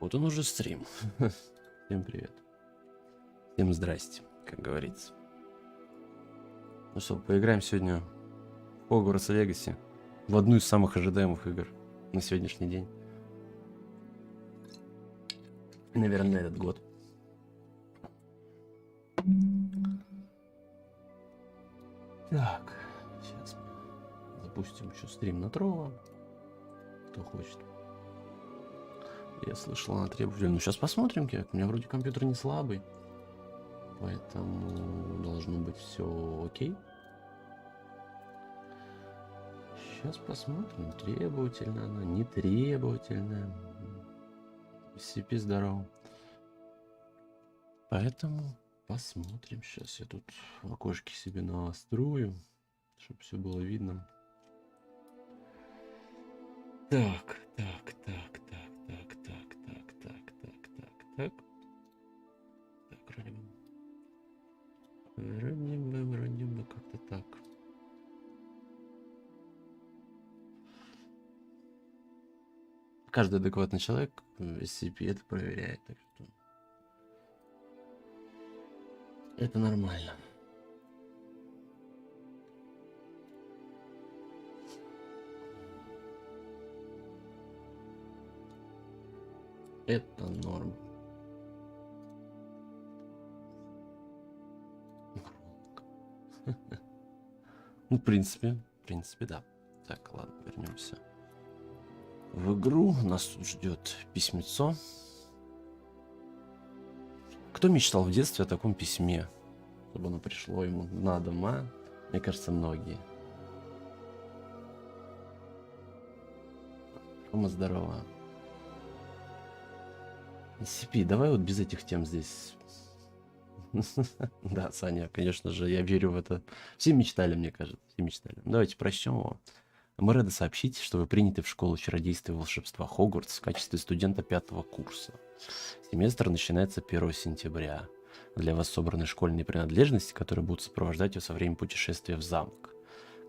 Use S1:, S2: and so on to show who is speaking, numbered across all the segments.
S1: Вот он уже стрим. Всем привет. Всем здрасте, как говорится. Ну что, поиграем сегодня в Hogwarts Legacy. В одну из самых ожидаемых игр на сегодняшний день. Наверное, на этот год. Так, сейчас мы запустим еще стрим на тролла. Кто хочет. Я слышал, она требовательна. Ну, сейчас посмотрим, как. У меня вроде компьютер не слабый. Поэтому должно быть все окей. Сейчас посмотрим, требовательна она, не требовательная. SCP здорово. Поэтому посмотрим. Сейчас я тут в окошке себе настрою, чтобы все было видно. Так. Вроде бы как-то так. Каждый адекватный человек SCP это проверяет, так что это нормально. Это норм. Ну, в принципе, да. Так, ладно, вернемся в игру. Нас тут ждет письмецо. Кто мечтал в детстве о таком письме, чтобы оно пришло ему на дом, а? Мне кажется, многие. Рома, здорово. SCP, давай вот без этих тем здесь. Да, Саня, конечно же, я верю в это. Все мечтали, мне кажется, все мечтали. Давайте прочтем его. Мы рады сообщить, что вы приняты в школу чародейства и волшебства Хогвартс в качестве студента 5-го курса. Семестр начинается 1 сентября. Для вас собраны школьные принадлежности, которые будут сопровождать вас во время путешествия в замок.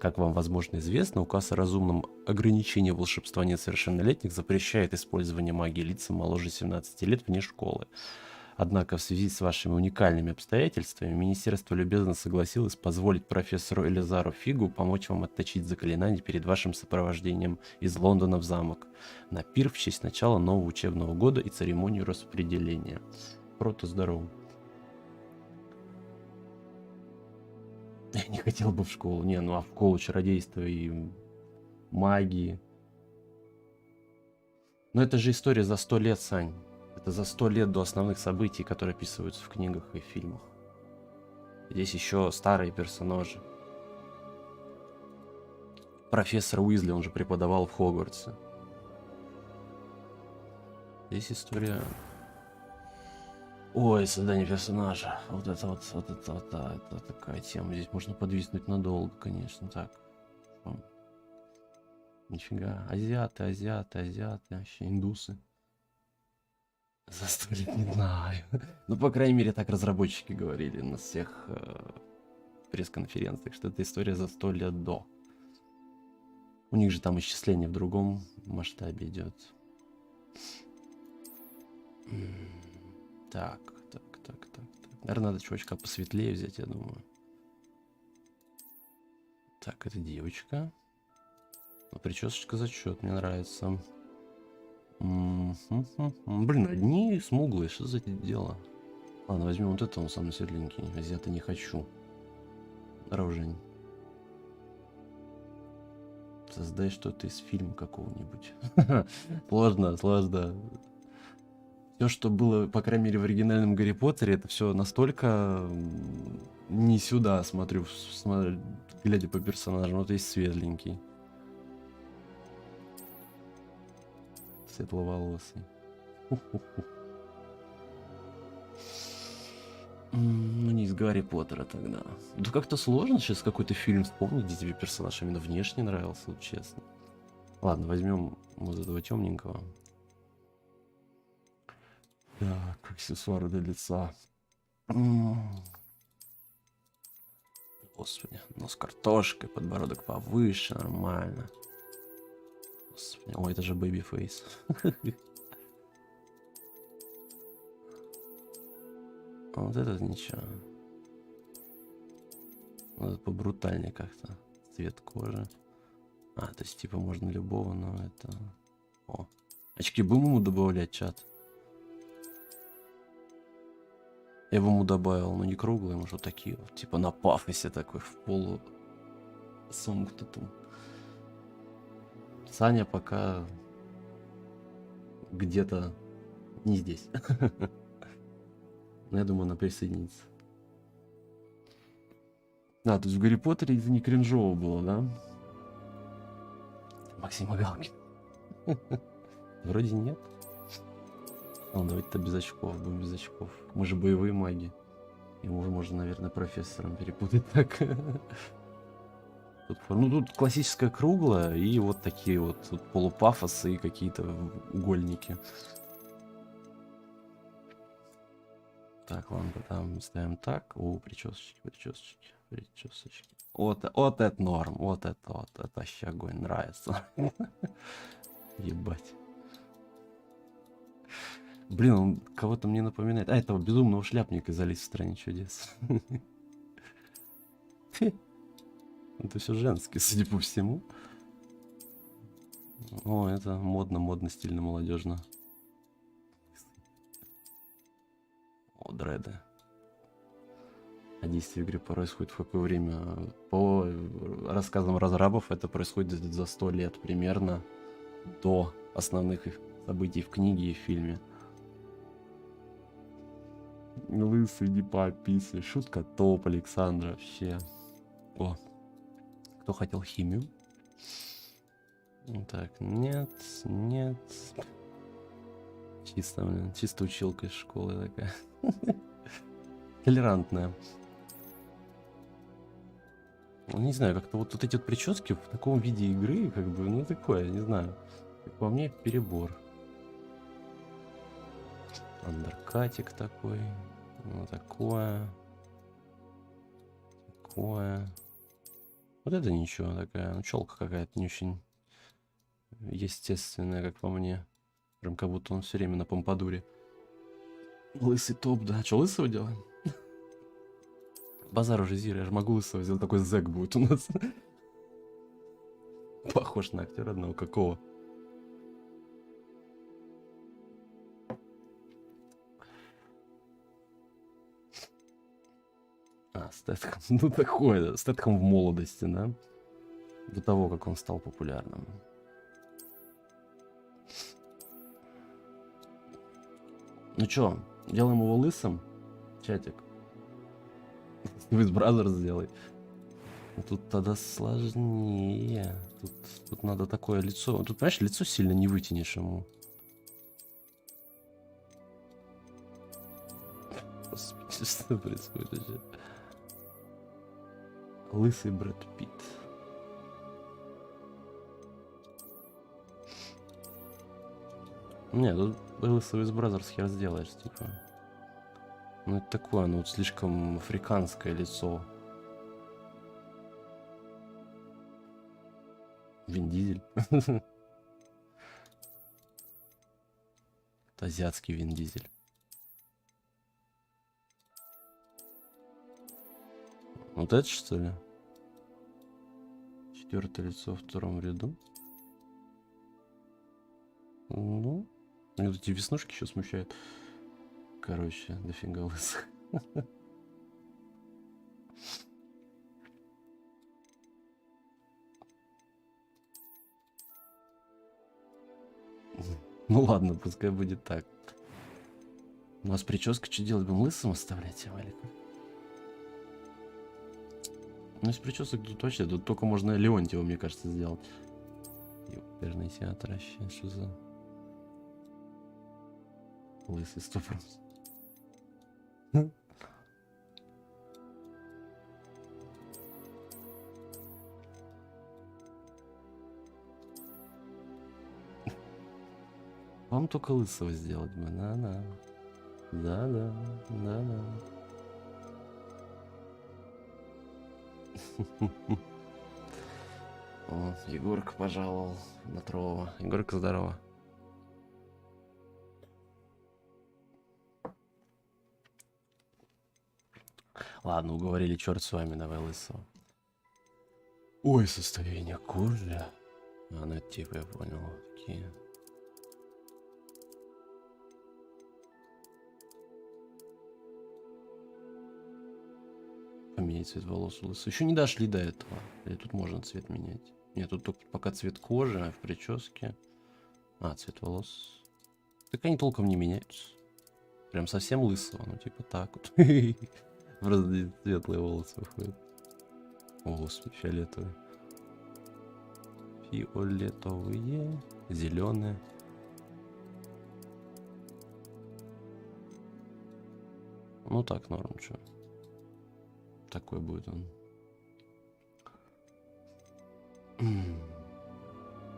S1: Как вам, возможно, известно, указ о разумном ограничении волшебства несовершеннолетних запрещает использование магии лицам моложе 17 лет вне школы. Однако в связи с вашими уникальными обстоятельствами министерство любезно согласилось позволить профессору Элизару Фигу помочь вам отточить заклинания перед вашим сопровождением из Лондона в замок на пир в честь начала нового учебного года и церемонию распределения. Прото здорово. Я не хотел бы в школу. Не, ну а в школу чародейства и магии. Но это же история за 100 лет, Сань. Это за 100 лет до основных событий, которые описываются в книгах и фильмах. Здесь еще старые персонажи. Профессор Уизли, он же преподавал в Хогвартсе. Здесь история... Ой, создание персонажа. Вот это такая тема. Здесь можно подвиснуть надолго, конечно. Так. Нифига. Азиаты. Вообще индусы. За 100 лет не знаю. Ну, по крайней мере, так разработчики говорили на всех пресс-конференциях, что это история за 100 лет до. У них же там исчисление в другом масштабе идет. Так. Наверное, надо чувачка посветлее взять, я думаю. Так, это девочка. Но причесочка зачет, мне нравится. Блин, одни смуглые, что за дело? Ладно, возьмем вот это, он самый светленький. Азиата не хочу. Здорово, Жень. Создай что-то из фильма какого-нибудь. Сложно. Все, что было, по крайней мере, в оригинальном Гарри Поттере, это все настолько не сюда, смотрю, глядя по персонажам. Вот есть светленький. Светловолосый. Ну, не из Гарри Поттера тогда. Да как-то сложно сейчас какой-то фильм вспомнить, где тебе персонаж именно внешне нравился, вот честно. Ладно, возьмем вот этого темненького. Так, аксессуары для лица. Господи, нос картошкой, подбородок повыше, нормально. Господи, ой, это же бэби-фейс. А вот этот ничего. Вот этот побрутальнее как-то. Цвет кожи. А, то есть типа можно любого, но это... О. Очки будем ему добавлять, чат? Я бы ему добавил, но не круглые, может вот такие вот. Типа на пафосе такой, в полу сомкнутом. Саня пока где-то не здесь. Но я думаю, она присоединится. А, то есть в Гарри Поттере это не кринжово было, да? Максим Галкин. Вроде нет. Ну, давайте-то без очков, будем без очков. Мы же боевые маги. Ему уже можно, наверное, профессором перепутать так. Тут, ну, тут классическая круглая и вот такие вот тут полупафосы и какие-то угольники. Так, ладно, там ставим так. О, причесочки, причесочки, причесочки. Вот это норм, вот это вообще огонь, нравится. Ебать. Блин, он кого-то мне напоминает. А, этого безумного шляпника из Алисы в стране чудес. Это все женский, судя по всему. О, это модно, модно, стильно, молодежно. О, дреды. А действие игры происходит в какое время? По рассказам разрабов это происходит за 100 лет примерно до основных событий в книге и в фильме. Лысый, не пописывай. Шутка топ, Александра, вообще. О, кто хотел химию? Так, нет, нет. Чисто, блин, чисто училка из школы такая. Толерантная. Ну, не знаю, как-то вот эти вот прически в таком виде игры, как бы, ну такое, не знаю. Как по мне, перебор. Андеркатик такой. Ну, такое. Такое. Вот это ничего такая. Ну, челка какая-то не очень естественная, как по мне. Прям как будто он все время на помпадуре. Лысый топ, да. Че, лысого делаем? Базар уже, Зира, я же могу лысого сделать. Такой зэк будет у нас. Похож на актера одного. Какого? А, Стэтхэм. Ну такой, да. Стэтхэм в молодости, да? До того, как он стал популярным. Ну чё, делаем его лысым? Чатик. With Brothers сделай. Тут тогда сложнее. Тут надо такое лицо. Тут, понимаешь, лицо сильно не вытянешь ему. Господи, что происходит вообще? Лысый Брэд Питт. Не, тут лысого из Brothers хер сделаешь, типа. Ну это такое, ну вот слишком африканское лицо. Вин Дизель. Это азиатский Вин Дизель. Вот это что ли? Четвертое лицо в втором ряду. Ну, вот эти веснушки еще смущают. Короче, дофига лысых. Ну ладно, пускай будет так. У нас прическа, что делать? Будем лысым оставлять, Валика? Ну, из причесок тут вообще, тут только можно Леонтьева, мне кажется, сделать. Ёперный театр вообще, что за... Лысый 100%. Вам только лысого сделать бы, да-да. Да-да, да-да. О, Егорка пожаловал на Трова. Егорка, здорово. Ладно, уговорили, черт с вами, давай лысого. Ой, состояние кожи. А, ну это типа, я понял. Такие. Поменять цвет волос у лысого. Еще не дошли до этого. Или тут можно цвет менять? Нет, тут только пока цвет кожи, а в прическе. А, цвет волос. Так они толком не меняются. Прям совсем лысого, ну типа так вот. Просто светлые волосы выходят. О, господи, фиолетовые. Фиолетовые, зеленые. Ну так, норм, что. Такой будет он.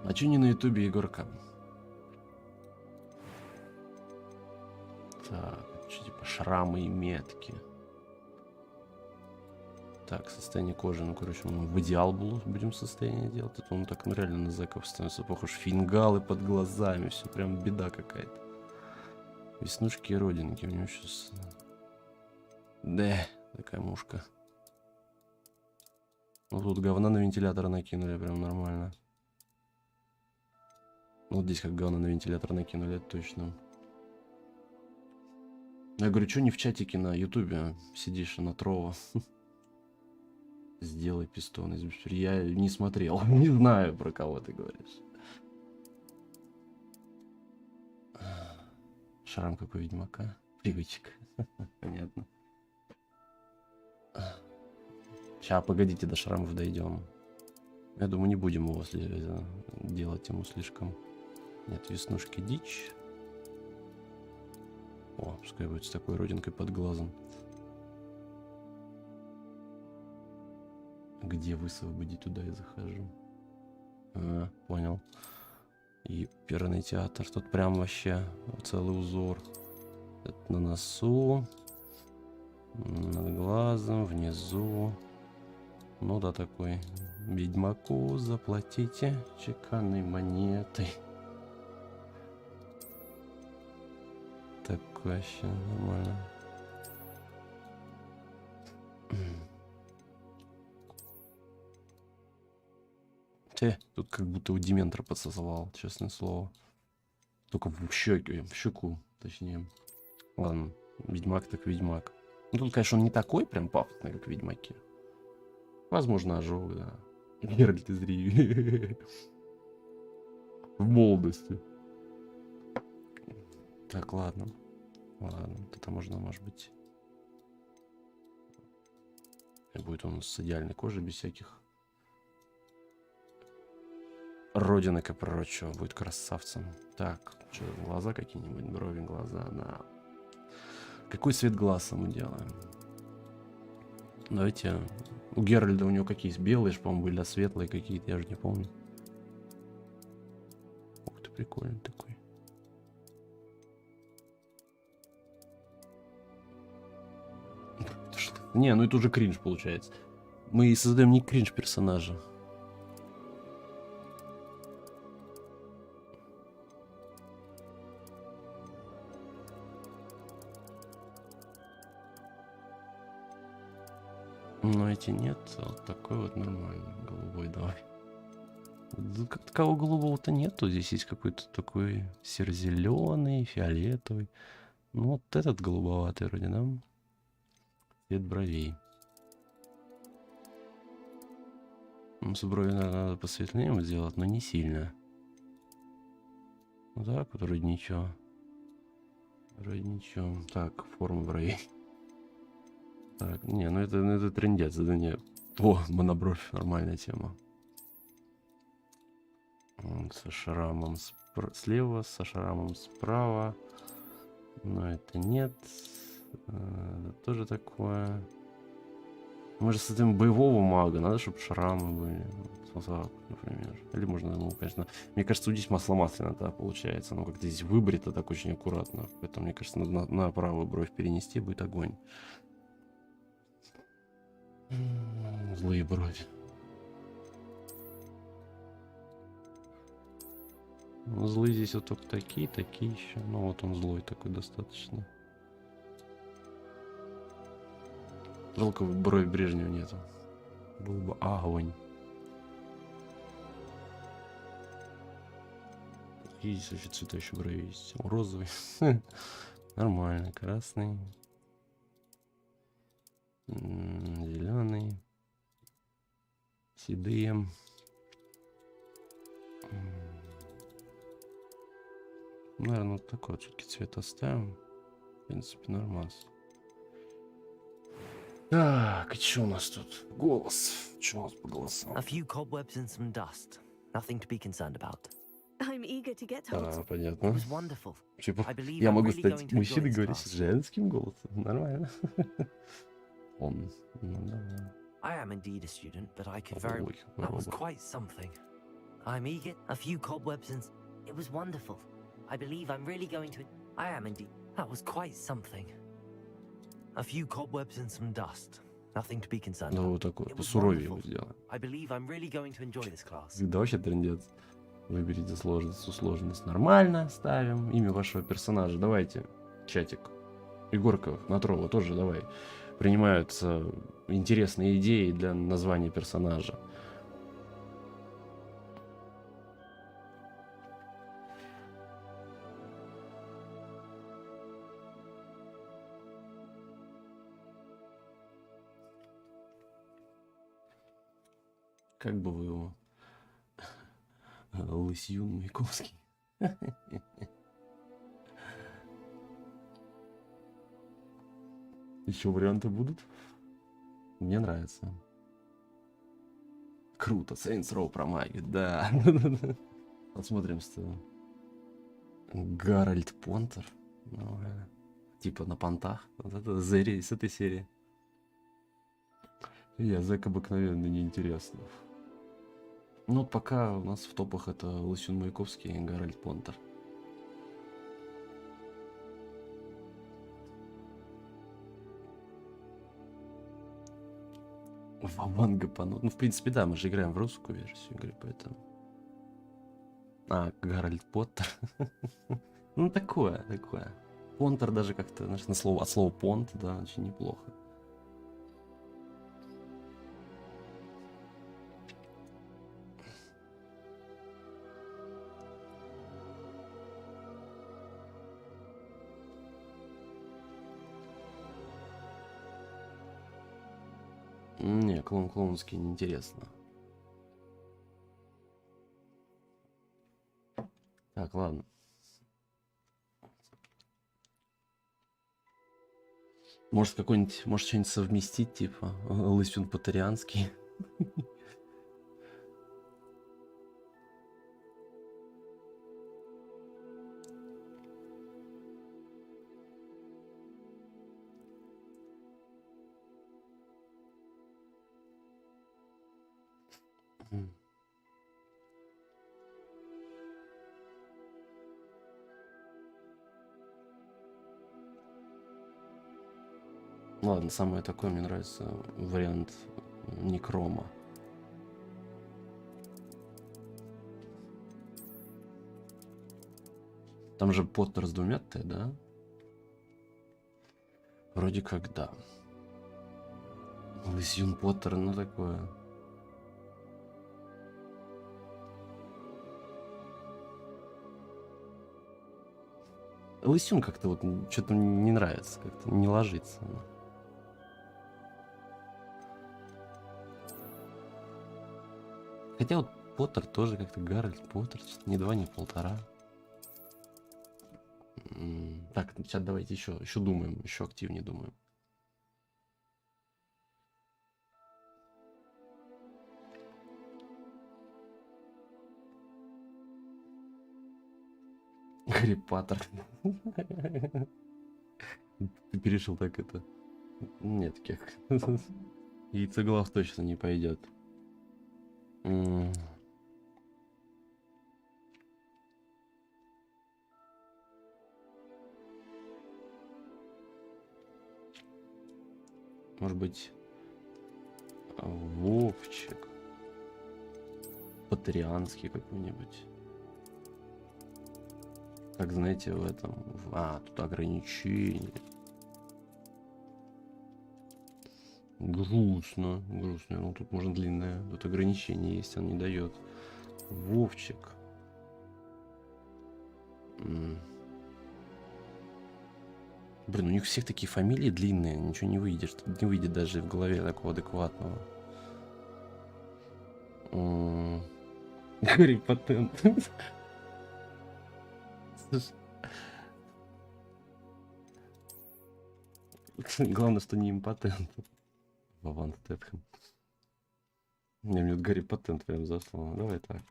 S1: А че не на ютубе, Егорка? Так, что типа шрамы и метки. Так, состояние кожи, ну короче, мы в идеал будем состояние делать. Это он так, ну реально на зэков становится похож. Фингалы под глазами, все прям беда какая-то. Веснушки и родинки у него сейчас. Да, такая мушка. Ну тут говна на вентилятор накинули, прям нормально. Ну, вот здесь как говна на вентилятор накинули, это точно. Я говорю, что не в чатике на ютубе сидишь, на Трово? Сделай пистон из бисперии. Я не смотрел, не знаю, про кого ты говоришь. Шрам как у ведьмака. Привычка. Понятно. Сейчас, погодите, до шрамов дойдем. Я думаю, не будем его делать ему слишком. Нет, веснушки дичь. О, пускай будет с такой родинкой под глазом. Где высвободить, туда я захожу. А, понял. И оперный театр. Тут прям вообще целый узор. Это на носу. Над глазом, внизу. Ну да, такой. Ведьмаку заплатите чеканной монетой. Так вообще нормально. Тут как будто у Дементора подсосывал, честное слово. Только в щеку, точнее. Ладно, ведьмак так ведьмак. Ну тут, конечно, он не такой прям пафосный, как в Ведьмаке. Возможно, ожог, да. Геральт из Риви. В молодости. Так, ладно. Ладно, это можно, может быть. И будет он с идеальной кожей, без всяких родинок и прочего. Будет красавцем. Так, что, глаза какие-нибудь, брови, глаза, да. Какой цвет глаз мы делаем? Давайте. У Геральда у него какие есть? Белые, по-моему, были, а светлые какие-то, я же не помню. Ух ты, прикольный такой. Не, ну это уже кринж получается. Мы создаем не кринж персонажа. Но эти нет, вот такой вот нормальный, голубой, давай. Как такового голубого-то нету, здесь есть какой-то такой серо-зеленый, фиолетовый. Ну вот этот голубоватый вроде, да? Цвет бровей. Ну, с бровью надо посветлее сделать, но не сильно. Вот так вот, вроде ничего. Вроде ничего. Так, форма бровей. Так, не, ну это трындец, это не... О, монобровь, нормальная тема. Со шрамом слева, со шрамом справа. Но это нет. Это тоже такое. Мы же создаем боевого мага, надо, чтобы шрамы были. Например. Или можно, ну, конечно. Мне кажется, здесь масло масляное, да, получается. Но как-то здесь выбрито так очень аккуратно. Поэтому, мне кажется, надо на правую бровь перенести, будет огонь. Злые брови. Ну, злые здесь вот только такие еще. Ну вот он злой такой достаточно. Жалко, брови Брежнева нету. Был бы огонь. Есть вообще цвета еще брови есть. Розовый. Нормально. Красный. Зеленый. Седые. Наверное, вот такой вот все-таки цвет оставим. В принципе, нормас. Так, и что у нас тут? Голос. Что у нас по голосам?
S2: A few cobwebs and some dust. Nothing to be concerned about.
S3: I'm eager to get hold.
S2: It
S1: Понятно.
S2: was wonderful.
S1: Типа,
S2: I believe
S1: я
S2: I'm
S1: могу
S2: really going
S1: стать
S2: to enjoy
S1: мужчиной,
S2: this
S1: говорить
S2: class.
S1: женским голосом. Нормально. Он. Ну, давай.
S2: I am indeed a student, but I could very.
S1: Ой,
S2: That was
S1: робот.
S2: quite something. I'm eager. A few cobwebs and. It was wonderful. I believe I'm really going to. I am indeed. That was quite something. A few cobwebs and some dust. Nothing to be concerned
S1: Да,
S2: about.
S1: вот такой.
S2: It was
S1: Посуровее его
S2: wonderful.
S1: сделаем.
S2: I believe I'm really going to enjoy this class.
S1: Да вообще трындец. Выберите сложность, сложность. Нормально ставим. Имя вашего персонажа. Давайте. Чатик. Егорка, Натрова тоже давай. Принимаются интересные идеи для названия персонажа. Как бы вы его... Лысьюн Маяковский. Еще варианты будут? Мне нравится. Круто. Saints Row про магию, да. Посмотрим, что... Гарольд Понтер. Ну, типа на понтах. Вот это Зери с этой серии. Я зэк обыкновенно неинтересно. Ну, пока у нас в топах это Лысюн Маяковский и Гарольд Понтер. Ваманга пану. Ну, в принципе, да, мы же играем в русскую версию игры, поэтому... А, Гарольд Поттер. Ну, такое. Понтер даже как-то, знаешь, от слова понт, да, очень неплохо. Не, клоунский неинтересно. Так, ладно. Может, какой-нибудь, может, что-нибудь совместить, типа Лысюн Потарианский. Ладно, самое такое мне нравится вариант Некрома. Там же Поттер с двумя Т, да? Вроде как да. Лысюн Поттер, ну такое. Лысюн как-то вот что-то не нравится, как-то не ложится. Хотя вот Поттер тоже как-то Гарольд Поттер, ни два, ни полтора. Так, сейчас давайте еще думаем, еще активнее думаем. Гарри Поттер. Ты перешел так это. Нет таких. Яйцеглав точно не пойдет. Может быть, Вовчик. Патрианский какой-нибудь. Как знаете, в этом... А, тут ограничения. Грустно, грустно. Ну, тут можно длинное. Тут ограничение есть, он не дает. Вовчик. Блин, у них всех такие фамилии длинные, ничего не выйдешь. Не выйдет даже в голове такого адекватного. Гарри патент. Главное, что не импотент. Вован Стэтхэм. Мне вот Гарри патент прям заслал. Давай так.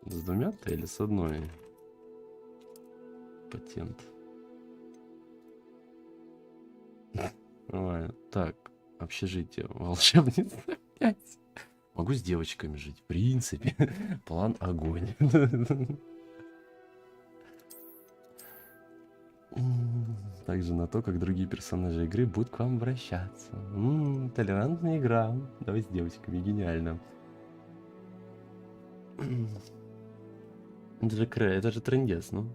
S1: С двумя-то или с одной? Патент. Нормально. Так, общежитие. Волшебница 5. Могу с девочками жить. В принципе. План огонь. Также на то, как другие персонажи игры будут к вам обращаться. Толерантная игра. Давай с девочками. Гениально. Это же трындец, ну.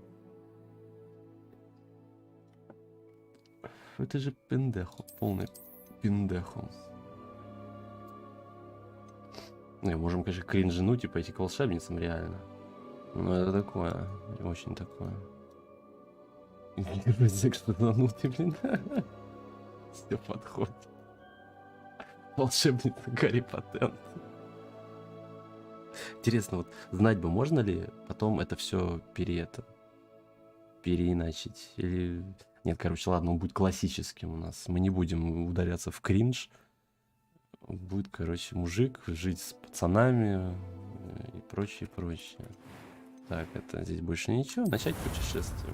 S1: Это же пиндехо. Полный пиндехо. Не, можем, конечно, кринжануть и пойти к волшебницам, реально. Но это такое. Очень такое. Что занутый, блин. Все подходит. Волшебница Гарри Патент. Интересно, вот знать бы, можно ли потом это все переиначить? Или... Нет, короче, ладно, он будет классическим у нас. Мы не будем ударяться в кринж. Будет, короче, мужик жить с пацанами и прочее, прочее. Так, это здесь больше ничего. Начать путешествие.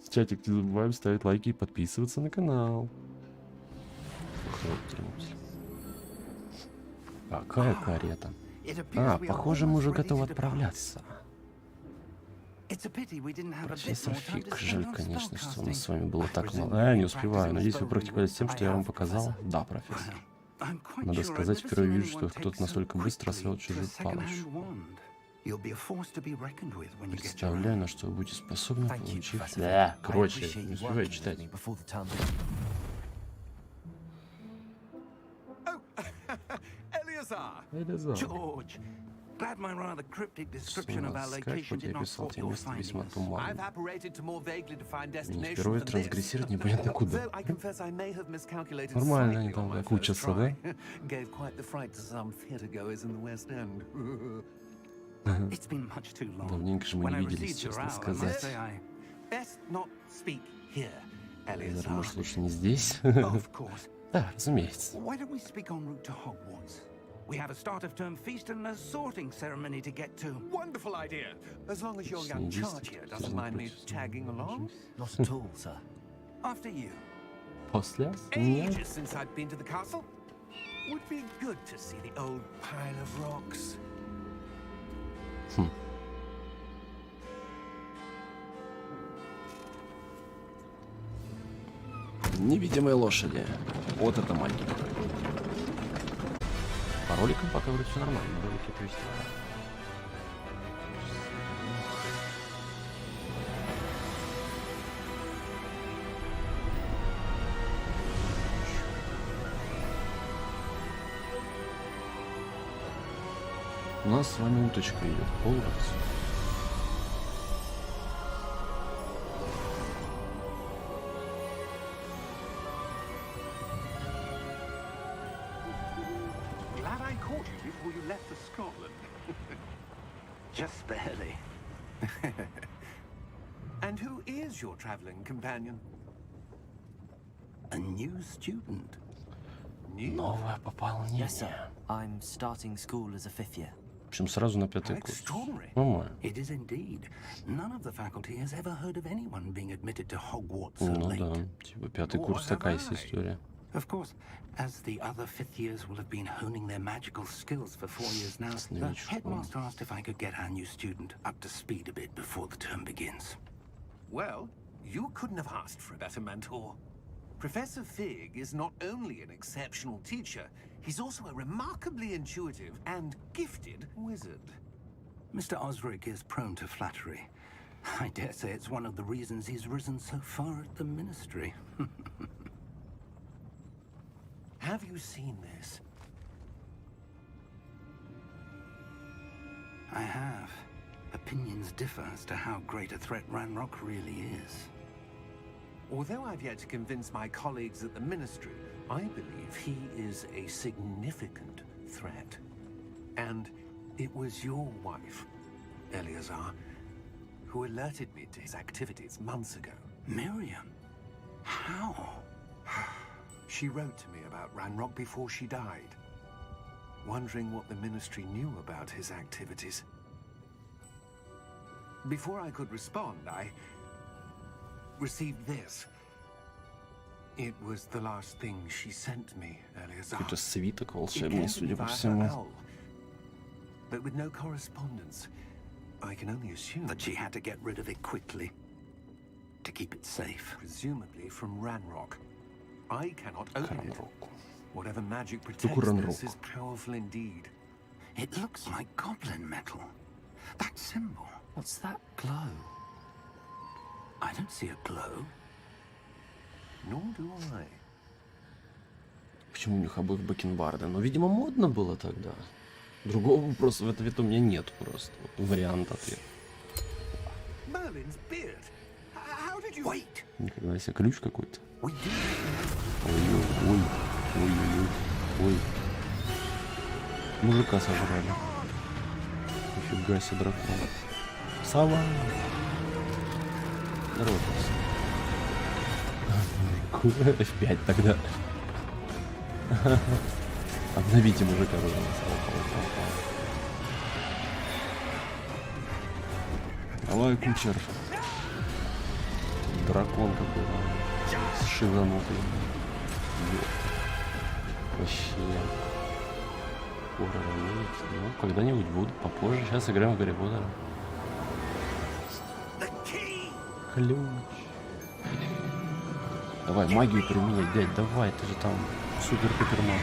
S1: В чатик не забываем ставить лайки и подписываться на канал. Какая карета? Похоже, мы уже готовы отправляться. Профессор Фиг, жаль, конечно, что у нас с вами было так мало. Не успеваю. Надеюсь, вы практиковались тем, что я вам показал? Да, профессор. Надо сказать, впервые вижу, что кто-то настолько быстро освоил чужую палочку. Представляю, на что вы будете способны, получив... Короче, не успеваю читать. Элизар.
S4: Glad my rather cryptic description of our location did not stop your finding us. I've apparated to more vaguely defined destinations
S1: Впервые
S4: than
S1: трансгрессировать непонятно куда.
S4: Though I confess I may have miscalculated
S1: Нормально они
S4: slightly on
S1: там
S4: my
S1: так
S4: first
S1: учатся, да?
S4: try. Gave quite the fright to some theatergoers in the West End. It's been much too long.
S1: Давненько же мы
S4: When
S1: не
S4: I
S1: виделись,
S4: received your
S1: честно
S4: hour, I must
S1: сказать.
S4: say I best not speak here,
S1: Элизар,
S4: Elizar.
S1: может, лучше не здесь?
S4: Of course.
S1: Да, разумеется.
S4: Why don't we speak en route to Hogwarts? We have a start of term feast and a sorting ceremony to get to. Wonderful idea! As long as your young charge here doesn't mind me tagging along.
S2: Not at all, sir.
S4: After you.
S1: После? Нет.
S4: Ages since I've been to the castle. Would be good to see the old pile of rocks.
S1: Невидимые лошади. Вот это магия. По роликам пока вроде все нормально. Ролики, то есть... У нас с вами уточка идет. Hogwarts.
S4: Glad I caught you before you left for Scotland. Just barely. And who is your traveling companion? A new student. New?
S1: Новое пополнение.
S2: Yes, sir. I'm starting school as a fifth year.
S1: В общем, сразу на
S4: How
S1: 5-й курс.
S4: extraordinary.
S1: Нормально.
S4: It is indeed. None of the faculty has ever heard of anyone being admitted to Hogwarts so
S1: Ну
S4: late.
S1: да, типа 5-й курс такая себе история.
S4: Of course, as the other fifth years will have been honing their magical skills for 4 years now, the
S1: Новичком.
S4: headmaster asked if I could get our new student up to speed a bit before the term begins. Well, you couldn't have asked for a better mentor. Professor Fig is not only an exceptional teacher, He's also a remarkably intuitive and gifted wizard. Mr. Osric is prone to flattery. I dare say it's one of the reasons he's risen so far at the ministry. Have you seen this? I have. Opinions differ as to how great a threat Ranrock really is. Although I've yet to convince my colleagues at the ministry, I believe he is a significant threat. And it was your wife, Eleazar, who alerted me to his activities months ago. Miriam? How? She wrote to me about Ranrock before she died, wondering what the ministry knew about his activities. Before I could respond, I received this. It was the last thing she sent me, Eleazar.
S1: Какой-то свиток волшебный,
S4: It came
S1: судя по
S4: via her
S1: всему.
S4: owl, but with no correspondence. I can only assume that she had to get rid of it quickly to keep it safe. Presumably from Ranrock. I cannot open it. Whatever magic protects this is powerful indeed. It looks like goblin metal. That symbol.
S2: What's that glow?
S4: I don't see a glow. Nor do I.
S1: Почему у них обоих бакенбарды? Ну, видимо, модно было тогда. Другого просто в ответ у меня нет просто. Вариант ответа.
S4: Merlin's beard. How did you... Wait.
S1: Нифига себе, ключ какой-то.
S4: We do.
S1: Ой-ой-ой. Ой-ой-ой. Ой. Мужика сожрали. Нифига себе, дракон. Сова. Здорово, F5 тогда. Обновите мужика. Давай, кучер. Дракон какой-то. Шизанутый. Вообще. Хоррор, ну, когда-нибудь будут, попозже. Сейчас играем в Гарри Поттера. Ключ. Давай, магию применять, дядь, давай, ты же там супер-пупер-маг.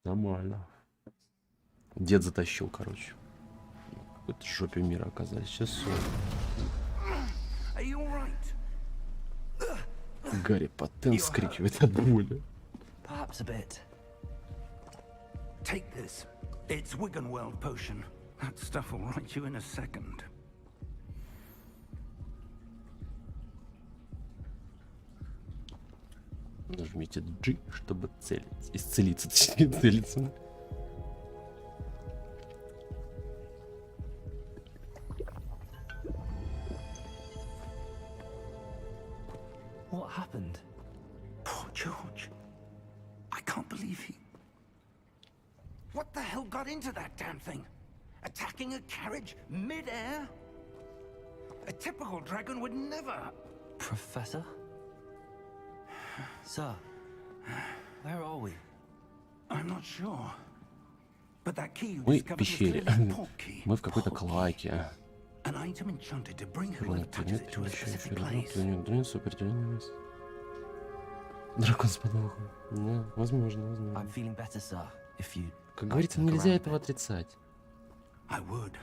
S1: Нормально. Дед затащил, короче. В какой-то жопе мира оказались. Сейчас Гарри Поттер скрикивает от боли.
S2: Perhaps a bit.
S4: Take this. It's Wiggenweld potion. That stuff will right you in a second.
S1: Нажмите G, чтобы целить. Исцелиться, точнее, целиться.
S2: What happened?
S4: Poor George. I can't believe he... What the hell got into that damn thing? Attacking a carriage mid-air? A typical dragon would never...
S2: Professor? Sir, where are we?
S4: I'm not sure. But that key you
S1: Мы в
S4: discovered was
S1: пещере.
S4: clearly a portkey.
S1: Мы в какой-то
S4: Portkey.
S1: клаке.
S4: An item enchanted to bring whoever touches it to a specific place.
S1: Дракон с подвохом. Да, возможно,
S2: I'm
S1: возможно.
S2: feeling better, sir. If you...
S1: Как говорится, нельзя этого отрицать.
S4: I would.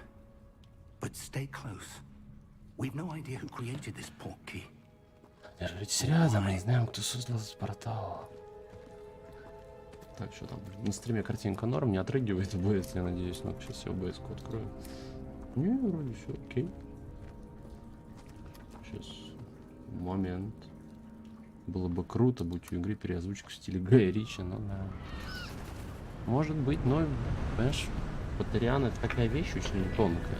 S4: But stay close. We've no idea who created this portkey.
S1: Держитесь рядом, мы не знаем, кто создал этот портал. Так, что там? На стриме картинка норм, не отрыгивает OBS, я надеюсь. Ну, сейчас я OBS-ку открою. Не, вроде все окей. Сейчас. Момент. Было бы круто, будь у игры переозвучка в стиле Гая Ричи, но да. Может быть, но, понимаешь, Поттериан это такая вещь очень тонкая.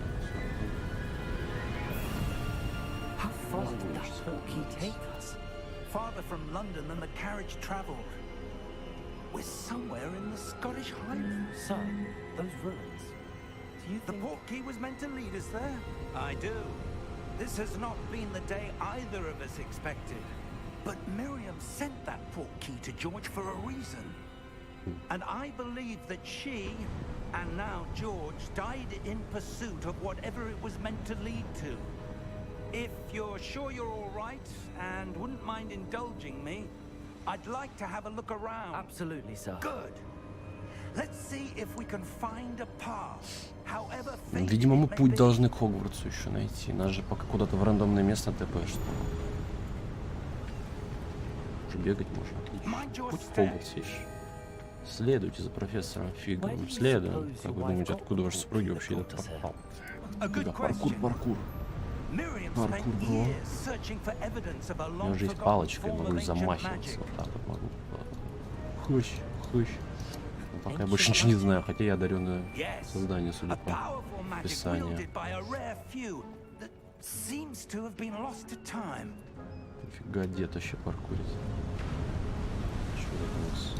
S2: How far did that portkey take us?
S4: Farther from London than the carriage travelled. We're somewhere in the Scottish Highlands.
S2: Sir, those ruins. Do you
S4: The
S2: think...
S4: portkey was meant to lead us there? I do. This has not been the day either of us expected. But Miriam sent that portkey to George for a reason. And I believe that she, and now George, died in pursuit of whatever it was meant to lead to.
S5: If you're sure you're all right and wouldn't mind indulging me, I'd like to have a look around.
S2: Absolutely, sir.
S5: Good. Let's see if we can find a path. However
S1: Видимо, мы
S5: fated it may
S1: путь
S5: be.
S1: должны к Хогвартсу еще найти. Нас же пока куда-то в рандомное место ТП, что уже бегать можно, отлично. Путь в Хогвартс, видишь. Следуйте за профессором Фигом. Следуем. Как вы думаете, откуда ваши супруги вообще этот портал?
S5: A good
S1: Да, паркур,
S5: question.
S1: паркур.
S5: Miriam
S1: Паркур,
S5: spent
S1: бро.
S5: years searching for evidence of a
S1: У меня
S5: long
S1: уже есть
S5: forgotten
S1: палочка, я
S5: form
S1: могу
S5: of ancient
S1: замахиваться.
S5: magic.
S1: Вот так вот могу. Хыщ, хыщ. Но пока я больше ничего не знаю, хотя я одаренное
S5: Yes,
S1: создание, судя
S5: a
S1: по
S5: powerful magic
S1: описанию.
S5: wielded by a rare few that seems to have been lost to time.
S1: Нифига, дед вообще паркурит. Что это у нас?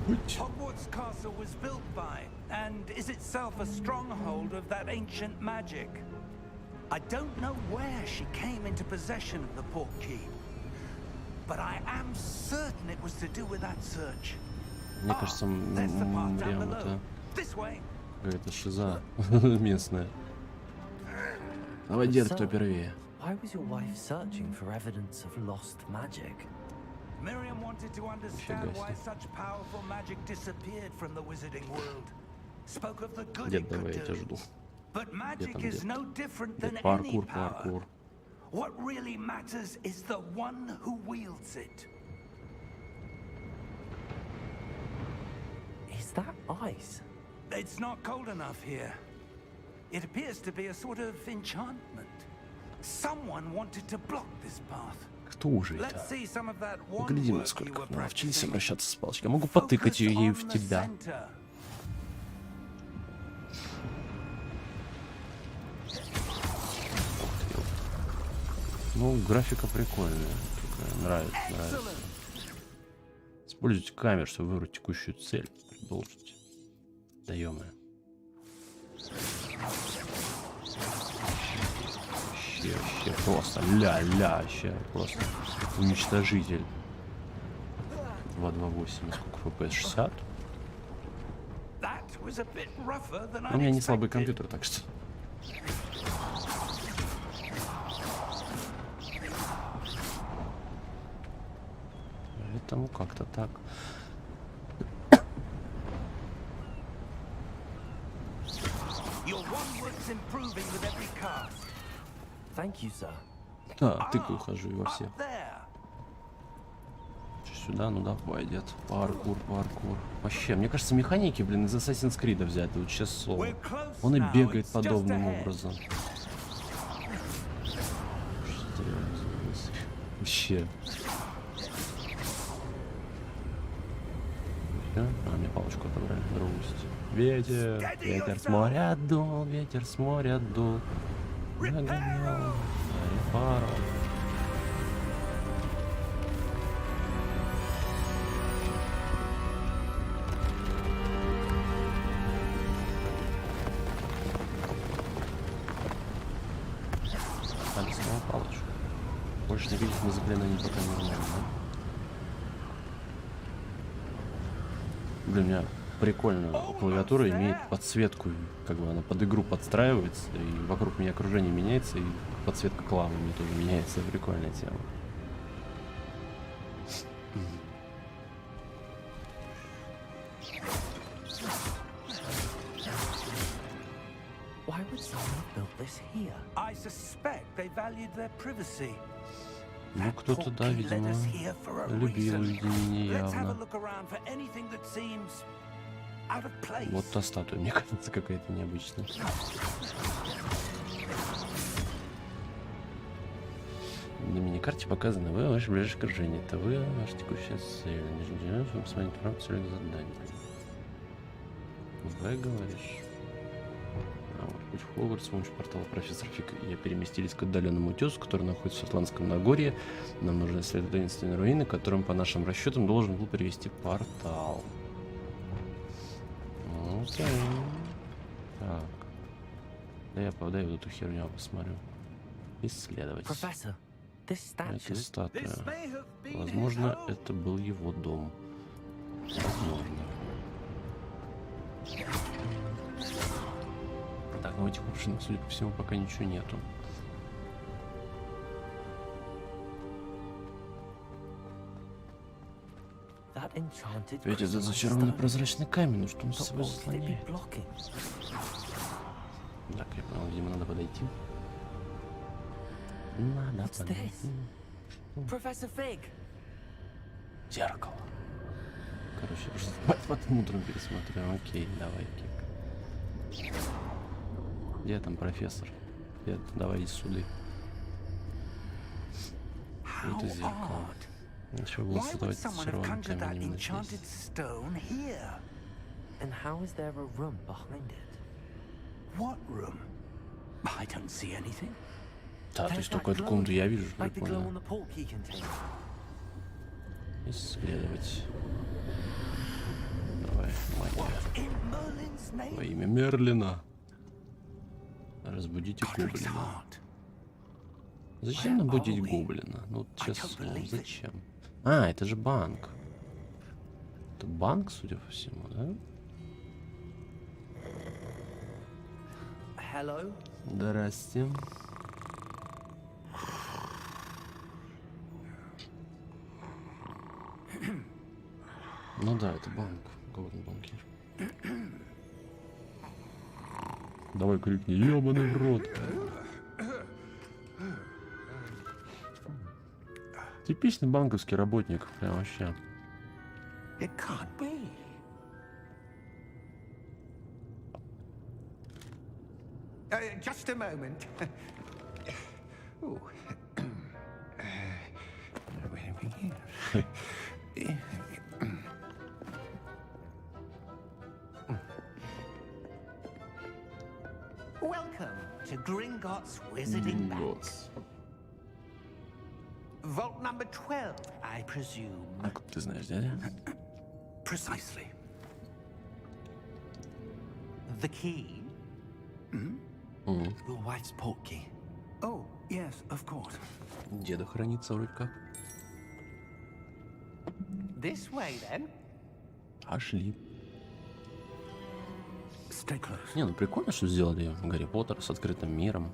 S1: Уть.
S5: Hogwarts Castle was built by, and is itself a stronghold of that ancient magic. I don't know where she came into possession of the portkey, but I am certain it was to do with that search.
S1: Мне кажется,
S5: There's the path down
S1: прям
S5: below.
S1: это
S5: This way.
S1: какая-то шиза местная. Давай, дед, кто первее.
S2: Why was your wife searching for evidence of lost magic?
S5: Miriam wanted to understand
S1: Нифига
S5: why
S1: себе.
S5: such powerful magic disappeared from the wizarding world. Spoke of the good
S1: Дед,
S5: it could
S1: давай, я тебя
S5: do.
S1: жду.
S5: But magic
S1: там
S5: is
S1: дед?
S5: no different than
S1: Дед,
S5: any
S1: паркур,
S5: power.
S1: паркур.
S5: What really matters is the one who wields it.
S2: Is that ice?
S5: It's not cold enough here. It appears to be a sort of enchantment. Someone wanted to block this path.
S1: Кто же
S5: Let's
S1: это?
S5: see some of that
S1: Поглядим,
S5: wand work you
S1: насколько
S5: were
S1: наловчились
S5: practicing.
S1: обращаться с палочкой. Я могу потыкать
S5: Focus
S1: ею
S5: on
S1: в
S5: the
S1: тебя.
S5: center.
S1: Ну, графика прикольная. Такая, нравится, нравится. Используйте камеру, чтобы выбрать текущую цель. Продолжить. Да ё-моё. Вообще просто ля-ля, вообще просто уничтожитель. 228, сколько FPS? 60?
S5: That was a bit rougher than
S1: У меня не слабый
S5: unexpected.
S1: компьютер, так что... Поэтому как-то так.
S5: Your wand works improving with every cast.
S2: Thank you, sir.
S1: Да, тыкаю, хожу и во все.
S5: Up there.
S1: Чё, сюда, ну давай, дед. Паркур, паркур. Вообще, мне кажется, механики, блин, из Assassin's Creed взяты. Вот сейчас слово.
S5: We're close
S1: Он и
S5: now.
S1: бегает
S5: It's just
S1: подобным
S5: ahead.
S1: образом. Что вообще. Всё? А, мне палочку отобрали. Грусть. Ветер, ветер с моря дул, ветер с моря дул. Нагонял репару. Дали снова палочку. Больше никаких заклинаний пока не нужно, да? Блин, у меня прикольно. Клавиатура имеет подсветку, как бы она под игру подстраивается, и вокруг меня окружение меняется, и подсветка клавами тоже меняется. Прикольная тема.
S2: Why would someone have built this here?
S5: I suspect they valued their privacy.
S1: Ну, кто-то, да,
S5: Portkey led
S1: видимо,
S5: us here for a
S1: любил
S5: reason.
S1: уединение
S5: Let's have a
S1: явно.
S5: look around for anything that seems out of place.
S1: Вот та статуя, мне кажется, какая-то необычная. На миникарте показано, вы ваше ближайшее окружение. Это вы, ваша текущая цель. Нижний деление, чтобы посмотреть информацию о задании. Вы говоришь. А вот путь в Хогвартс, с помощью портала профессор Фиг и я переместились к отдаленному утесу, который находится в Шотландском Нагорье. Нам нужно исследовать таинственные руины, которым, по нашим расчетам, должен был привести портал. Окей. Так. Да я вот эту херню посмотрю. Исследовать.
S2: Professor, this
S1: Это
S2: statue.
S1: статуя.
S5: This may have been
S1: Возможно,
S5: his home.
S1: это был его дом. Возможно. Так, ну в этих общинах, судя по всему, пока ничего нету.
S2: That enchanted
S1: Ведь это
S2: crystalline
S1: зачарованный
S2: stone.
S1: прозрачный камень, ну что он
S2: But
S1: с собой
S2: what could it be
S1: заслоняет?
S2: blocking?
S1: Так, я понял, видимо, надо подойти. Надо
S2: What's
S1: подойти.
S2: this? Professor Fig.
S1: Зеркало. Короче, потом утром пересмотрю. Окей, давай, кик. Где там профессор? Где? Давай иди сюда.
S5: How
S1: Это зеркало.
S5: odd.
S1: Еще было
S5: Why would
S1: создавать
S5: someone have
S1: зачарованный
S5: conjured that
S1: камень именно
S5: enchanted
S1: здесь.
S5: stone here?
S2: And how is there a room behind it?
S5: What room? I don't see anything.
S1: Да, то
S2: There's
S1: есть
S2: that
S1: только эту
S2: glow
S1: комнату я
S2: again,
S1: вижу,
S2: like the glow on
S1: прикольно.
S2: the portkey container.
S1: Исследовать. Давай, магия.
S5: In Merlin's name?
S1: Во имя Мерлина. Разбудите
S5: Godric's
S1: гоблина.
S5: heart.
S1: Зачем нам
S5: Where
S1: будить
S5: are we?
S1: гоблина? Ну вот
S5: I
S1: честно
S5: don't
S1: слово,
S5: believe it.
S1: зачем? А, это же банк. Это банк, судя по всему, да?
S2: Hello?
S1: Здрасте. Ну да, это банк. Гоблин банкир. Давай крикни, ёбаный в рот. Типичный банковский работник, прям вообще.
S5: It can't be. Just a moment. Ooh. Where are we here? Welcome to Gringotts Wizarding Bank.
S1: Гринготс.
S5: Vault number 12, I presume.
S1: Откуда ты знаешь, дядя?
S5: Precisely.
S2: The key? Your wife's portkey.
S5: Oh, yes, of course.
S1: Деда хранится вроде как.
S5: This way, then.
S1: Пошли.
S5: Stay close.
S1: Не, ну прикольно, что сделали Гарри Поттер с открытым миром.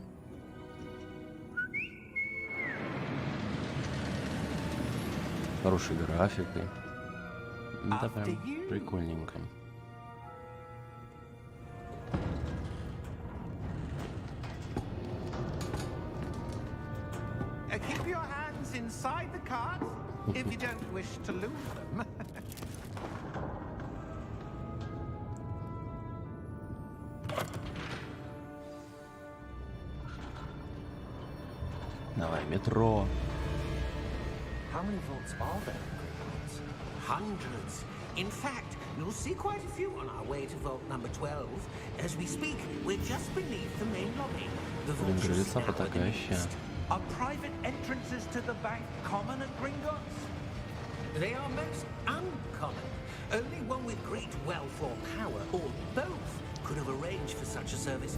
S1: Хорошей графикой. Да,
S5: After
S1: прям
S5: you.
S1: прикольненько.
S5: Keep your hands inside the cart if you don't wish to lose them.
S1: Давай, метро.
S2: How many vaults are there in Gringotts?
S6: Hundreds. In fact, you'll see quite a few on our way to vault number 12. As we speak, we're just beneath the main lobby. The
S1: Блин,
S6: vault is
S1: крыльца
S6: now
S1: потакающие.
S6: against.
S5: Are private entrances to the bank common at Gringotts?
S6: They are most uncommon. Only one with great wealth or power, or both, could have arranged for such a service.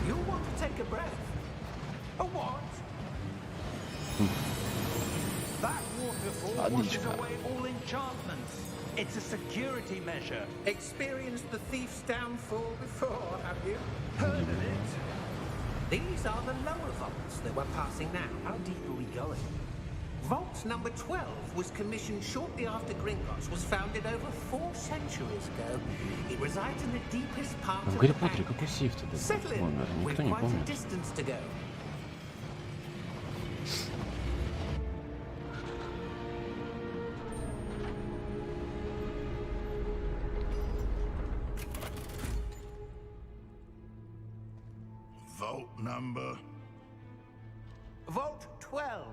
S6: You'll want to take a breath.
S5: A what? That waterfall washes
S1: Водичка.
S5: away all enchantments. It's a security measure.
S6: Experienced the thief's downfall before, have you?
S5: Heard of it?
S6: These are the lower vaults that we're passing now.
S2: How deep are we going?
S6: Vault number 12 was commissioned shortly after Gringotts was founded over 4 centuries ago. It resides in the deepest part
S1: В
S6: of
S1: Гарри
S6: the
S1: Поттере
S6: bank.
S1: какой сейф тогда
S6: Settle in.
S1: помер?
S6: We've
S1: Никто не
S6: quite a
S1: помнит.
S6: distance to go.
S7: Vault number.
S5: Vault 12.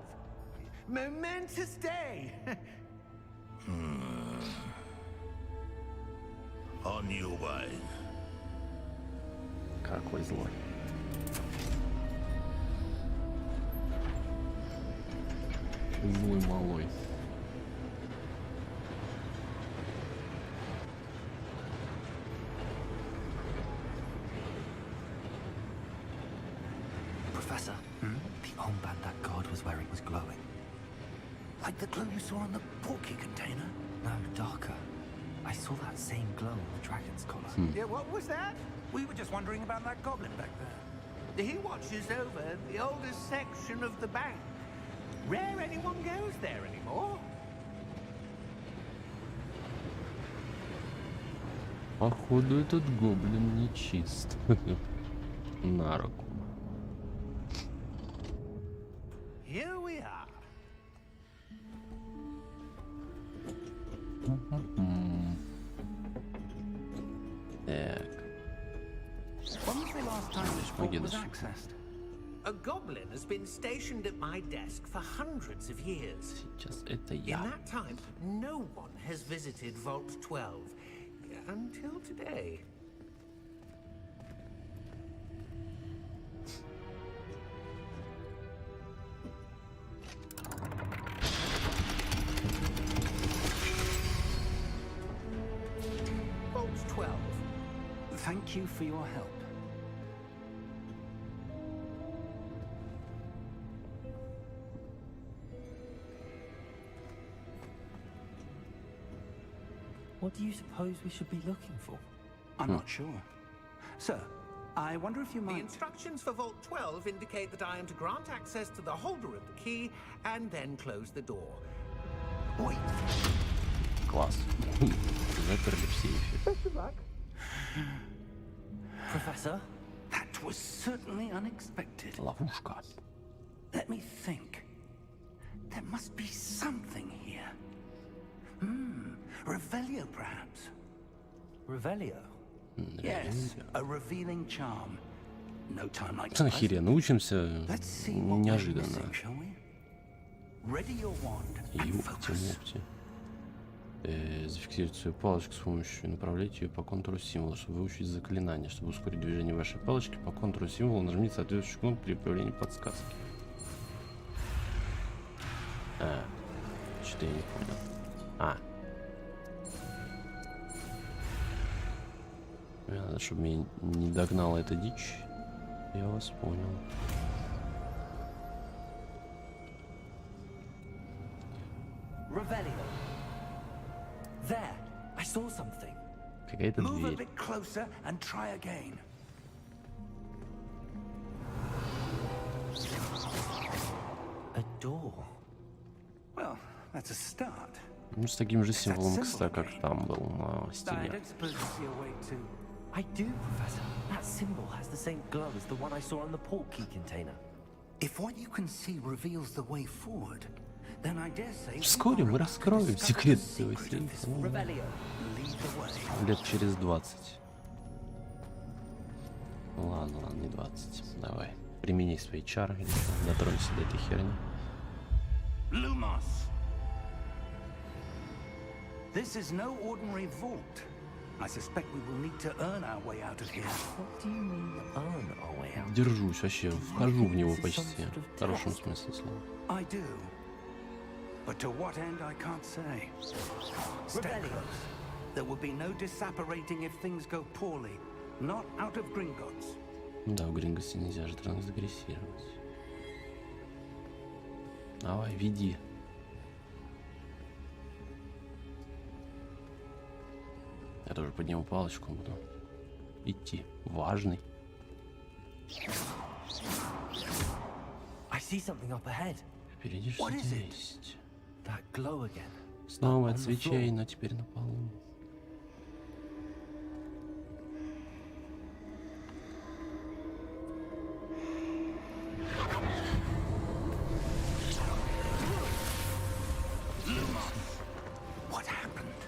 S5: Momentous day.
S7: On your way.
S1: Какой злой. Злой малой.
S2: Professor, the armband that guard was wearing was glowing.
S5: Like the glow you saw on the portkey container?
S2: No, darker. I saw that same glow on the dragon's collar.
S5: Yeah, what was that? We were just wondering about that goblin back there.
S6: He watches over the oldest section of the bank. Rare anyone goes there
S1: Походу этот гоблин не чист. На руку.
S4: Here we are.
S1: Так.
S4: When was the last time this vault
S1: Ноги
S4: was
S1: дальше.
S4: accessed?
S6: A goblin has been stationed at my desk for hundreds of years.
S1: Сейчас это
S6: In
S1: я.
S6: that time, no one has visited Vault 12 until today. Vault 12.
S5: Thank you for your help.
S2: What do you suppose we should be looking for?
S5: I'm not sure. Sir, I wonder if you
S6: The
S5: might...
S6: instructions for Vault 12 indicate that I am to grant access to the holder of the key and then close the door.
S5: Wait,
S1: Класс. Заперли в сейфе.
S2: Professor?
S5: that was certainly unexpected.
S1: Ловушка.
S5: Let me think. There must be something here. Revelio, perhaps?
S2: Revelio?
S5: Yes, a revealing charm. No time like
S1: Пацаны, херен, учимся
S5: Let's see what we're
S1: неожиданно.
S5: missing, shall we? Ready your wand and focus.
S1: Ёпти-мопти. Зафиксируйте свою палочку с помощью, направляйте ее по контуру символа, чтобы выучить заклинание. Чтобы ускорить движение вашей палочки по контуру символа, нажмите соответствующую кнопку при появлении подсказки. Что-то я не понял. Мне надо, чтобы меня не догнала эта дичь. Я вас понял.
S2: Revelio. There, I saw something.
S1: Какая-то
S5: Move a
S1: дверь.
S5: bit closer and try again.
S2: A door.
S5: Well, that's a start.
S1: Ну, с таким же символом, кстати, как там был на
S5: I
S1: стене.
S5: don't suppose you see a way to...
S2: I do, Professor. That symbol has the same glow as the one I saw on the port key container.
S5: If what you can see reveals the way forward, then I dare say...
S1: Вскоре мы раскроем секрет этого
S5: secret of this
S1: сейфа.
S5: vault.
S2: Revelio.
S5: Lead the way.
S1: Лет через 20. Ладно, ладно, не 20. Давай. Примени свои чары. Или дотронься до этой херни.
S5: Lumos! This is no ordinary vault. I suspect we will need to earn our way out of here.
S2: What do you mean, earn our way out?
S1: Держусь вообще. Вхожу в него почти. В хорошем смысле слова.
S5: I do. But to what end, I can't say. Stay
S2: Rebellion.
S5: close. There will be no disapparating if things go poorly. Not out of Gringotts.
S1: Да, в Грингосе нельзя же трансгрессировать. Давай, веди. Я тоже подниму палочку, буду идти. Важный.
S2: I see something up ahead.
S1: Впереди
S5: What
S1: что-то
S5: is it?
S1: есть.
S2: That glow again.
S1: Снова
S2: On
S1: от
S2: the
S1: свечей,
S2: floor.
S1: но теперь на полу.
S5: What happened?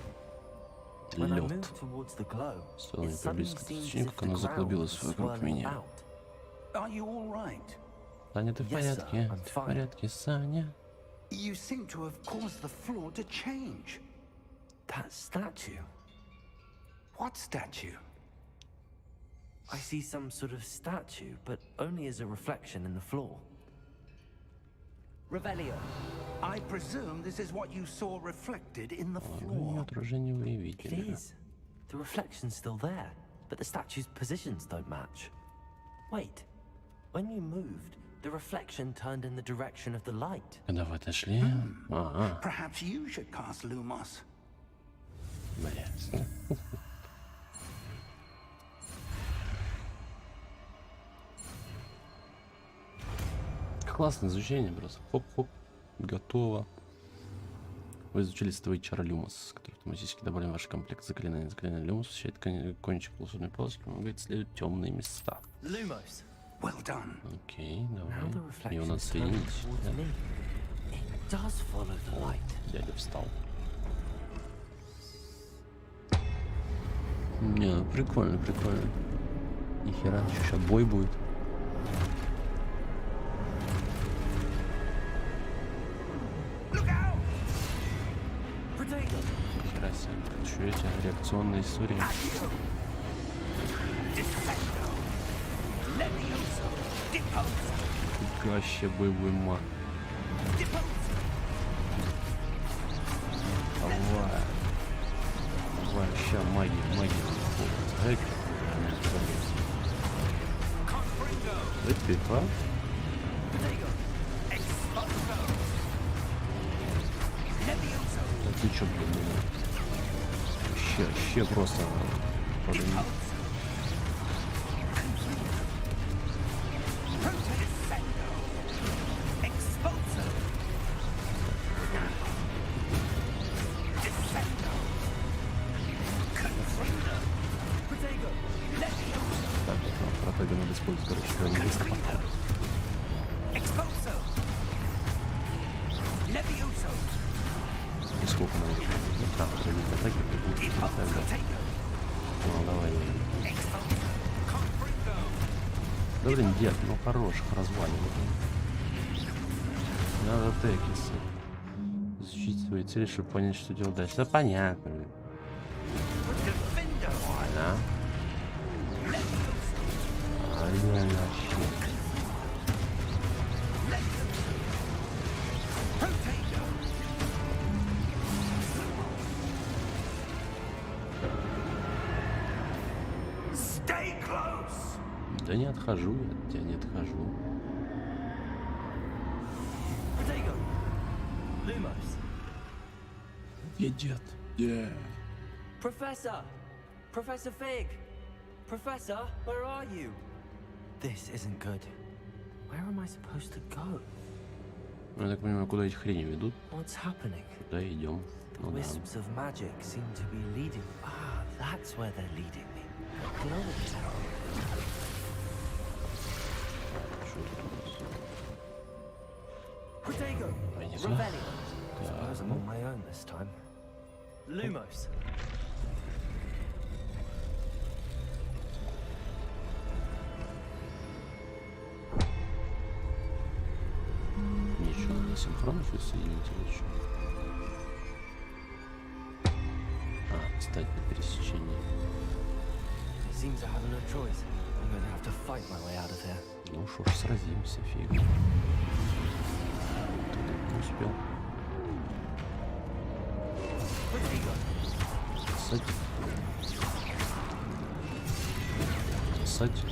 S2: When I
S1: Лед.
S2: moved towards the glow,
S1: Стоило
S2: it
S1: мне
S2: suddenly
S1: приблизиться к
S2: seemed as
S1: свечению,
S2: if
S1: как
S2: the
S1: оно
S2: ground
S1: заклубилось
S2: was
S1: вокруг
S2: swirling
S1: меня.
S2: about.
S5: Are you all right?
S1: Саня, ты в
S2: Yes, sir,
S1: порядке?
S2: I'm
S1: Ты в
S2: fine.
S1: порядке, Саня?
S5: You seem to have caused the floor to change.
S2: That statue.
S5: What statue?
S2: I see some sort of statue, but only as a reflection in the floor. Revelio.
S5: I presume this is what you saw reflected in the
S1: Вы
S5: floor.
S1: отражение вы
S2: It
S1: видели.
S2: is. The reflection's still there, but the statue's positions don't match. Wait. When you moved, the reflection turned in the direction of the light.
S1: Когда вы отошли... Ага,
S5: Perhaps you should cast Lumos.
S1: блядь. Классное изучение просто. Хоп-хоп. Готово. Вы изучили свой чар Люмос, который автоматически добавлен в ваш комплект заклинаний. Заклинание Люмос освещает кончик волшебной палочки, помогает исследовать темные места.
S2: Lumos.
S5: Well done.
S1: Окей,
S2: Now the
S1: давай. Его
S2: reflection
S1: надо
S2: is turning
S1: соединить.
S2: towards
S1: Да?
S2: me. It does follow the
S1: О,
S2: light.
S1: дядя встал. Не, ну прикольно, прикольно. Нихера, сейчас бой будет.
S2: Potato.
S1: Нихера себе. Что эти реакционные истории? Вообще боевой маг. Давай. Давай, ща, магия. Эй, ты, а? Да ты чё, блин, Ще просто... Протега надо использовать, короче, кроме английского. И сколько надо? Ну так, прыгать атаки, прыгать атаки. Ну, давай. Да блин, дед, ну хороших разваливай. Надо текисы. Изучить свои цели, чтобы понять, что делать дальше. Да понятно, блин. Да. Реально вообще. Да не отхожу, я от тебя не отхожу.
S2: Lumos.
S1: Я дед. Yeah.
S2: Professor! Professor Fig! Professor, where are you? This isn't good. Where am I supposed to go?
S1: Я так понимаю, куда эти хрени ведут?
S2: What's happening?
S1: Куда идем?
S2: The
S1: Ну да.
S2: wisps of magic seem to be leading. Ah, that's where they're leading me. Glowing tower.
S1: Что тут у нас?
S2: Protego!
S1: Понесла?
S2: Revelio.
S1: Так,
S2: Suppose I'm
S1: ну.
S2: on my own this time. Lumos.
S1: Ничего, надо синхронно все соединить или что? А, встать на пересечении.
S2: It seems I have no choice. I'm going to have to fight my way out of here.
S1: Ну что ж, сразимся, фиг. Ты не успел.
S2: Protego!
S1: Сать. Сать.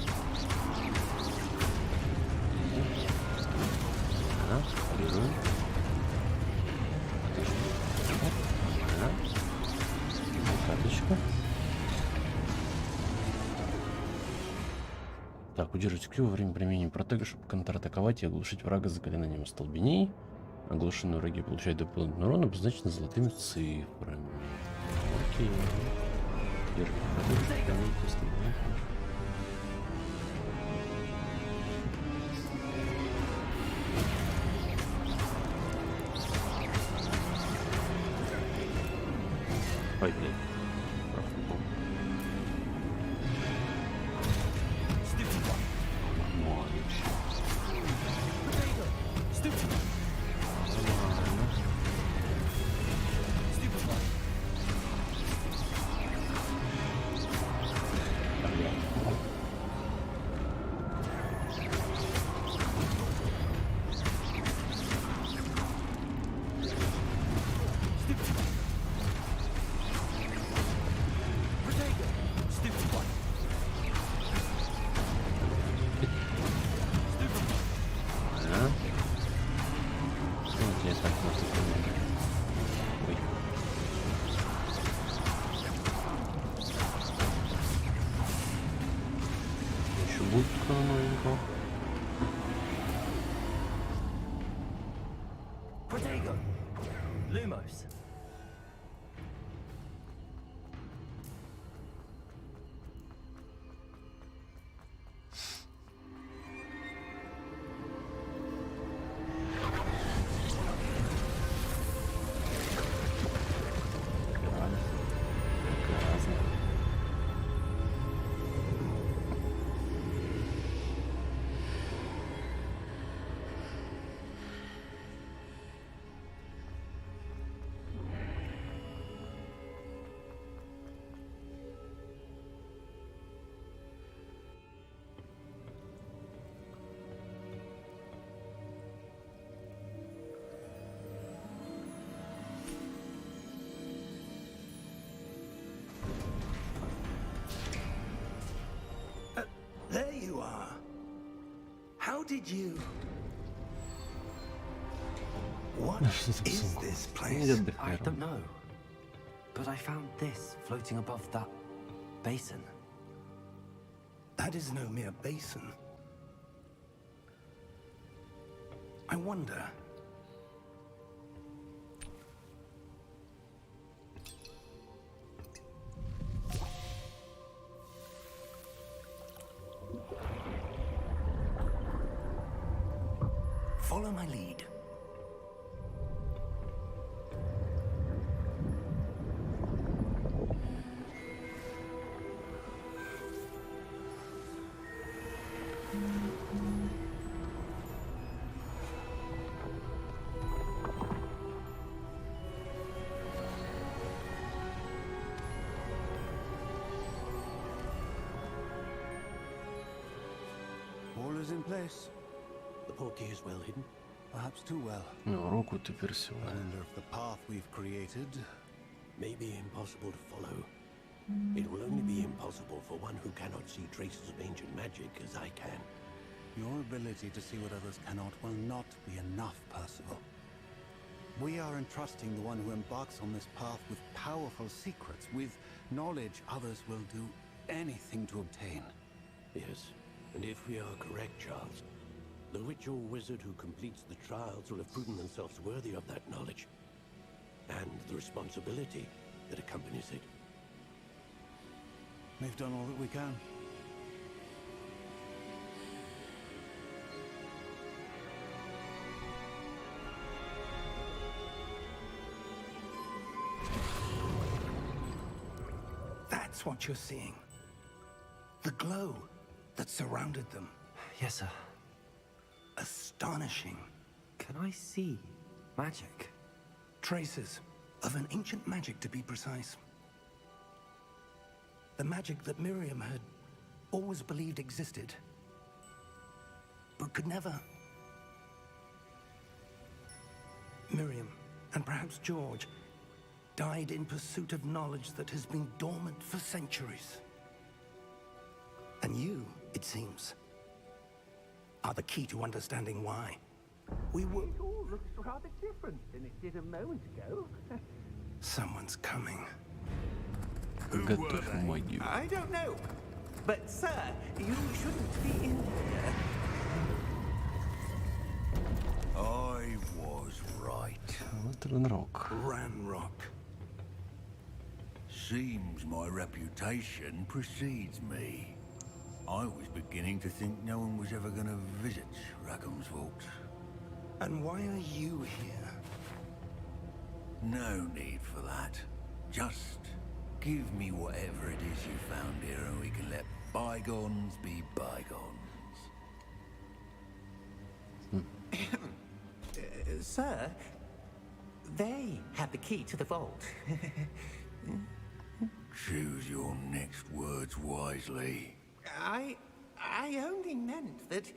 S1: Ага, парируем. Ага. Карточка. Так, удерживайте Q во время применения протега, чтобы контратаковать и оглушить врага заклинанием остолбенений. Оглушенные враги получают дополнительный урон, обозначенный золотыми цифрами. Окей. Держите протег, сохраняйте остальные. Ой, блядь. Профукал. Нормально. Нормально. Ага. Вот я так наступил. Ой. Еще будет кто новенького?
S2: Protego! Lumos.
S5: did you? What
S1: Что за
S5: is
S1: сумка?
S5: this
S1: Я
S5: place?
S1: отдых,
S2: I don't
S1: наверное.
S2: know. But I found this floating above that basin.
S5: That is no mere basin. I wonder. Follow my lead.
S8: All is in place.
S6: The portkey is well hidden.
S8: Perhaps too well.
S1: Ну, руку теперь
S8: I
S1: всего.
S8: wonder if the path we've created.
S6: May be impossible to follow. It will only be impossible for one who cannot see traces of ancient magic as I can.
S8: Your ability to see what others cannot will not be enough, Percival. We are entrusting the one who embarks on this path with powerful secrets, with knowledge others will do anything to obtain.
S6: Yes, and if we are correct, Charles, the witch or wizard who completes the trials will have proven themselves worthy of that knowledge and the responsibility that accompanies it.
S8: We've done all that we can.
S5: That's what you're seeing. The glow that surrounded them.
S2: Yes, sir.
S5: Astonishing.
S2: Can I see magic?
S5: Traces of an ancient magic, to be precise. The magic that Miriam had always believed existed, but could never. Miriam, and perhaps George, died in pursuit of knowledge that has been dormant for centuries. And you, it seems, are the key to understanding why. We will.
S6: It all looks rather different than it did a moment ago.
S5: Someone's coming.
S1: Готовь магию.
S6: I don't know. But, sir, you shouldn't be in here.
S7: I was right.
S1: Вот Ренрок.
S5: Ranrock.
S7: Seems my reputation precedes me. I was beginning to think no one was ever going to visit Rackham's vault.
S5: And why are you here?
S7: No need for that. Just give me whatever it is you found here and we can let bygones be bygones.
S6: Sir, they have the key to the vault.
S7: Choose your next words wisely.
S6: I only meant that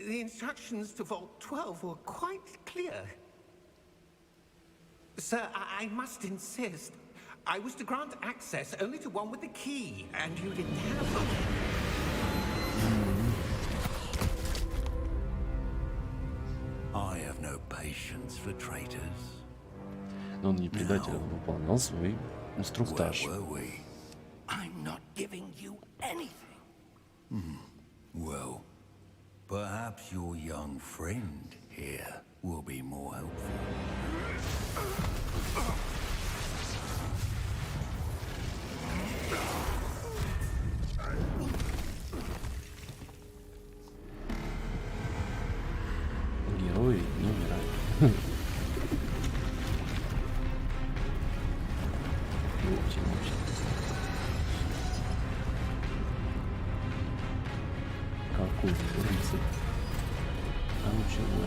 S6: the instructions to Vault 12 were quite clear. Sir, I must insist. I was to grant access only to one with the key, and you didn't have one.
S7: I have no patience for traitors.
S1: Но он не предатель, он выполнял свой
S7: Where
S1: инструктаж.
S7: were we?
S5: I'm not giving you anything.
S7: Well, perhaps your young friend here will be more helpful.
S1: Герои не умирают. Очень. Какой рыцарь. А ну чего?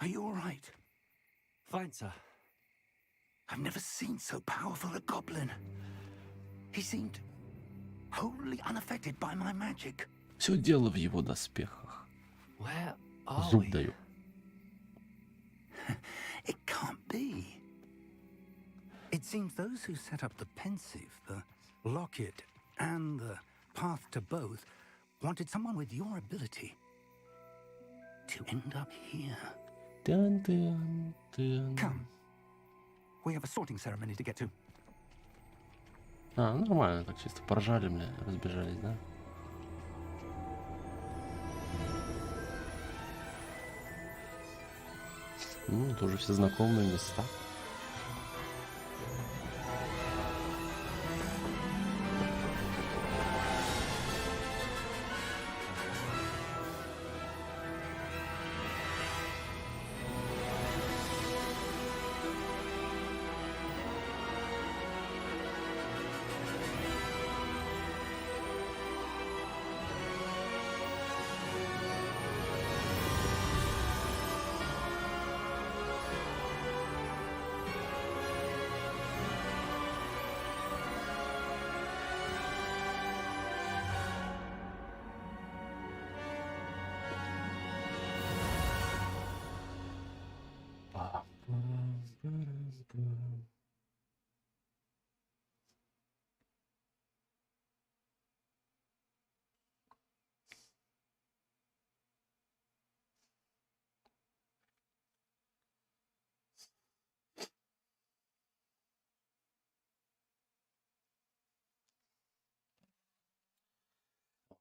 S8: Are you all right?
S6: Fine, sir.
S8: I've never seen so powerful a goblin. He seemed wholly unaffected by my magic.
S1: Все дело в его доспехах.
S2: Where are
S1: Зуб
S2: we?
S1: даю.
S8: It can't be. It seems those who set up the pensive, the locket, and the path to both wanted someone with your ability to end up here.
S1: Тын-тын-тын.
S8: Come. We have a sorting ceremony to get to.
S1: А, нормально, так чисто поржали, бля, разбежались, да? Тоже все знакомые места.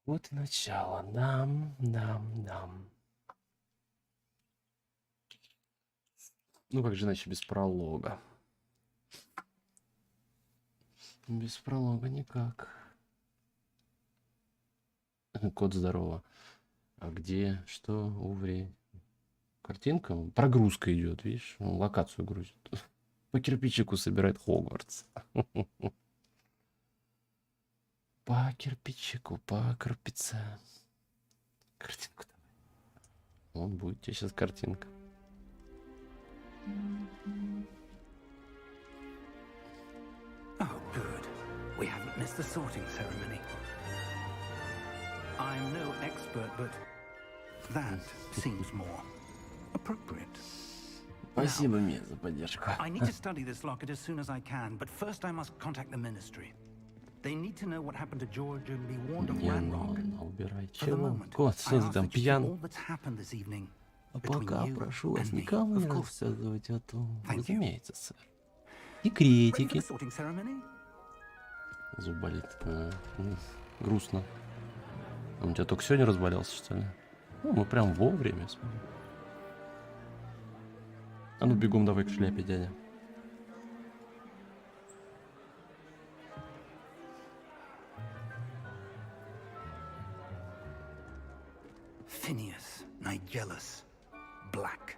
S1: Вот и начало. Дам. Ну как же иначе без пролога? Без пролога никак. Кот, здорово. А где? Что? Уври. Картинка? Прогрузка идет, видишь? Он локацию грузит. По кирпичику собирает Хогвартс. По кирпичику, по крупице. Картинку давай. Он будет тебе сейчас картинка.
S8: Oh, good. We haven't missed the sorting ceremony. I'm no expert, but that seems more appropriate.
S1: Спасибо, Мия, за поддержку.
S8: I need to study this locket as soon as I can, but first I must contact the ministry. They need to know what happened to George and be warned of Ranrock.
S1: Убирай.
S8: For the
S1: Чего?
S8: moment,
S1: Кот,
S8: I
S1: что ты
S8: ask
S1: там,
S8: that you keep
S1: пьян?
S8: all that's happened this evening
S1: А
S8: between
S1: пока
S8: you
S1: прошу вас
S8: and me,
S1: никому не
S8: of course.
S1: рассказывать о том.
S8: Thank you.
S1: Разумеется, сэр.
S8: Ready for
S1: Секретики.
S8: the sorting ceremony?
S1: Зуб болит. Грустно. Он у тебя только сегодня разболелся, что ли? Ну, мы прям вовремя. Смотри. А ну бегом давай к шляпе, дядя.
S8: Phineas, Nigellus, Black.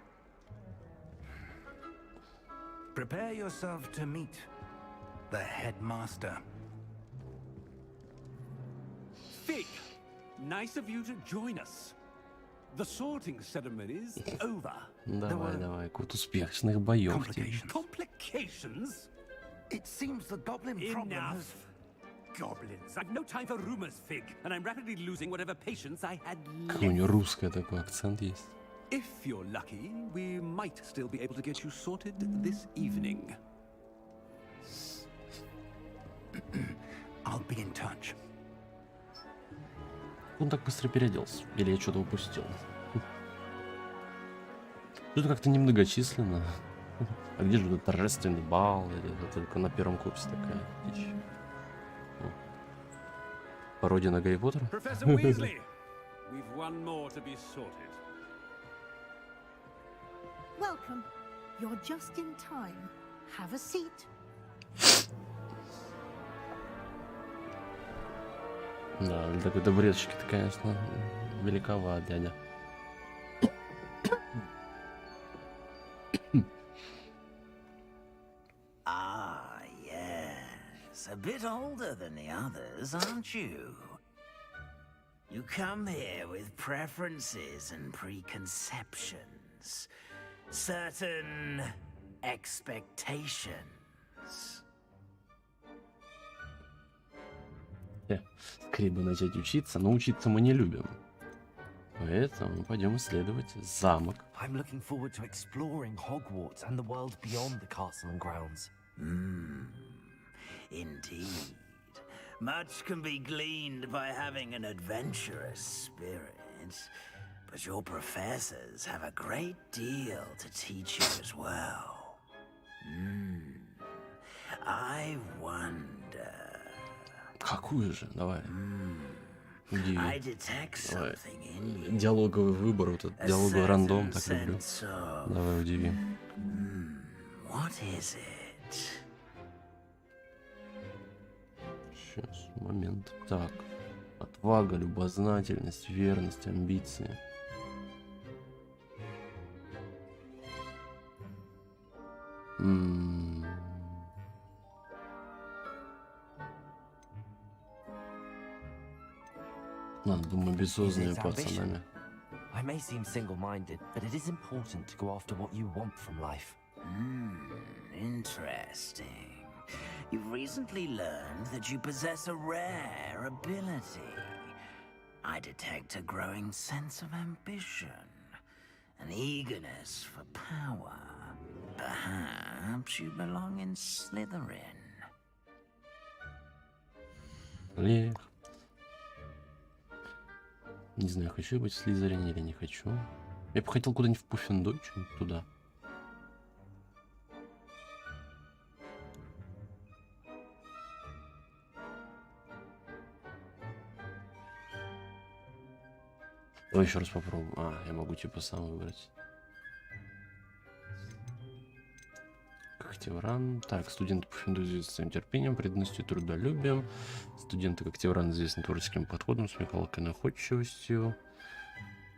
S8: Prepare yourself to meet the headmaster.
S9: Fig, nice of you to join us. The sorting ceremony's over.
S1: Давай, давай. Кут успешных боев.
S8: Complications.
S9: Complications?
S8: It seems the goblin problem has...
S9: Enough. Goblins. I've no time for rumors, Fig, and I'm rapidly losing whatever patience I had
S1: Какой у
S9: left.
S1: него русский такой акцент есть.
S9: If you're lucky, we might still be able to get you sorted this evening.
S8: I'll be in touch.
S1: Он так быстро переоделся. Или я что-то упустил? Тут как-то немногочисленно. А где же этот торжественный бал? Или это только на первом курсе такая дичь? Пародия на Гарри Поттера?
S9: Professor Weasley, we've one more to be sorted.
S10: Welcome. You're just in time. Have a seat.
S1: Да, для такой добрецочки-то, конечно, великоват, дядя.
S2: Ah, yes. A bit older than the others, aren't you? You come here with preferences and preconceptions. certain expectations.
S1: Скорее бы начать учиться, но учиться мы не любим. Поэтому пойдем исследовать замок.
S2: I'm looking forward to exploring Hogwarts and the world beyond the castle and grounds.
S7: Indeed. Much can be gleaned by having an adventurous spirit, but your professors have a great deal to teach you as well. I wonder...
S1: Какую же? Давай. Удиви.
S7: I detect
S1: Давай.
S7: something in you.
S1: Диалоговый выбор, вот этот диалоговый рандом, так люблю.
S7: Sense of...
S1: Давай, удиви.
S7: What is it?
S1: Сейчас, момент. Так. Отвага, любознательность, верность, амбиции. Ладно, думаю, бессознанными пацанами.
S2: I may seem single-minded, but it is important to go after what you want from life.
S7: Interesting. You've recently learned that you possess a rare ability. I detect a growing sense of ambition, an eagerness for power. Perhaps you belong in Slytherin.
S1: Лех. Не знаю, хочу я быть в Слизерине или не хочу. Я бы хотел куда-нибудь в Пуффендуй, что-нибудь туда. Давай еще раз попробуем. Я могу типа сам выбрать. Когтевран. Так, студенты Пуффендуй известны своим терпением, преданностью, трудолюбием. Студенты Когтевран известны творческим подходом, смекалкой, находчивостью.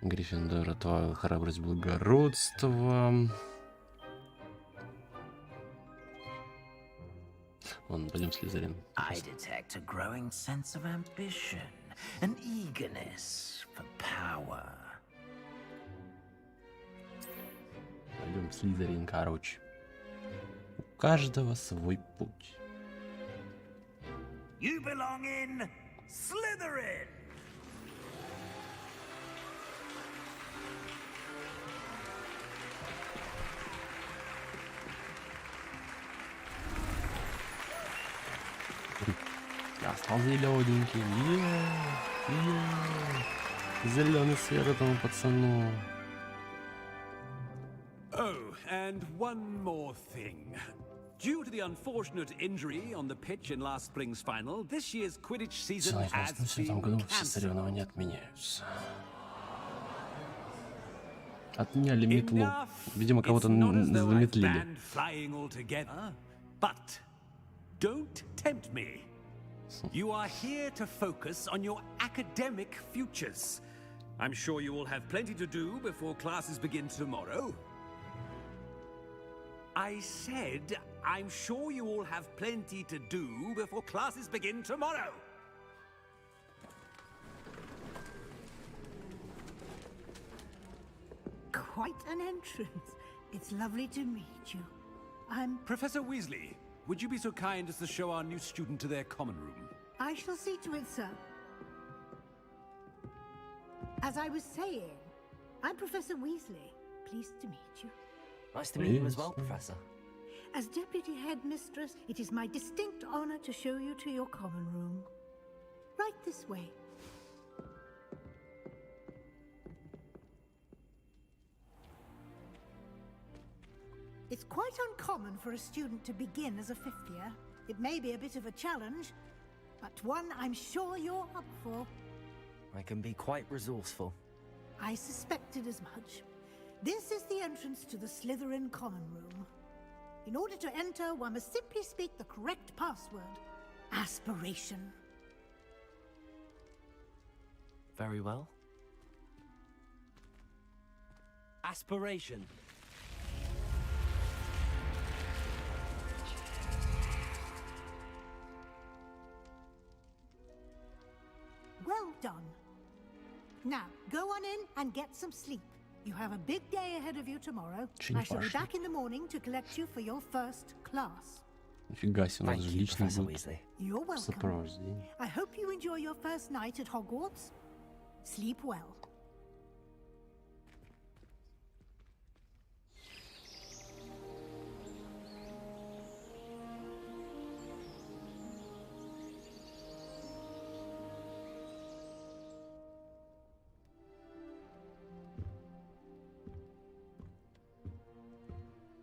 S1: Гриффиндор, отвага, храбрость, благородство. Ладно, пойдем в Слизерин.
S7: I detect a growing sense of ambition, an eagerness for power.
S1: Пойдем в Слизерин, короче. У каждого свой путь.
S7: You belong in Slytherin!
S1: Я стал зелененьким. Зеленый свет этому пацану.
S9: Oh, and one more thing. Due to the unfortunate injury on the pitch in last spring's final, this year's Quidditch season has
S1: В этом году
S9: been
S1: все
S9: cancelled.
S1: соревнования отменяются. Отменяли метлу. Видимо, кого-то заметлили.
S9: But don't tempt me. You are here to focus on your academic futures. I'm sure you will have plenty to do before classes begin tomorrow. I said, I'm sure you all have plenty to do before classes begin tomorrow.
S10: Quite an entrance. It's lovely to meet you. I'm...
S9: Professor Weasley, would you be so kind as to show our new student to their common room?
S10: I shall see to it, sir. As I was saying, I'm Professor Weasley. Pleased to meet you.
S2: Nice to meet you as well, Professor.
S10: As Deputy Headmistress, it is my distinct honor to show you to your common room. Right this way. It's quite uncommon for a student to begin as a fifth year. It may be a bit of a challenge, but one I'm sure you're up for.
S2: I can be quite resourceful.
S10: I suspected as much. This is the entrance to the Slytherin common room. In order to enter, one must simply speak the correct password. Aspiration.
S2: Very well. Aspiration.
S10: Well done. Now, go on in and get some sleep. You have a big day ahead of you tomorrow.
S1: Очень
S10: I shall be
S1: важно.
S10: back in the morning to collect you for your first class.
S1: Нифига себе, у нас
S2: Thank
S1: же
S2: you,
S1: личный
S2: Professor
S1: будет
S2: Weasley.
S10: You're welcome.
S1: сопровождение.
S10: I hope you enjoy your first night at Hogwarts. Sleep well.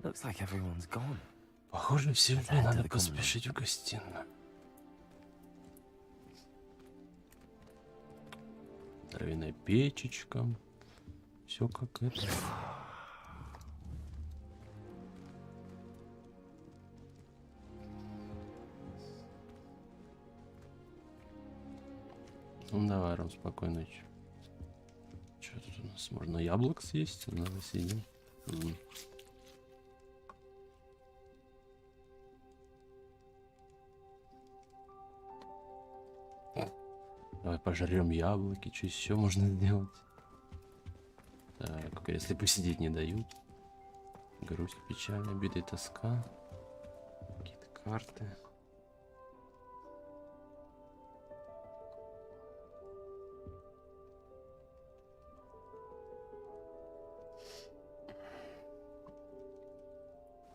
S2: Looks like everyone's gone.
S1: Похоже, всем
S2: Let's head to
S1: надо
S2: the common room.
S1: поспешить в гостиную. Дровяная печечка. Все как это. Ну давай, Ром, спокойной ночи. Что тут у нас? Можно яблок съесть? Давай сидим. Давай пожрем яблоки, что еще можно сделать? Так, если посидеть не дают. Грусть, печаль, обида и тоска. Какие-то карты.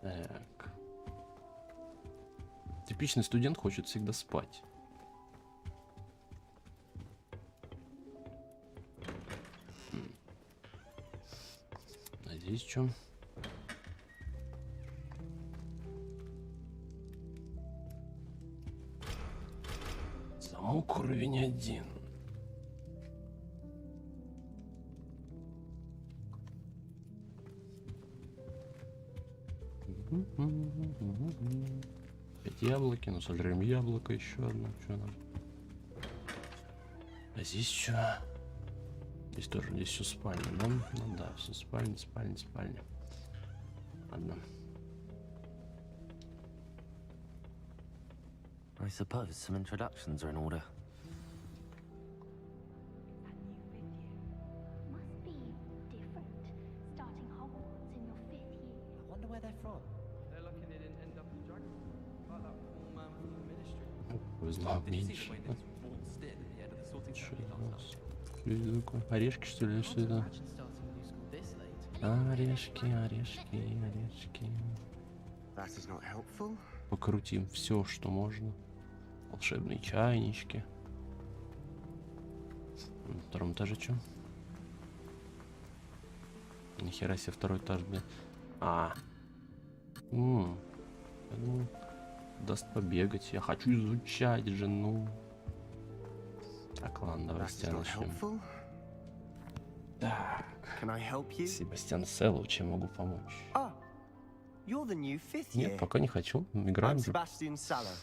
S1: Так. Типичный студент хочет всегда спать. А здесь что? Замок уровень 1. Опять яблоки, ну сожрем яблоко еще одно. Что нам? А здесь что? Здесь тоже, здесь все спальня, да? Ну да, все спальня, спальня, спальня. Ладно.
S2: I suppose some introductions are in order.
S11: Must be different, starting Hogwarts in your 5th year.
S2: I wonder where they're from.
S12: They're lucky they didn't end up as dragons, like that poor man from the ministry.
S1: Повезло
S12: Did you see
S1: меньше.
S12: the way they just waltzed in at the end of the sorting
S1: Что
S12: ceremony
S1: это у
S12: last
S1: нас?
S12: night?
S1: Что это такое? Орешки, что ли, или что это?
S12: Imagine starting a new school this late.
S1: Орешки, орешки, орешки.
S13: That is not helpful.
S1: Покрутим все, что можно. Волшебные чайнички. На втором этаже что? Нихера себе, второй этаж, блин. Я думаю, даст побегать. Я хочу изучать жену. Так, ладно, давай
S13: That is
S1: с тебя
S13: not
S1: начнем.
S13: helpful.
S1: Так.
S13: Can I help you?
S1: Себастьян Селло, чем могу помочь?
S13: Ah, you're the new 5th year.
S1: Нет, пока не хочу. Играем
S13: I'm
S1: же.
S13: Sebastian Sallow.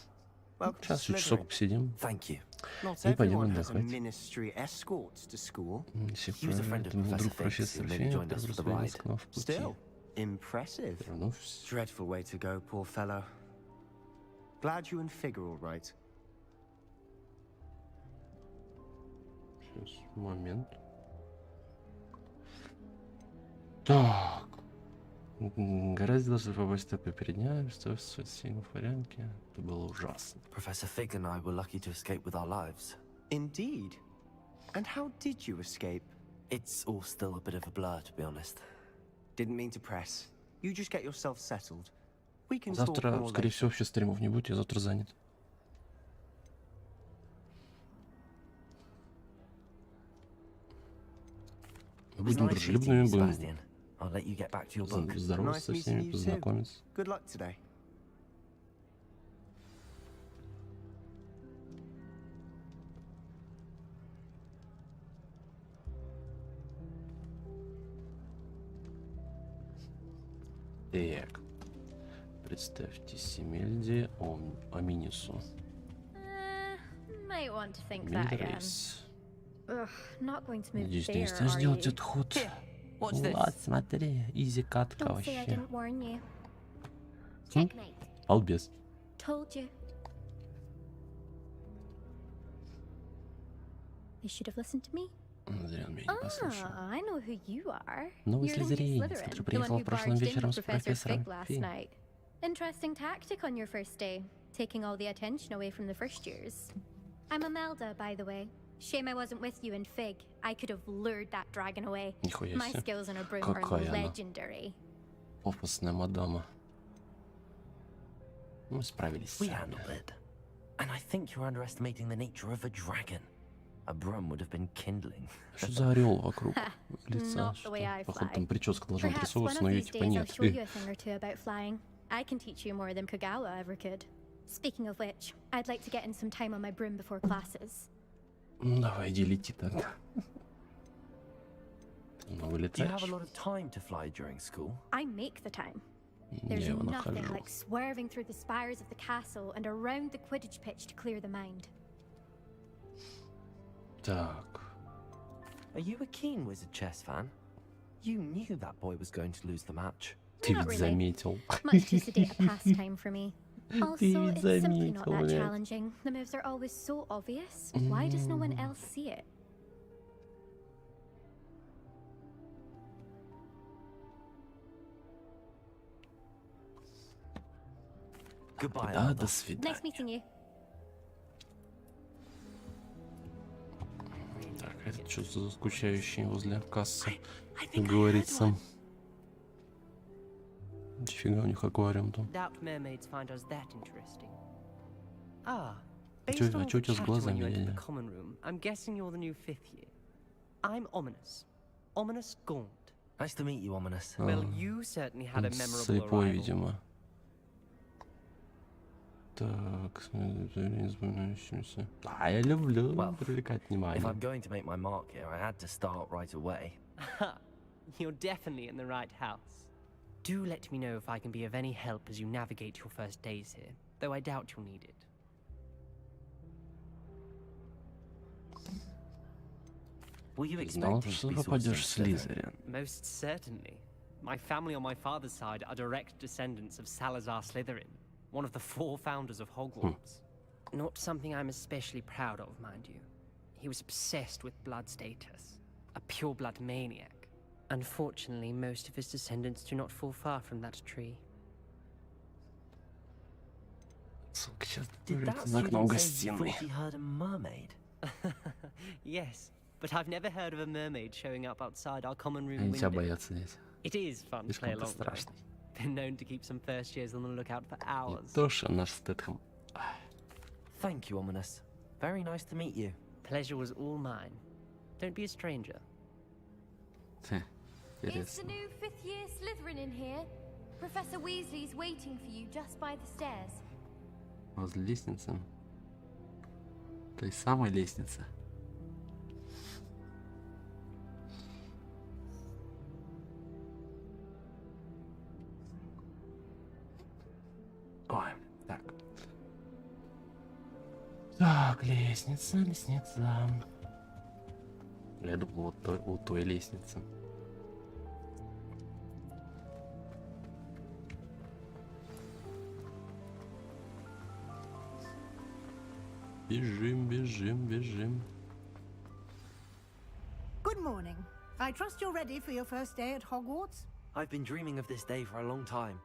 S13: Welcome to
S1: Сейчас часок
S13: Slytherin.
S1: посидим.
S2: Thank you.
S13: Not
S1: И пойдем
S13: everyone has a
S1: отдохнуть.
S13: ministry escort to school.
S1: Если
S2: He was a friend of
S1: это был
S2: Professor
S1: друг
S2: Fig's,
S1: профессора
S2: who maybe
S1: Финна,
S2: joined us for the
S1: который
S2: ride.
S1: к нам в пути.
S13: Still, impressive.
S1: Вернувшись.
S13: Dreadful way to go, poor fellow. Glad you and Figure all right.
S1: Сейчас, момент. Так. Гораздо должен попасть такой перед дня, что в синем порядке. Это было ужасно.
S2: Professor Fig and I were lucky to escape with our lives.
S13: Indeed. And how did you escape?
S2: It's all still a bit of a blur, to be honest.
S13: Didn't mean to press. You just get yourself settled. We can talk
S1: Завтра,
S13: more
S1: скорее
S13: later.
S1: всего, вообще стримов не будет, я завтра занят. Мы
S2: It was
S1: будем
S2: nice meeting
S1: дружелюбными,
S2: you,
S1: будем
S2: Sebastian. I'll let you get back to your book.
S1: здороваться со
S13: Nice
S1: всеми,
S13: meeting you too.
S1: познакомиться.
S13: Good luck today.
S1: Так. Представьте Семельде Аминису.
S11: Might want to think that again.
S1: Милдрейс.
S11: Ugh, not going to move
S1: Надеюсь, ты не
S11: there,
S1: станешь
S11: are
S1: делать
S11: you?
S1: этот ход.
S2: Watch this.
S1: Влад, смотри, изи катка
S11: Don't say I
S1: вообще.
S11: didn't warn you.
S1: Hm?
S11: Checkmate.
S1: Балбес.
S11: Told you. You should have listened to me.
S1: Зря он меня не послушал.
S11: I know who you are.
S1: Новый
S11: You're the new
S1: слизеринец,
S11: Slytherin,
S1: который
S11: the one
S1: приехал
S11: who
S1: прошлым
S11: barged in
S1: вечером
S11: with
S1: с
S11: Professor
S1: профессором
S11: Fig last
S1: Фи.
S11: night. Interesting tactic on your first day, taking all the attention away from the first years. I'm Imelda, by the way. Shame I wasn't with you in Fig. I could have lured that dragon away.
S1: Нихуя
S11: My
S1: себе.
S11: skills on a broom are
S1: Какая она
S11: legendary.
S1: пафосная мадама. Мы справились
S2: We
S1: сами.
S2: handled it. And I think you're underestimating the nature of a dragon. A broom would have been kindling.
S1: Что за орел вокруг лица?
S11: Not the way I
S1: Походу
S11: fly.
S1: там прическа должна
S11: Perhaps one
S1: отрисовываться,
S11: of
S1: но ее
S11: these
S1: типа
S11: days I'll
S1: нет.
S11: show you a thing or two about flying. I can teach you more than Kagawa ever could. Speaking of which, I'd like to get in some time on my broom before classes.
S1: Ну давай, иди лети тогда. Ну,
S2: Do you have a
S1: вылетаешь.
S2: lot of time to fly during school?
S11: I make the time.
S1: Я
S11: There's
S1: его
S11: nothing
S1: нахожу.
S11: like swerving through the spires of the castle and around the Quidditch pitch to clear the mind.
S1: Так.
S2: Are you a keen Wizard chess fan? You knew that boy was going to lose the match.
S1: Ты
S11: Not
S1: ведь
S11: really.
S1: заметил.
S11: Much too sedate a pastime for me. Also,
S1: ведь
S11: it's simply
S1: заметил,
S11: not that
S1: блядь.
S11: challenging. The moves are always so obvious. Why does no one else see it?
S2: Goodbye,
S1: Да,
S2: Alba.
S1: до свидания.
S11: Nice meeting you.
S1: Так, это что за скучающий возле кассы, как говорится. Нифига у них аквариум там.
S12: Doubt mermaids find us that interesting.
S1: А
S12: Based
S1: чё
S12: on all
S1: у тебя
S12: the
S1: с
S12: chatter when
S1: глазами,
S12: you entered
S1: дядя?
S12: the common room, I'm guessing you're the new 5th year. I'm Ominous. Ominous Gaunt.
S2: Nice to meet you, Ominous.
S12: Well, you certainly had a
S1: Он
S12: memorable
S1: слепой,
S12: arrival.
S1: видимо. Так, запоминающимся. А, я люблю
S2: Well,
S1: привлекать
S2: If
S1: внимание.
S2: I'm going to make my mark here, I had to start right away.
S12: You're definitely in the right house. Do let me know if I can be of any help as you navigate your first days here, though I doubt you'll need it.
S2: Were you
S1: Знал,
S2: expecting to
S1: что
S2: be
S1: ты попадешь в
S2: sourced in Slytherin?
S1: Слизерин.
S12: Most certainly. My family on my father's side are direct descendants of Salazar Slytherin, one of the 4 founders of Hogwarts. Not something I'm especially proud of, mind you. He was obsessed with blood status, a pure-blood maniac. Unfortunately, most of his descendants do not fall far from that tree.
S1: Сука, сейчас
S2: Did that
S1: появится за окном
S2: student say he
S1: гостиной.
S2: thought he heard a mermaid?
S12: Yes, but I've never heard of a mermaid showing up outside our common room
S1: Они тебя
S12: window.
S1: боятся здесь.
S12: It is fun to play
S1: Слишком ты
S12: along though.
S1: страшный.
S12: Been known to keep some first years on the lookout for
S1: Не
S12: hours.
S1: то, что наш Стэтхэм.
S2: Thank you, Ominous. Very nice to meet you.
S12: Pleasure was all mine. Don't be a stranger.
S11: Is the
S1: Интересно.
S11: new 5th year Slytherin in here? Professor Weasley's waiting for you just by the stairs.
S1: Возле лестницы. Той самой лестницы. Ой, так. Так, лестница, лестница. Я думал, у той лестницы. Бежим, бежим, бежим.
S10: Good morning. I trust you're ready for your first day at Hogwarts?
S2: I've been dreaming of this day for a long time.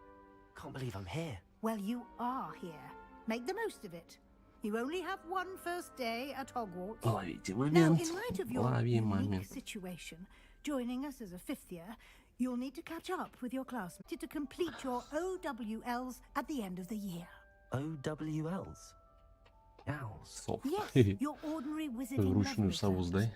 S2: Can't believe I'm here.
S10: Well, you are here. Make the most of it. You only have one first day at Hogwarts.
S1: Ловите
S10: Now,
S1: момент.
S10: in light of your
S1: Лови
S10: unique
S1: момент.
S10: situation, joining us as a 5th year, you'll need to catch up with your classmates to complete your OWLs at the end of the year.
S2: OWLs? Owls.
S1: Сов.
S10: Yes, your ordinary wizarding
S1: Ручную
S10: level
S1: сову
S10: exams.
S1: сдай.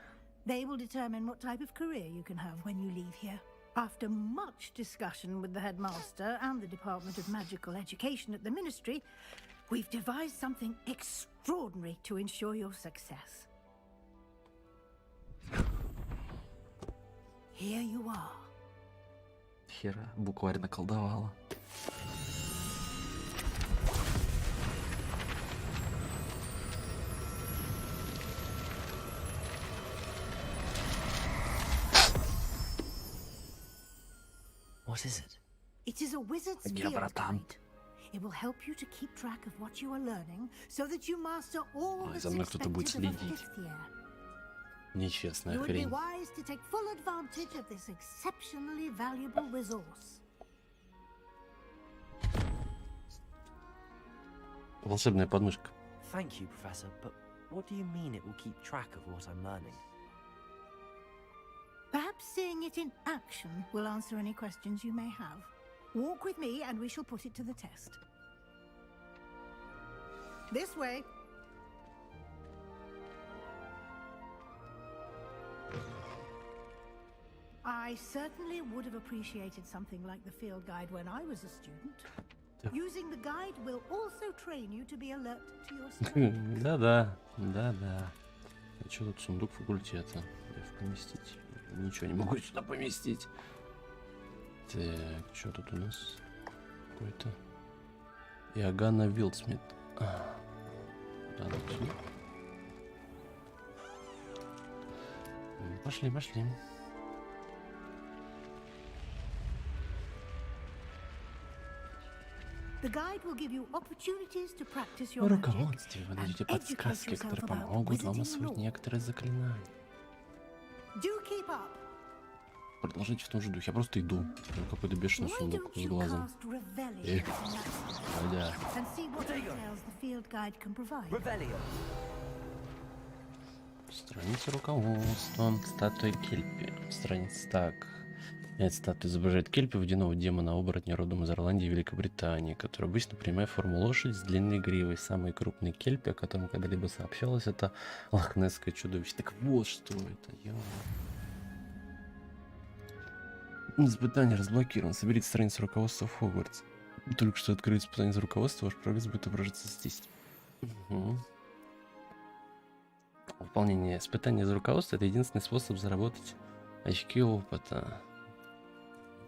S10: They will determine what type of career you can have when you leave here. After much discussion with the headmaster and the Department of Magical Education at the Ministry, we've devised something extraordinary to ensure your success. Here you are.
S1: Хера, букварь наколдовала.
S2: What is it?
S10: It is a wizard's
S1: Я
S10: field
S1: братан.
S10: guide. It will help you to keep track of what you are learning so that you master all
S1: Ой,
S10: that's
S1: за мной кто-то будет
S10: expected of a
S1: следить.
S10: 5th year.
S1: Нечестная
S10: You would be
S1: хрень.
S10: wise to take full advantage of this exceptionally valuable resource.
S1: Волшебная подмышка.
S13: Thank you, Professor, but what do you mean it will keep track of what I'm learning?
S10: Perhaps seeing it in action will answer any questions you may have. Walk with me and we shall put it to the test. This way. I certainly would have appreciated something like the field guide when I was a student. Using the guide will also train you to be alert to your surroundings.
S1: Да-да, да-да. А что тут сундук факультета? Где поместить? Ничего не могу сюда поместить. Так, что тут у нас? Какой-то... Иоганна Вилдсмит. Да, ну, пошли, пошли. В руководстве вы найдете подсказки, которые помогут вам освоить некоторые заклинания. Продолжайте в том же духе. Я просто иду. Какой-то бешеный сундук с глазом. Да. Страница руководства. Статуя Кельпи. Страница так. Эта статуя изображает Кельпи, водяного демона-оборотня родом из Ирландии и Великобритании, который обычно принимает форму лошади с длинной гривой. Самый крупный Кельпи, о котором когда-либо сообщалось, это лохнесское чудовище. Так вот что это, Испытание разблокировано. Соберите страницу руководства в Хогвартс. Только что открыть испытание из руководства, ваш прогресс будет отображаться здесь. Угу. Выполнение испытания из руководства — это единственный способ заработать очки опыта.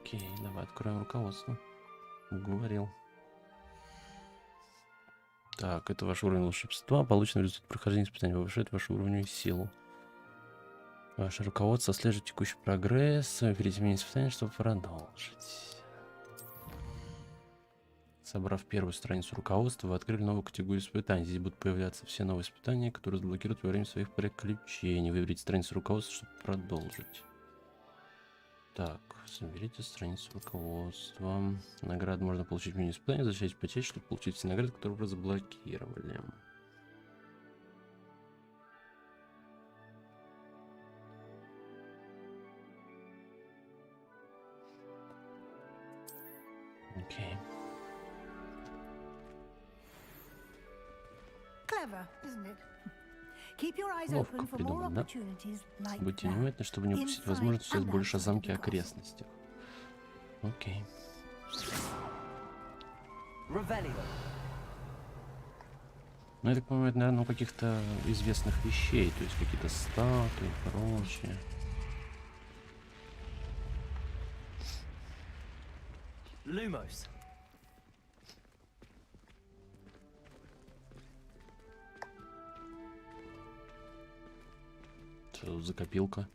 S1: Окей, давай откроем руководство. Говорил. Так, это ваш уровень волшебства. Полученный результат прохождения испытания повышает вашу уровневую силу. Ваше руководство отслеживает текущий прогресс. Выберите меню испытания, чтобы продолжить. Собрав первую страницу руководства, вы открыли новую категорию испытаний. Здесь будут появляться все новые испытания, которые разблокируют во время своих приключений. Выберите страницу руководства, чтобы продолжить. Так, соберите страницу руководства. Награды можно получить в меню испытания. Возвращайтесь по части, чтобы получить все награды, которые вы разблокировали. Окей. Ловко придумано, да? Будьте внимательны, чтобы не упустить возможность узнать больше о замке и окрестностях. Окей. Ну, я так понимаю, это, наверное, у каких-то известных вещей, то есть какие-то статуи и прочее.
S13: Lumos.
S1: Что тут за копилка?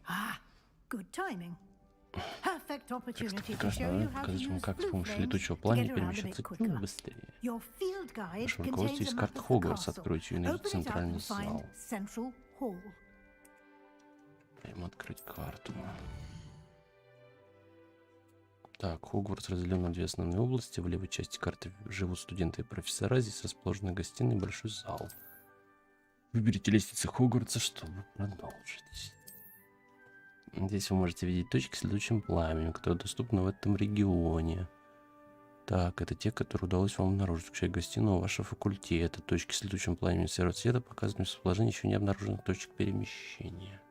S1: Прекрасно, показать вам, как с помощью летучего пламени перемещаться быстрее. В вашем руководстве есть карта Хогвартс. Откройте ее и найдите центральный зал. Даем открыть карту. Так, Хогвартс разделен на две основные области. В левой части карты живут студенты и профессора. Здесь расположены гостиная и большой зал. Выберите лестницу Хогвартса, чтобы продолжить. Здесь вы можете видеть точки с летучим пламенем, которые доступны в этом регионе. Так, это те, которые удалось вам обнаружить. Включая гостиную вашего факультета. Точки с летучим пламенем серого цвета показывают местоположение еще не обнаруженных точек перемещения.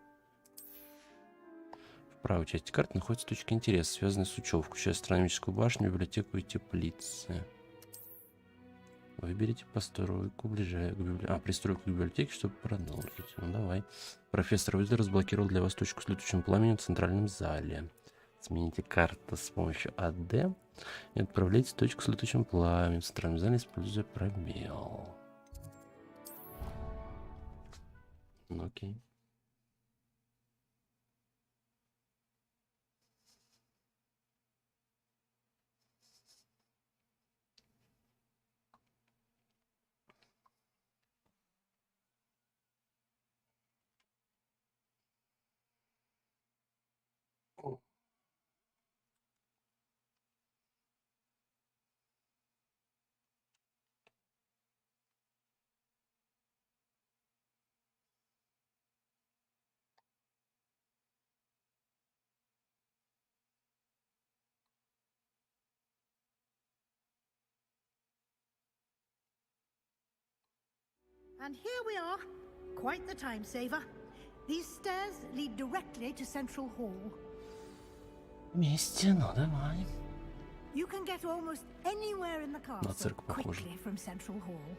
S1: В правой части карты находятся точки интереса, связанные с учебой, включая астрономическую башню, библиотеку и теплицы. Выберите постройку ближе к пристройку к библиотеке, чтобы продолжить. Ну давай. Профессор Уизли разблокировал для вас точку с летучим пламенем в центральном зале. Смените карту с помощью АД и отправляйте точку с летучим пламенем в центральном зале, используя пробел. Ну окей.
S10: And here we are. Quite the time saver. These stairs lead directly to Central Hall.
S1: Вместе, ну давай.
S10: You can get almost anywhere in the castle
S1: цирк похоже.
S10: quickly from Central Hall.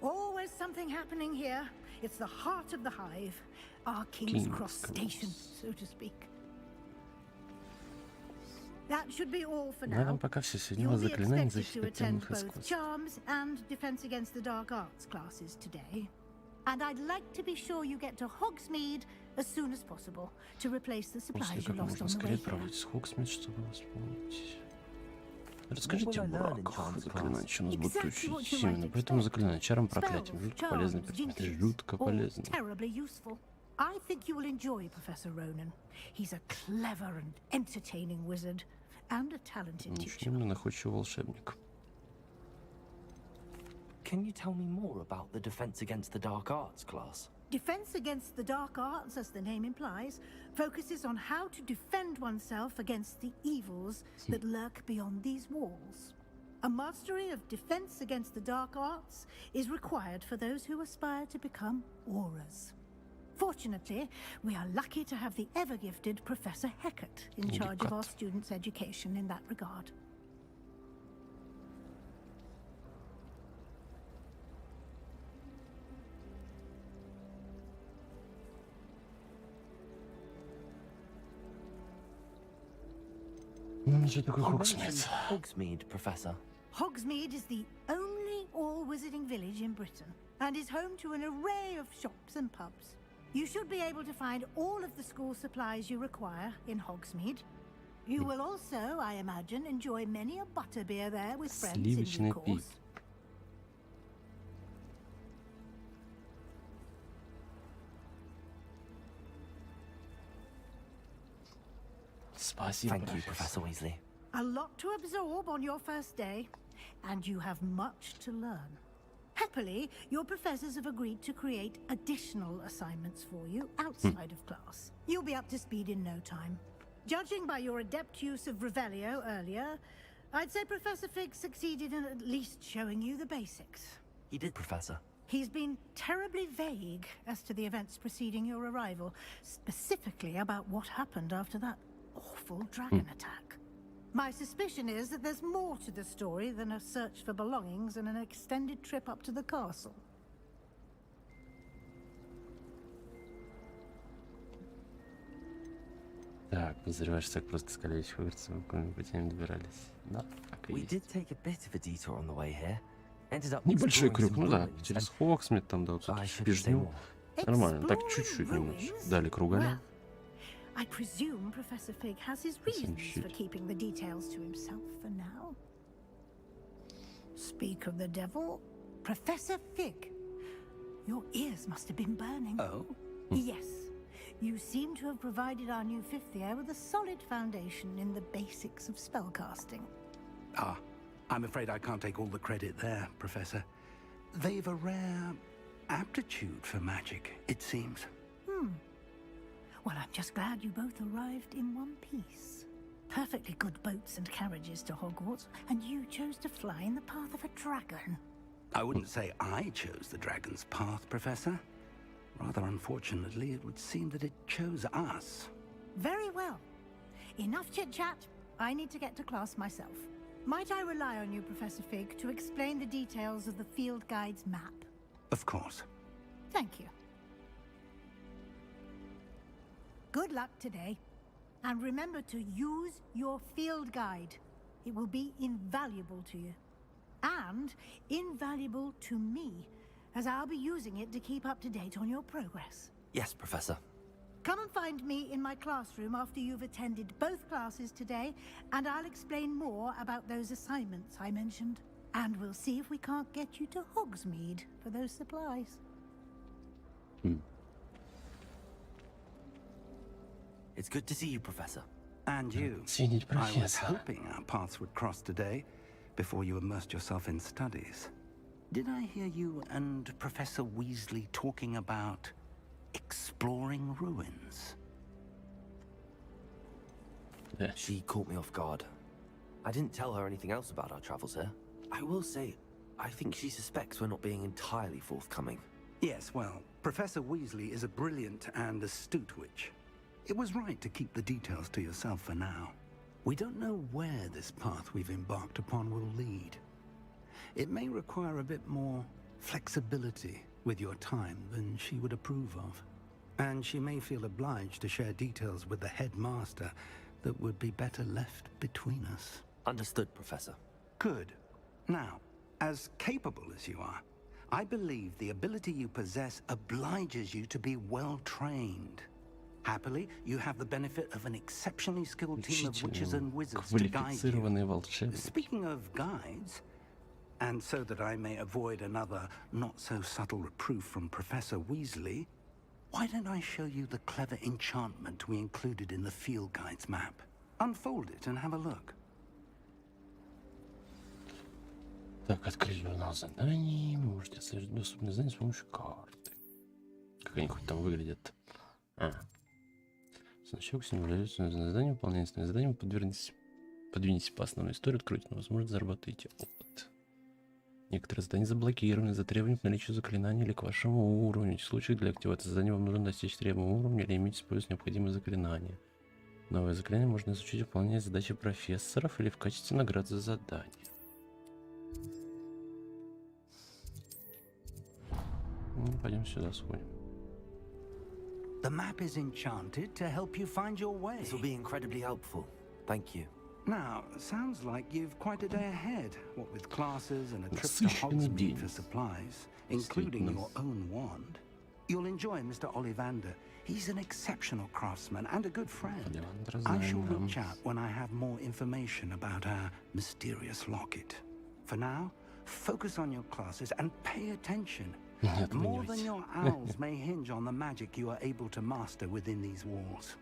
S10: Always something happening here. It's the heart of the hive, our King's Cross station, so to speak. That should be all for
S1: На
S10: now.
S1: этом пока все. Сегодня у
S10: You'll
S1: вас
S10: be
S1: заклинание
S10: expected to
S1: защиты
S10: attend
S1: темных
S10: both
S1: искусств.
S10: Charms and Defense Against the Dark Arts classes today. And I'd like to be sure you get to Hogsmeade as soon as possible to replace the
S1: После
S10: supplies you
S1: как
S10: lost
S1: можно
S10: on the way
S1: скорее
S10: here.
S1: отправить Хогсмит, чтобы восполнить. Расскажите о браках. Заклинания что нас будут учить. Именно поэтому заклинания чарам, проклятиям. Жутко полезны предметы. Жутко полезны.
S10: Terribly useful. I think you will enjoy Professor Ronan. He's a clever and entertaining wizard and a talented teacher.
S1: Именно находчивый волшебник.
S13: Can you tell me more about the Defense Against the Dark Arts class?
S10: Defense Against the Dark Arts, as the name implies, focuses on how to defend oneself against the evils that lurk beyond these walls. A mastery of Defense Against the Dark Arts is required for those who aspire to become auras. Fortunately, we are lucky to have the ever-gifted Professor Hecat in charge of our students' education in that regard.
S1: Что такое Хогсмит?
S13: Hogsmeade, Professor.
S10: Hogsmeade is the only all-wizarding village in Britain and is home to an array of shops and pubs. You should be able to find all of the school supplies you require in Hogsmeade. You will also, I imagine, enjoy many a butterbeer there with friends in due course.
S13: Thank you, Professor Weasley.
S10: A lot to absorb on your first day, and you have much to learn. Happily, your professors have agreed to create additional assignments for you outside of class. You'll be up to speed in no time. Judging by your adept use of Revelio earlier, I'd say Professor Fig succeeded in at least showing you the basics.
S13: He did, Professor.
S10: He's been terribly vague as to the events preceding your arrival, specifically about what happened after that awful dragon attack. My suspicion is that there's more to the story than a search for belongings and an extended trip up to the castle.
S1: Так, подозреваешь, так просто скалились в Хогвартсе, мы кроме путей не добирались. Да, так и
S13: We
S1: есть.
S13: did take a bit of a detour on the way here. Ended up
S1: Небольшой
S13: exploring
S1: крюк,
S13: some
S1: ну да,
S13: ruins
S1: через
S13: and-
S1: Хогсмит там, да, вот тут
S13: I should say
S1: пижню.
S13: more.
S1: Нормально, так чуть-чуть немножко. Дали кругаля.
S10: I presume Professor Fig has his reasons for keeping the details to himself for now. Speak of the devil, Professor Fig. Your ears must have been burning.
S13: Oh?
S10: Yes. You seem to have provided our new fifth year with a solid foundation in the basics of spellcasting.
S8: Ah, I'm afraid I can't take all the credit there, Professor. They've a rare aptitude for magic, it seems.
S10: Well, I'm just glad you both arrived in one piece. Perfectly good boats and carriages to Hogwarts, and you chose to fly in the path of a dragon.
S8: I wouldn't say I chose the dragon's path, Professor. Rather unfortunately, it would seem that it chose us.
S10: Very well. Enough chit-chat. I need to get to class myself. Might I rely on you, Professor Fig, to explain the details of the field guide's map?
S8: Of course.
S10: Thank you. Good luck today. And remember to use your field guide. It will be invaluable to you. And invaluable to me, as I'll be using it to keep up to date on your progress.
S13: Yes, Professor.
S10: Come and find me in my classroom after you've attended both classes today, and I'll explain more about those assignments I mentioned. And we'll see if we can't get you to Hogsmeade for those supplies.
S13: It's good to see you, Professor.
S8: And you.
S1: Ценить
S8: I was
S1: профессора.
S8: hoping our paths would cross today before you immersed yourself in studies. Did I hear you and Professor Weasley talking about exploring ruins?
S1: Да.
S13: She caught me off guard. I didn't tell her anything else about our travels here. I will say,
S2: I think she suspects we're not being entirely forthcoming.
S5: Yes, well, Professor Weasley is a brilliant and astute witch. It was right to keep the details to yourself for now. We don't know where this path we've embarked upon will lead. It may require a bit more flexibility with your time than she would approve of. And she may feel obliged to share details with the headmaster that would be better left between us.
S2: Understood, Professor.
S5: Good. Now, as capable as you are, I believe the ability you possess obliges you to be well trained. Happily, you have the benefit of an exceptionally skilled team of witches and wizards to guide you. Speaking of guides, and so that I may avoid another not-so-subtle reproof from Professor Weasley, why don't I show you the clever enchantment we included in the field guide's map? Unfold it and have a look.
S1: Так, открыть журнал заданий. Вы можете отслеживать доступные задания с помощью карты. Как они хоть там выглядят. Значок символизирует задание, выполняется на задание, подвиньтесь по основной истории, откройте на возможность, заработайте опыт. Некоторые задания заблокированы за требования к наличию заклинаний или к вашему уровню. В этих случаях для активации задания вам нужно достичь требуемого уровня или иметь использовать необходимые заклинания. Новое заклинание можно изучить, выполняя задачи профессоров или в качестве наград за задание. Пойдем сюда сходим.
S5: The map is enchanted to help you find your way.
S2: This will be incredibly helpful. Thank you.
S5: Now, sounds like you've quite a day ahead, what with classes and a trip to Hogsmeade for supplies, including your own wand. You'll enjoy Mr. Ollivander. He's an exceptional craftsman and a good friend. I shall reach out when I have more information about our mysterious locket. For now, focus on your classes and pay attention. More than your owls may hinge on the magic you are able to master within these walls.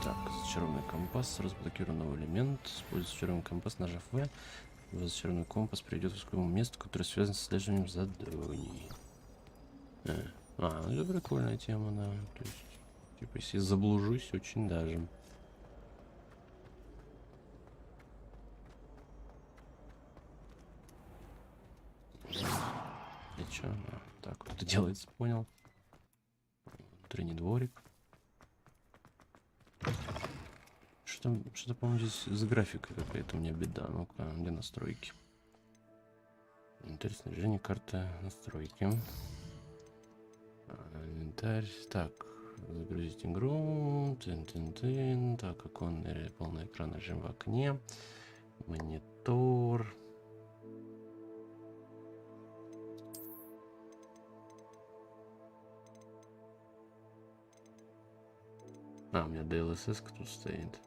S1: Так, зачарованный компас, разблокируй новый элемент. Используй зачарованный компас, нажав В. Зачарованный компас приведет к какому месту, которое связано с отслеживанием заданий. Это прикольная тема, да. То есть, типа, если заблужусь, очень даже. И чё? Так, вот это делается, понял. Внутренний дворик. Что-то, по-моему, здесь с графикой какая-то у меня беда. Ну-ка, где настройки? Инвентарь, снаряжение, карта, настройки. Инвентарь. Так, загрузить игру. Тын-тын-тын. Так, оконный полный экран, режим в окне. Монитор. У меня DLSS тут стоит.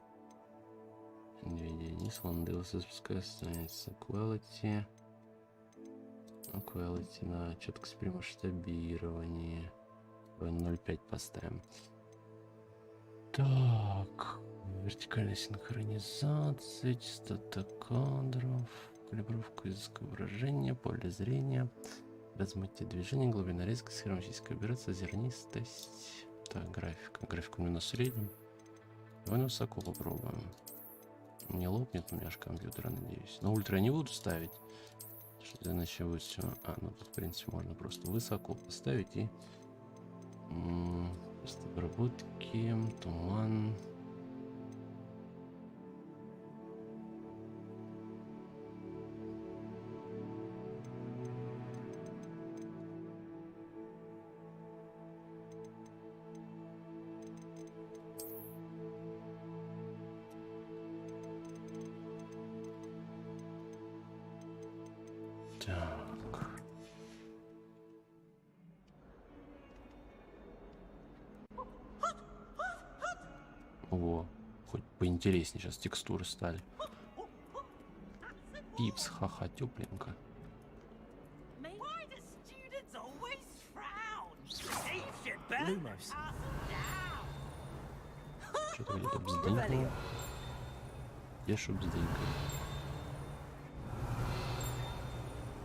S1: NVIDIA низ, вон DLSS пускай останется. Quality. Quality, да, четкость при масштабировании. 0.5 поставим. Так. Вертикальная синхронизация, частота кадров, калибровка изображения, поле зрения, размытие движения, глубина резкость, хроматическая операция, зернистость. Так, графика. Графика у меня на среднем. Давай на высоко попробуем. Не лопнет у меня аж компьютер, надеюсь. На ультра не буду ставить. Что иначе будет все. Ну тут в принципе можно просто высоко поставить и просто обработки, туман. Так. О, хоть поинтереснее сейчас текстуры стали. Пипс, ха-ха, тепленько. Что-то где-то бздынькало. Где шо бздынькало?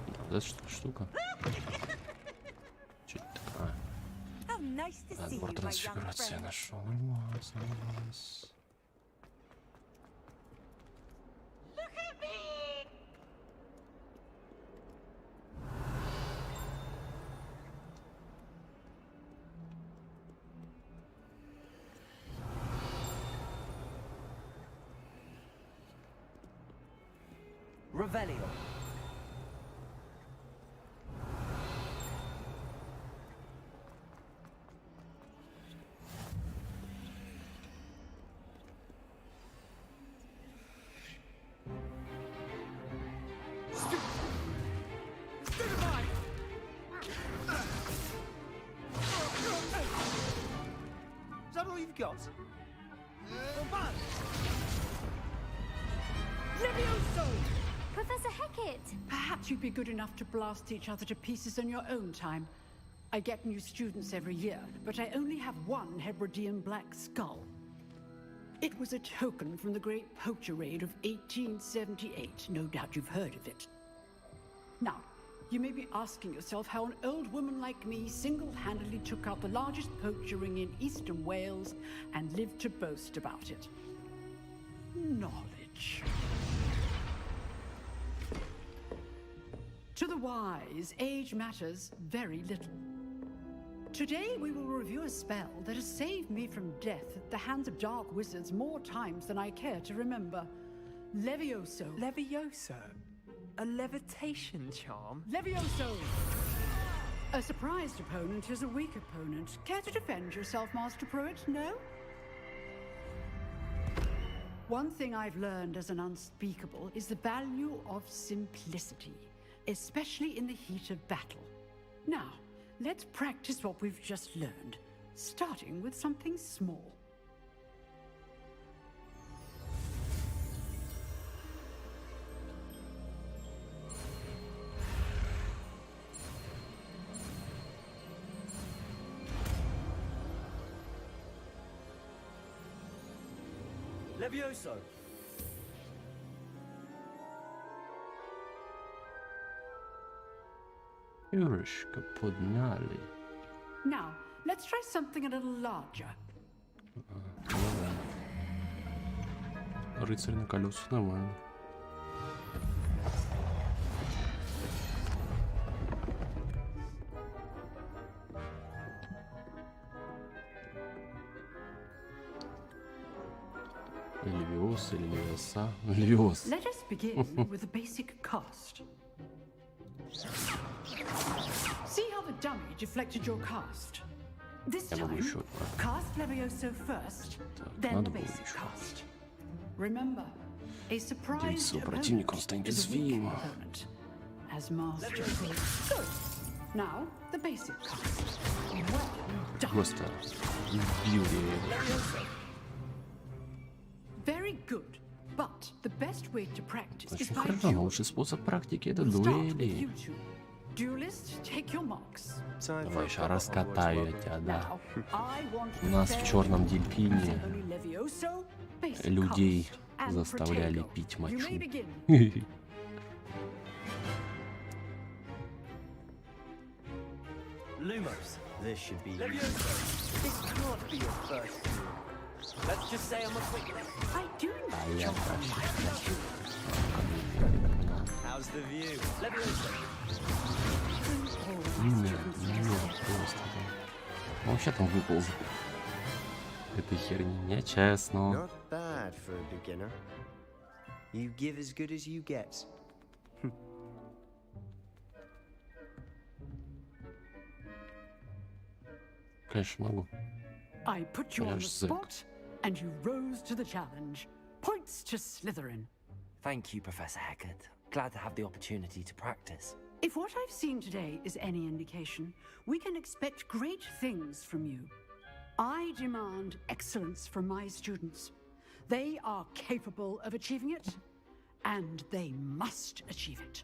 S1: Да, вот эта штука. Что это такое?
S3: Nice to see
S1: Отбор
S3: you, my young
S1: трансфигурации
S3: friend.
S1: нашел. Нормас, нормас.
S2: Revelio.
S13: Is that all you've got?
S3: Levioso!
S11: Professor Hecat!
S14: Perhaps you'd be good enough to blast each other to pieces in your own time. I get new students every year, but I only have one Hebridean black skull. It was a token from the Great Poacher Raid of 1878. No doubt you've heard of it. Now, you may be asking yourself how an old woman like me single-handedly took out the largest poacher ring in eastern Wales and lived to boast about it. Knowledge. To the wise, age matters very little. Today we will review a spell that has saved me from death at the hands of dark wizards more times than I care to remember. Levioso.
S15: Levioso? A levitation charm?
S14: Levioso! A surprised opponent is a weak opponent. Care to defend yourself, Master Pruitt? No? One thing I've learned as an unspeakable is the value of simplicity, especially in the heat of battle. Now, let's practice what we've just learned, starting with something small.
S2: Levioso.
S1: Юрочка, подняли.
S14: Now, let's try something a little larger.
S1: Рыцарь на колесах нормально. Левиос или левиоса? Левиос.
S14: Let us begin with the basic cast. See how the dummy deflected your cast? This
S1: Я могу
S14: time,
S1: еще.
S14: cast Levioso first, then the
S1: надо было
S14: basic
S1: еще.
S14: cast. Remember, a surprise
S1: Делиться противником станет уязвим.
S14: as master. Good. Now, the basic cast. Well done.
S1: Просто убил я его.
S14: Very good. But the best way to practice is
S1: Очень
S14: by
S1: хорошо, но
S14: duel.
S1: лучший способ практики это
S14: We'll start with
S1: дуэли.
S14: you two. Duelist, take your marks.
S1: Давай сейчас раскатаю я тебя, да.
S14: Now, I want
S1: У нас в
S14: fair
S1: черном
S14: play.
S1: дельфине
S14: Only Levioso, basic
S1: людей
S14: cast, and
S1: заставляли
S14: Protego.
S1: пить
S14: You may
S1: мочу.
S14: begin.
S13: Lumos. This should be Levioso. This can't be your first duel. Let's just say I'm a quick.
S14: I do
S1: А
S14: enjoy
S1: я
S13: How's the view? Levioso.
S1: Нет, просто. Ну, вообще там выпал. Этой херни нечестно.
S13: Not bad for a beginner. You give as good as you get.
S1: Конечно, могу.
S14: I put you on the
S1: Конечно, зэк.
S14: spot, and you rose to the challenge. Points to Slytherin.
S2: Thank you, Professor Hecat. Glad to have the opportunity to practice.
S14: If what I've seen today is any indication, we can expect great things from you. I demand excellence from my students. They are capable of achieving it, and they must achieve it.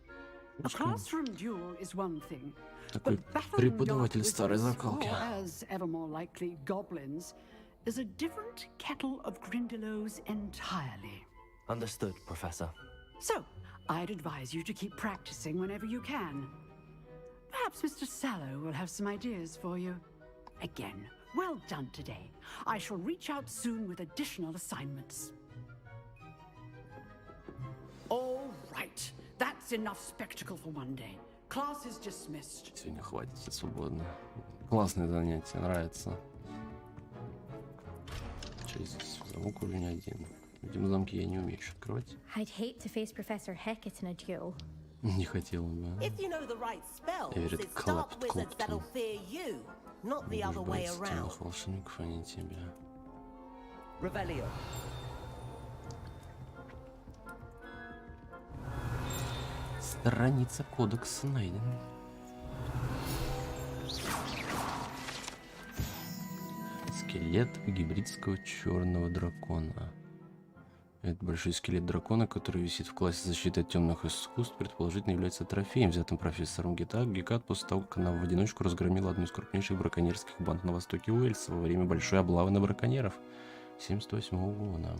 S14: A classroom duel is one thing,
S1: Такой
S14: but battling
S1: преподаватель
S14: dark
S1: старой
S14: wizards,
S1: закалки.
S14: or as ever more likely goblins, is a different kettle of Grindylows entirely.
S2: Understood, Professor.
S14: So, I'd advise you to keep practicing whenever you can. Perhaps Mr. Sallow will have some ideas for you. Again, well done today. I shall reach out soon with additional assignments. All right, that's enough spectacle for one day. Class is dismissed.
S1: Сегодня хватит, все свободно. Классное занятие, нравится. Что здесь? Замок уже не один. Видимо, замки я не умею еще открывать.
S11: I'd hate to face Professor Hecat in a duel.
S1: Не хотел бы.
S16: If you know the right spells,
S1: Эверетт
S16: it's dark
S1: Клэптон.
S16: wizards that'll fear you, not the other way
S1: Боится
S16: around.
S1: темных волшебников, а не тебя.
S13: Revelio.
S1: Страница кодекса найдена. Скелет гибридского черного дракона. Это большой скелет дракона, который висит в классе защиты от темных искусств, предположительно является трофеем, взятым профессором Гекат после того, как она в одиночку разгромила одну из крупнейших браконьерских банд на востоке Уэльса во время большой облавы на браконьеров 1978 года.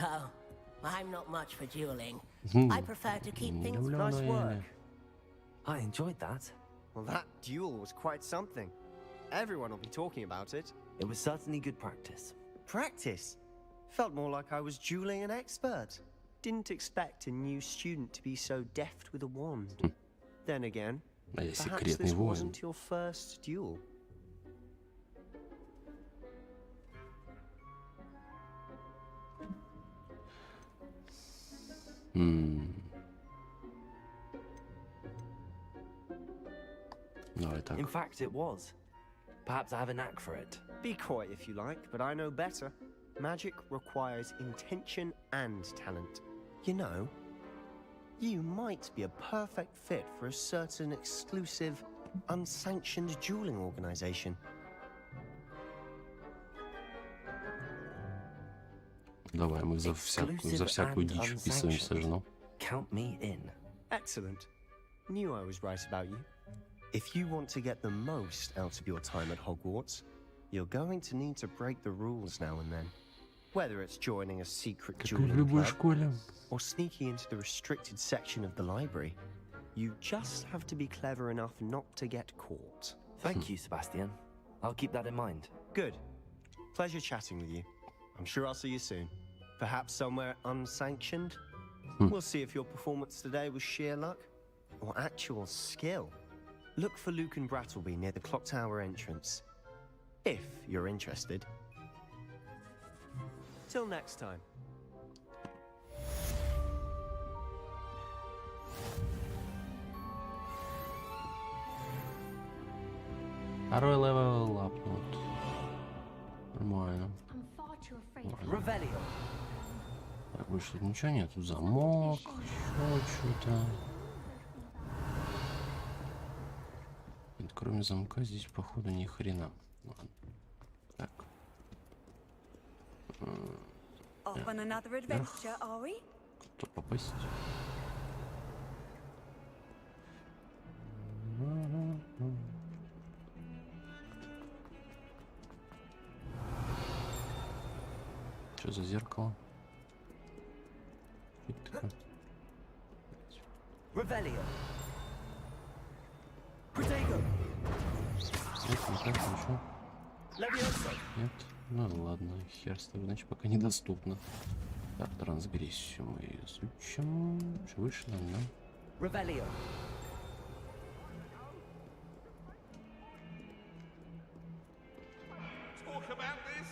S16: Oh, I'm not much for dueling. I prefer to keep things
S2: Nice work.
S16: I enjoyed that.
S13: Well, that duel was quite something. Everyone will be talking about it.
S2: It was certainly good practice.
S13: Practice? Felt more like I was dueling an expert. Didn't expect a new student to be so deft with a wand. Then again, perhaps this wasn't your first duel.
S1: Давай так.
S2: In fact, it was. Perhaps I have a knack for it.
S13: Be coy if you like, but I know better. Magic requires intention and talent. You know, you might be a perfect fit for a certain exclusive, unsanctioned dueling organization.
S1: Давай, мы за всякую дичь вписываемся же, ну.
S2: Count me in.
S13: Excellent. Knew I was right about you. If you want to get the most out of your time at Hogwarts, you're going to need to break the rules now and then. Whether it's joining a secret dueling club or sneaking into the restricted section of the library, you just have to be clever enough not to get caught.
S2: Thank you, Sebastian. I'll keep that in mind.
S13: Good. Pleasure chatting with you. I'm sure I'll see you soon. Perhaps somewhere unsanctioned? We'll see if your performance today was sheer luck or actual skill. Look for Luke and Brattleby near the clock tower entrance, if you're interested. Till next time.
S1: Второй левел апнут. Нормально.
S13: Revelio.
S1: Так, больше тут ничего нет. Тут замок, еще что-то. Нет, кроме замка здесь, походу, ни хрена. Ладно. Так.
S3: Off on another adventure, are we?
S1: Кто попасть? Что за зеркало?
S13: Revelio. Protego.
S1: Нет, никак, ничего. Нет? Ну ладно, хер с тобой, значит пока недоступно. Так, трансгрессию мы изучим. Что выше нам, да?
S13: Revelio.
S17: Talk about this?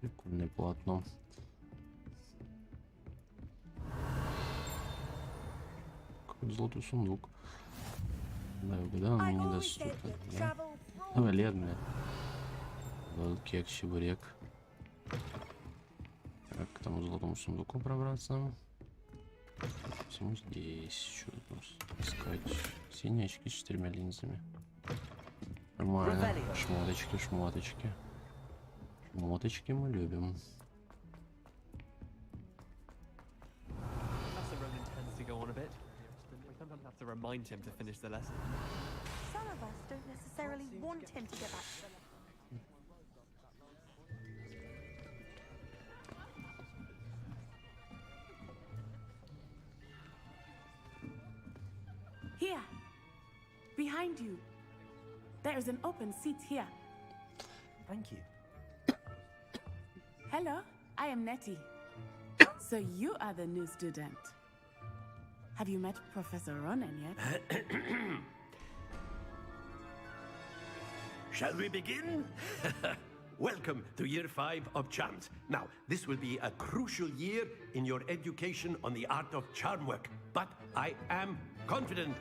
S1: Прикольное полотно. Какой золотой сундук. Да, да, он недоступен. Да? Валерная. Кек, чебурек. Так, к тому золотому сундуку пробраться. Всему здесь. Что тут искать? Синие очки с 4 линзами. Нормально. Шмоточки, шмоточки. Шмоточки мы любим.
S15: To go on a bit. We sometimes have to remind him to finish the lesson.
S3: Some of us don't necessarily want him to get back to them.
S17: Here, behind you. There is an open seat here.
S2: Thank you.
S17: Hello, I am Nettie. So you are the new student. Have you met Professor Ronan yet?
S6: Shall we begin? Welcome to year 5 of charms. Now, this will be a crucial year in your education on the art of charm work, but I am confident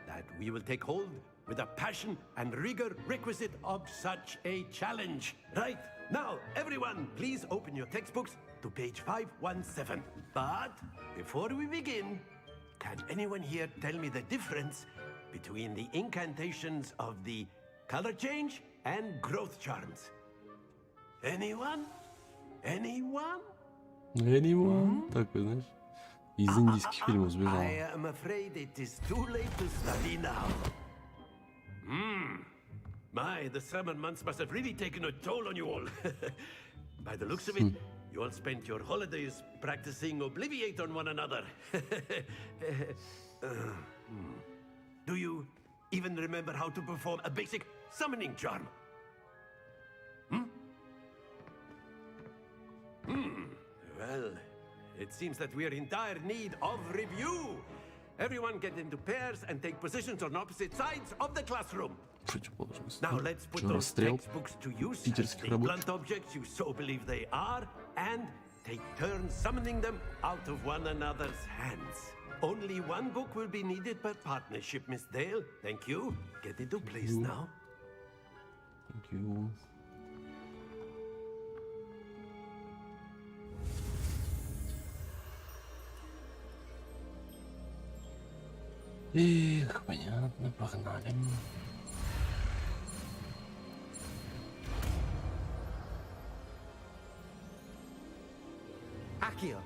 S6: that we will take hold with the passion and rigor requisite of such a challenge. Right, now, everyone, please open your textbooks to page 517. But before we begin, can anyone here tell me the difference between the incantations of the color change and growth charms? Anyone? Anyone?
S1: Anyone? Такой, знаешь, из индийских фильмов сбежал.
S6: I am afraid it is too late to study now. My, the summer months must have really taken a toll on you all. By the looks of it, you all spent your holidays practicing Obliviate on one another. Do you even remember how to perform a basic summoning charm? Well, it seems that we are in dire need of review. Everyone get into pairs and take positions on opposite sides of the classroom. Now let's put those textbooks to use as the blunt objects you so believe they are, and take turns summoning them out of one another's hands. Only one book will be needed per partnership, Miss Dale. Thank you. Get into place now.
S1: Thank you. Эх, понятно, погнали.
S17: Akio.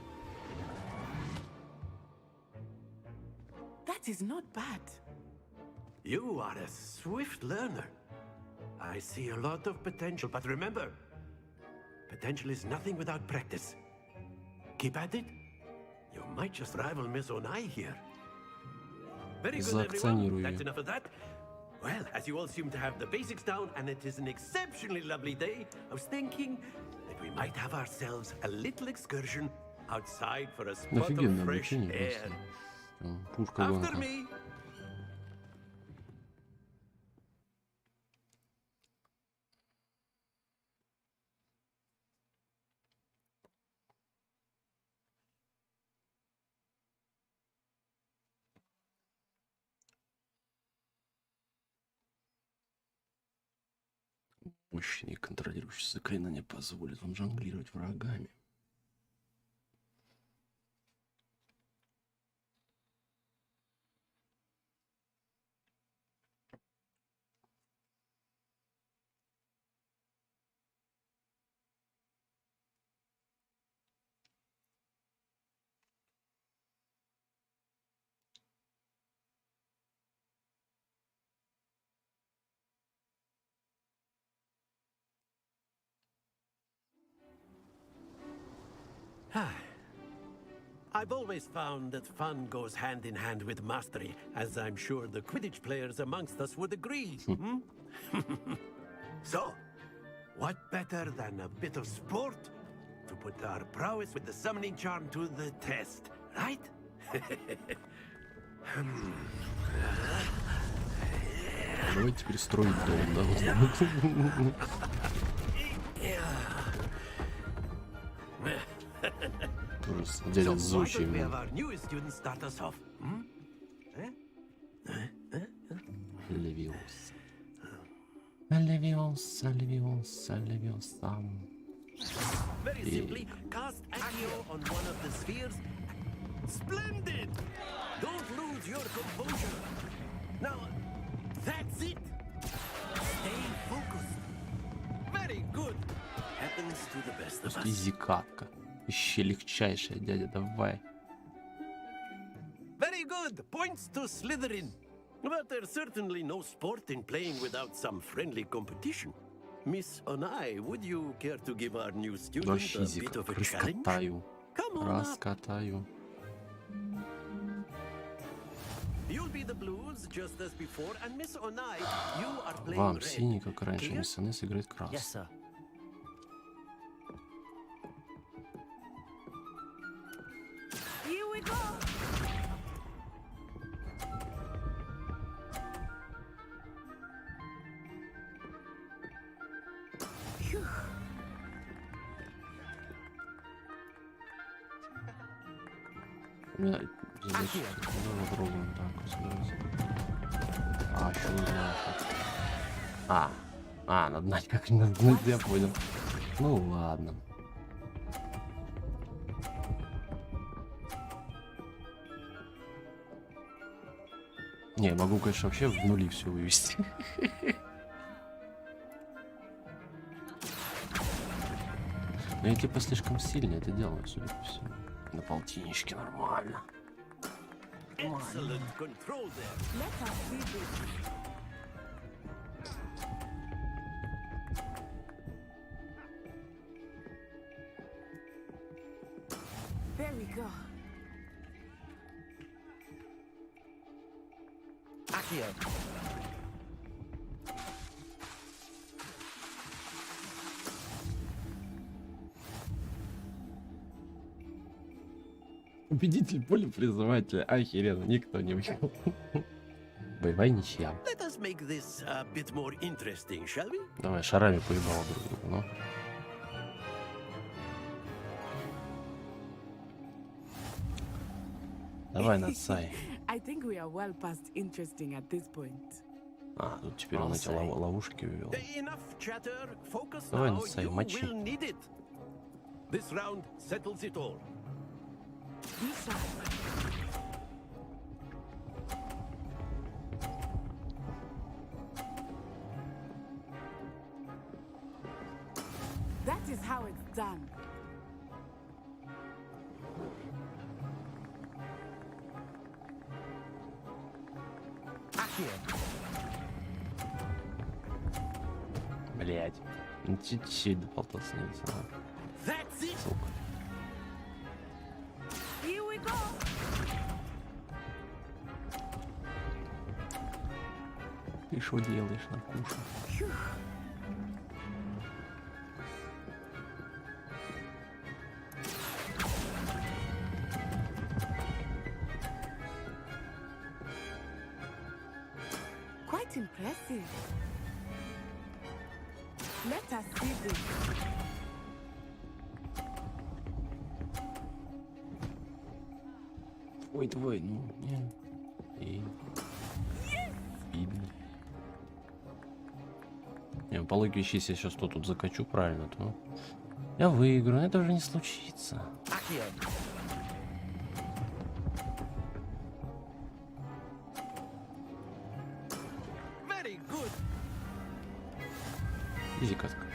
S17: That is not bad.
S6: You are a swift learner. I see a lot of potential, but remember, potential is nothing without practice. Keep at it. You might just rival Miss Onai here. Very good, everyone. That's enough of that. Well, as you all seem to have the basics down, and it is an exceptionally lovely day, I was thinking that we might have ourselves a little excursion outside for a spot of fresh air. After me.
S1: Мощный контролирующий заклинание позволит вам жонглировать врагами.
S6: I've always found that fun goes hand in hand with mastery, as I'm sure the Quidditch players amongst us would agree. So, what better than a bit of sport to put our prowess with the summoning charm to the test, right?
S1: Давайте теперь строить дом, да? Дядя Зучи. Левиус. Левиус, Левиус, Левиуса.
S6: Very simply, cast Accio on one of the spheres. Splendid! Don't lose your composure. Now, that's it. Stay focused. Very good. Happens to the best of us.
S1: Изи-катка. Еще легчайшая, дядя, давай.
S6: Very good. Points to Slytherin. But there's certainly no sport in playing without some friendly competition. Miss Onai, would you care to give our new student a bit of a challenge?
S1: Раскатаю.
S6: Come on up.
S1: Раскатаю.
S6: You'll be the blues just as before, and Miss Onai, you are playing
S1: Вам
S6: red.
S1: синий, как раньше. Мисс Анесса играет красный.
S2: Yes, sir.
S17: Here we go. Phew.
S1: У меня задача. Давай попробуем так вот сразу. А, что надо знать, как надо знать, я понял. Ну ладно. Не, могу, конечно, вообще в нули все вывести. Но я типа слишком сильно это делаю, судя по всему. На полтинничке нормально.
S6: Excellent control there.
S17: Let us see this. There we go.
S2: Accio.
S1: Победитель поля призывателя. Охеренно, никто не выиграл. Боевая ничья.
S6: Let us make this a bit more interesting, shall we?
S1: Давай, шарами поебало друг друга, ну. Давай, Нацай.
S17: I think we are well past interesting at this point.
S1: А, тут теперь он эти ловушки ввел.
S6: Enough chatter. Focus
S1: Давай,
S6: now.
S1: Нацай,
S6: You
S1: мочи.
S6: will need it. This round settles it all.
S17: Be sharp. That is how it's done.
S2: Accio.
S1: Блять. Ну чуть-чуть дополтался не знаю.
S6: That's it.
S1: Сука.
S17: Here we go.
S1: Ты что делаешь, Накуша?
S17: Quite impressive. Let us see this.
S1: Ой, твой, ну, не. И... Видно. Не, по логике, если я сейчас то тут закачу правильно, то я выиграю, но это уже не случится.
S2: Accio.
S6: Very good.
S1: Изи катка.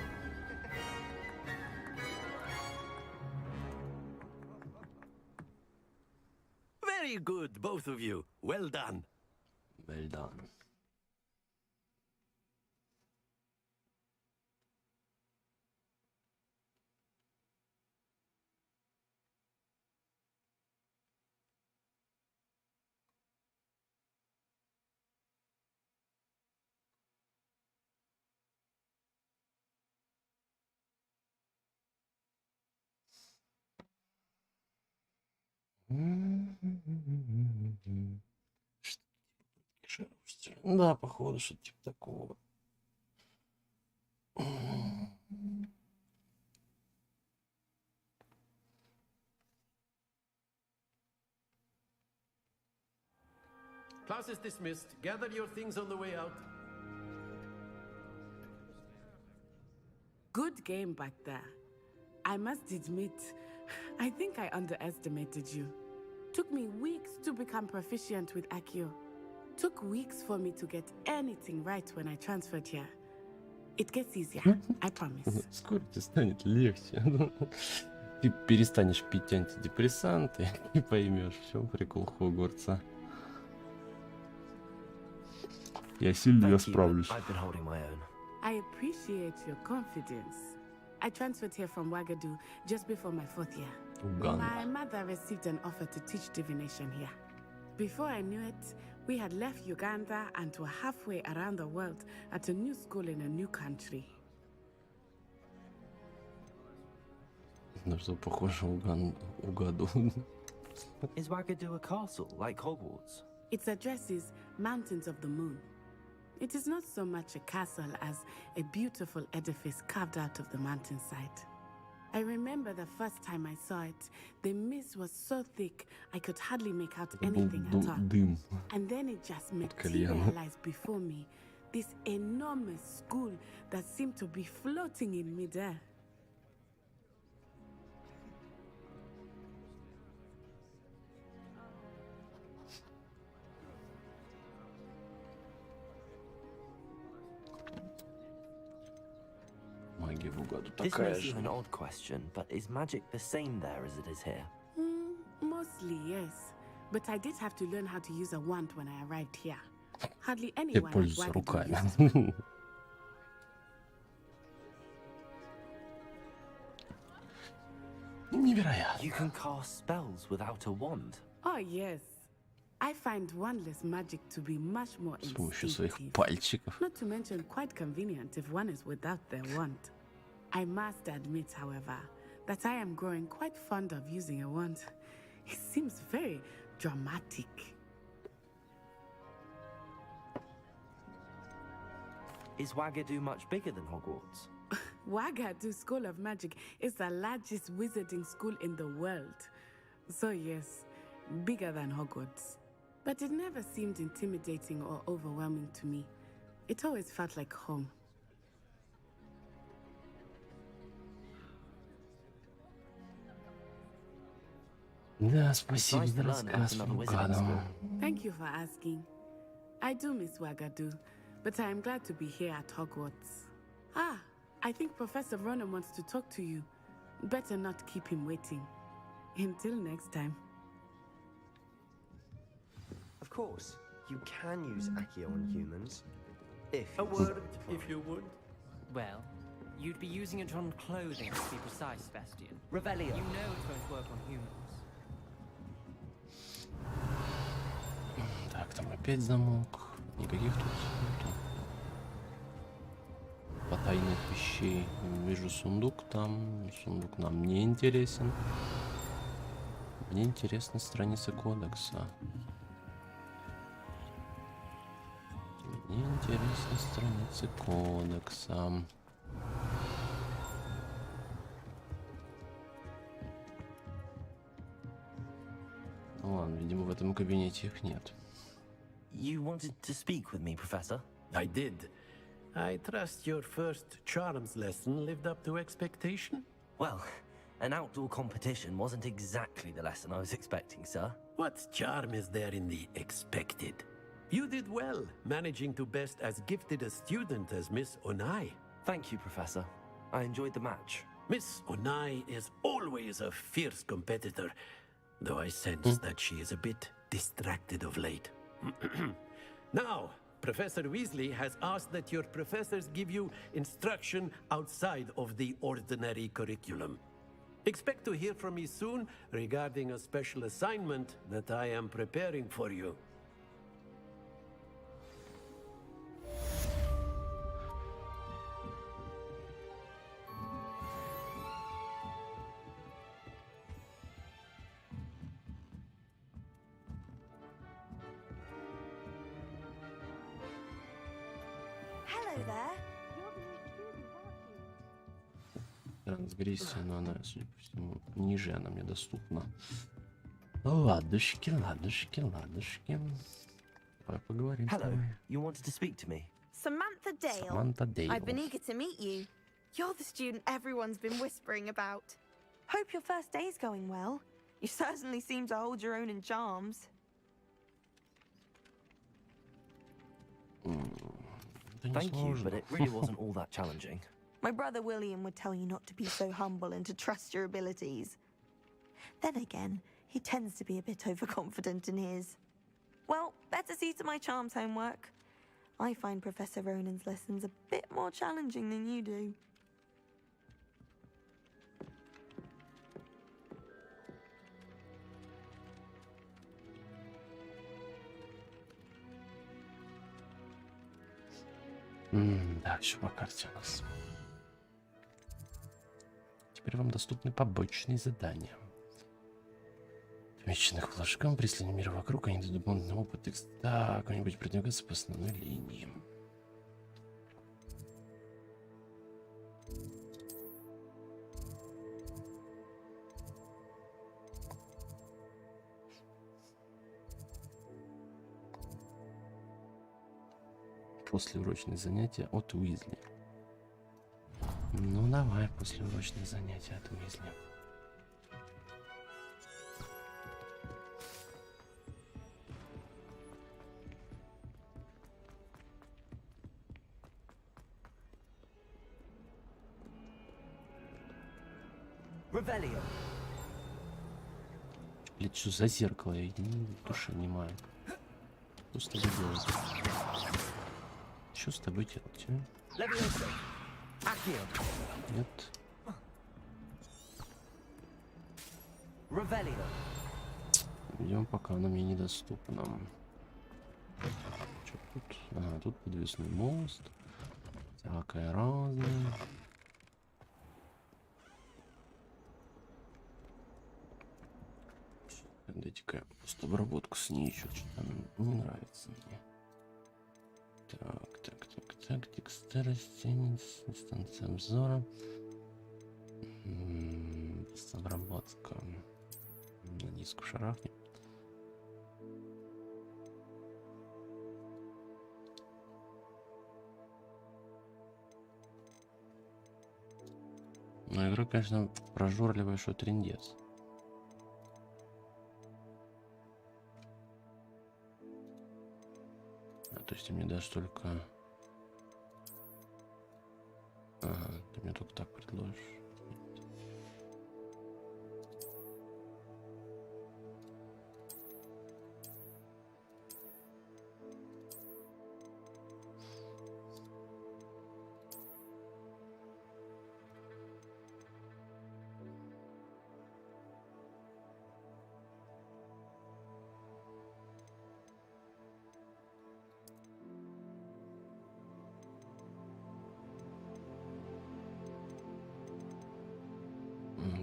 S6: Very good, both of you. Well done.
S1: Well done. Да, походу, что-то типа такого.
S6: Class is dismissed. Gather your things on the way out.
S17: Good game back there. I must admit, I think I underestimated you. Took me weeks to become proficient with Accio. Took weeks for me to get anything right when I transferred here. It gets easier, I promise.
S1: Скоро тебе станет легче. Ты перестанешь пить антидепрессанты и поймешь, в чем прикол Хогвартса. Я сильно
S2: Thank you, but
S1: справлюсь.
S2: I've been holding my own.
S17: I appreciate your confidence. I transferred here from Wagadu just before my 4th year.
S1: Uganda.
S17: My mother received an offer to teach divination here. Before I knew it, we had left Uganda and were halfway around the world at a new school in a new country.
S1: На что похоже Угаду.
S2: Is Wagadu a castle like Hogwarts?
S17: Its address is Mountains of the Moon. It is not so much a castle as a beautiful edifice carved out of the mountainside. I remember the first time I saw it, the mist was so thick I could hardly make out anything at all.
S1: Дым.
S17: And then it just
S1: кальяна.
S17: materialized before me, this enormous school that seemed to be floating in midair.
S1: Магия в Угаду
S2: This
S1: такая
S2: may
S1: же.
S2: seem an odd question, but is magic the same there as it is here?
S17: Mostly, yes. But I did have to learn how to use a wand when I arrived here. Hardly
S1: Я
S17: anyone at
S1: пользуюсь
S17: Wagadu
S1: руками.
S17: used it.
S1: Невероятно.
S2: You can cast spells without a wand.
S17: Oh, yes. I find wandless magic to be much more
S1: С помощью своих
S17: instinctive.
S1: пальчиков.
S17: Not to mention quite convenient if one is without their wand. I must admit, however, that I am growing quite fond of using a wand. It seems very dramatic.
S2: Is Wagadu much bigger than Hogwarts?
S17: Wagadu School of Magic is the largest wizarding school in the world. So yes, bigger than Hogwarts. But it never seemed intimidating or overwhelming to me. It always felt like home.
S1: Да, спасибо за рассказ, Угаду.
S17: Thank you for asking. I do miss Wagadu, but I am glad to be here at Hogwarts. Ah, I think Professor Ronan wants to talk to you. Better not keep him waiting. Until next time.
S13: Of course, you can use Accio on humans. If
S6: A word, if you would.
S12: Well, you'd be using it on clothing, to be precise, Sebastian.
S2: Revelio.
S12: You know it won't work on humans.
S1: Так, там опять замок. Никаких тут. Потайных вещей. Вижу сундук там. Сундук нам не интересен. Мне интересна страница кодекса. Мне интересна страница кодекса. Ну ладно, видимо, в этом кабинете их нет.
S2: You wanted to speak with me, Professor?
S6: I did. I trust your first charms lesson lived up to expectation?
S2: Well, an outdoor competition wasn't exactly the lesson I was expecting, sir.
S6: What charm is there in the expected? You did well, managing to best as gifted a student as Miss Onai.
S2: Thank you, Professor. I enjoyed the match.
S6: Miss Onai is always a fierce competitor, though I sense that she is a bit distracted of late. Now, Professor Weasley has asked that your professors give you instruction outside of the ordinary curriculum. Expect to hear from me soon regarding a special assignment that I am preparing for you.
S3: Hello there.
S1: Трансгрессия, но она, судя по всему, ниже она мне доступна. Ладушки, ладушки, ладушки. Давай поговорим.
S2: Hello. You wanted to speak to me?
S3: Samantha Dale.
S1: Samantha Dale.
S3: I've been eager to meet you. You're the student everyone's been whispering about. Hope your first day's going well. You certainly seem to hold your own in charms.
S2: Thank you, but it really wasn't all that challenging.
S3: My brother William would tell you not to be so humble and to trust your abilities. Then again, he tends to be a bit overconfident in his. Well, better see to my charms homework. I find Professor Ronan's lessons a bit more challenging than you do.
S1: Да, все по карте у нас. Теперь вам доступны побочные задания. Отмеченных флажком, при исследовании мира вокруг, они дадут дополнительный опыт. Да, как-нибудь продвигаться по основной линии. Послеурочные занятия от Уизли. Ну давай, послеурочные занятия от Уизли.
S2: Revelio.
S1: Блять, что за зеркало? Я в душе не маю. Что с тобой делать? Что с тобой делать, а? Нет. Идем, пока она мне недоступна. Что тут? Ага, тут подвесной мост. Всякое разное. Дайте-ка просто обработку с ней еще что-то не нравится мне. Так, текстура, растения, дистанция обзора. Обработка. На диску шарахнем. Ну, игра, конечно, прожорливая, что трындец. То есть ты мне дашь только... Ага, ты мне только так предложишь.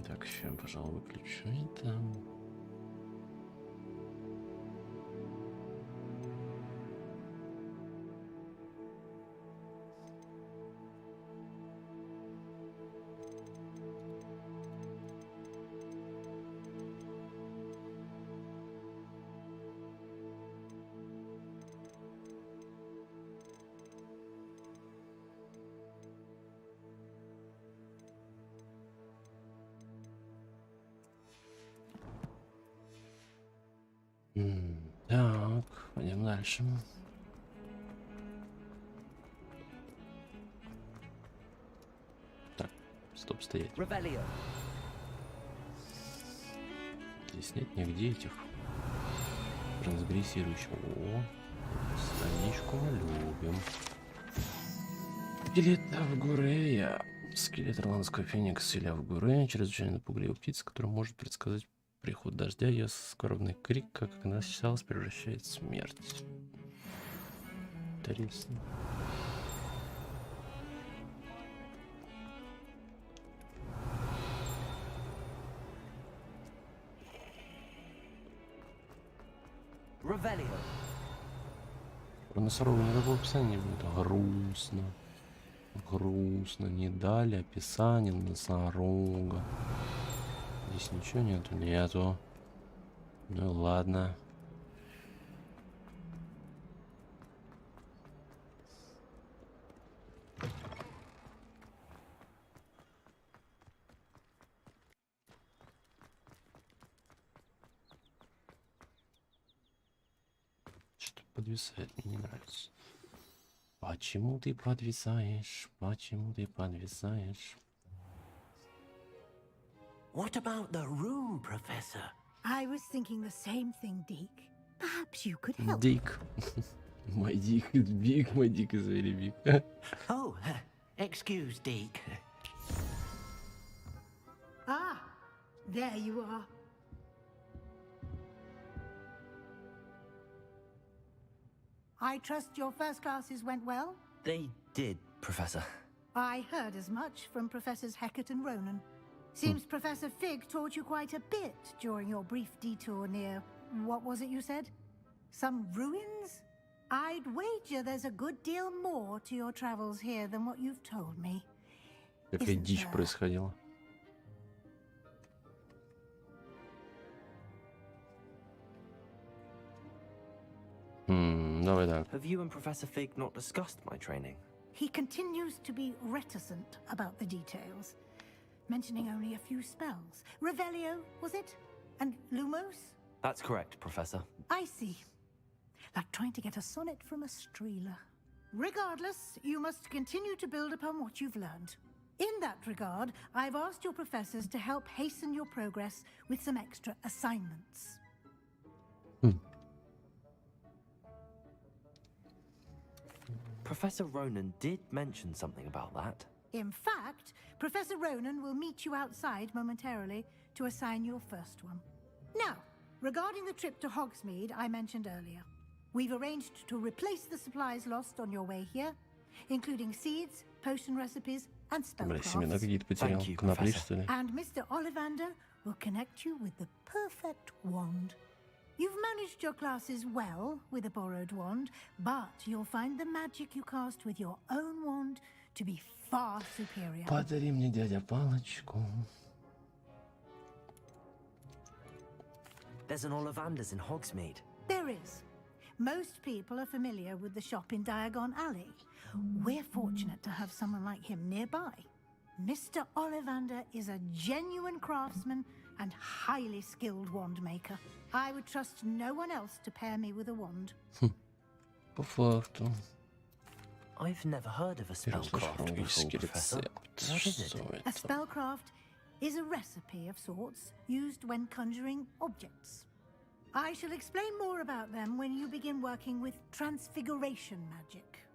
S1: Так, сейчас, пожалуй, выключу это. Так, пойдем дальше. Так, стоп, стоять. Здесь нет нигде этих трансгрессирующих. О, страничку мы любим. Скелет Авгурея. Скелет ирландского феникса или Авгурея. Чрезвычайно пугливая птица, которая может предсказать приход дождя. Ее скорбный крик, как она ощущалась, превращает в смерть. Интересно. Про носорога никакого описания не будет. Грустно. Грустно. Не дали описания носорога. Здесь ничего нету? Нету. Ну ладно. Что подвисает, мне не нравится. Почему ты подвисаешь? Почему ты подвисаешь?
S16: What about the room, Professor?
S10: I was thinking the same thing, Deke. Perhaps you could help.
S1: Дик. My dick is big, my dick is very big.
S7: Oh, excuse, Deke.
S10: Ah, there you are. I trust your first classes went well?
S2: They did, Professor.
S10: I heard as much from Professors Hecat and Ronan. Seems Professor Fig taught you quite a bit during your brief detour near... what was it you said? Some ruins? I'd wager there's a good deal more to your travels here than what you've told me.
S1: Какая дичь происходила. Давай так.
S2: Have you and Professor Fig not discussed my training?
S10: He continues to be reticent about the details, mentioning only a few spells. Revelio, was it? And Lumos?
S2: That's correct, Professor.
S10: I see. Like trying to get a sonnet from a streeler. Regardless, you must continue to build upon what you've learned. In that regard, I've asked your professors to help hasten your progress with some extra assignments.
S2: Professor Ronan did mention something about that.
S10: In fact, Professor Ronan will meet you outside momentarily to assign your first one. Now, regarding the trip to Hogsmeade I mentioned earlier, we've arranged to replace the supplies lost on your way here, including seeds, potion recipes, and spellcrafts.
S2: Thank you, Professor.
S10: And Mr. Ollivander will connect you with the perfect wand. You've managed your classes well with a borrowed wand, but you'll find the magic you cast with your own wand to be far superior.
S1: Подари мне, дядя, палочку.
S2: There's an Ollivander's in Hogsmeade.
S10: There is. Most people are familiar with the shop in Diagon Alley. We're fortunate to have someone like him nearby. Mr. Ollivander is a genuine craftsman and highly skilled wand maker. I would trust no one else to pair me with a wand.
S1: По факту.
S2: I've never heard of a spellcraft before, Professor. What is it?
S10: A spellcraft is a recipe of sorts used when conjuring objects. I shall explain more about them when you begin working with transfiguration magic.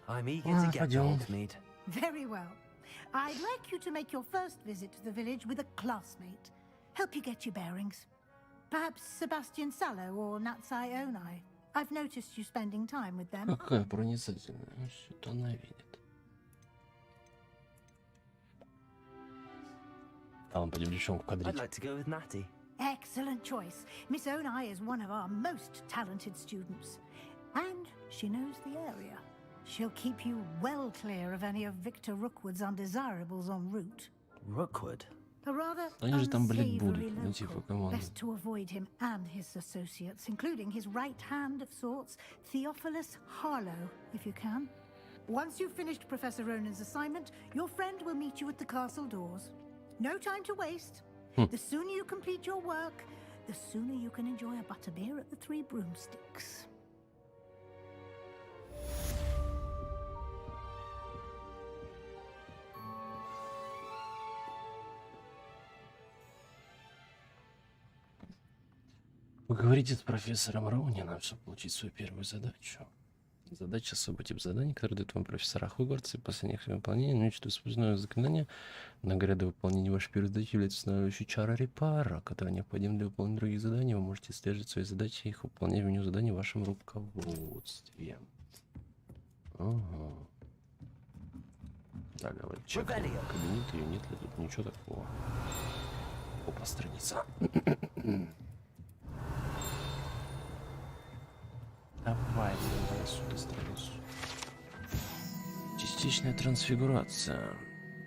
S2: I'm eager to get to Hogsmeade.
S10: Very well. I'd like you to make your first visit to the village with a classmate. Help you get your bearings. Perhaps Sebastian Sallow or Natsai Onai. I've noticed you spending time with them.
S1: Какая проницательная. Что-то она видит. Пойдем девчонку кадрить.
S2: I'd like to go with Natty.
S10: Excellent choice. Miss Onai is one of our most talented students. And she knows the area. She'll keep you well clear of any of Victor Rookwood's undesirables en route.
S2: Rookwood?
S10: A rather
S1: Они же там, блядь,
S10: unsavory
S1: будут. Ну,
S10: local.
S1: типа, камон.
S10: Best to avoid him and his associates, including his right hand of sorts, Theophilus Harlow, if you can. Once you've finished Professor Ronan's assignment, your friend will meet you at the castle doors. No time to waste. The sooner you complete your work, the sooner you can enjoy a butterbeer at the Three Broomsticks.
S1: Поговорите с профессором Роунином, чтобы получить свою первую задачу. Задача — особый тип заданий, который дает вам профессора Хогвартса, и после них выполнения научит использованное заклинание. Награда выполнения вашей первой задачи является устанавливающей чара репара, которая необходима для выполнения других заданий. Вы можете отслеживать свои задачи и их выполнять в меню заданий в вашем руководстве. Ага. Так, давай чекаем кабинет, ее нет ли тут ничего такого. Опа, страница. Давай сюда страницу. Частичная трансфигурация.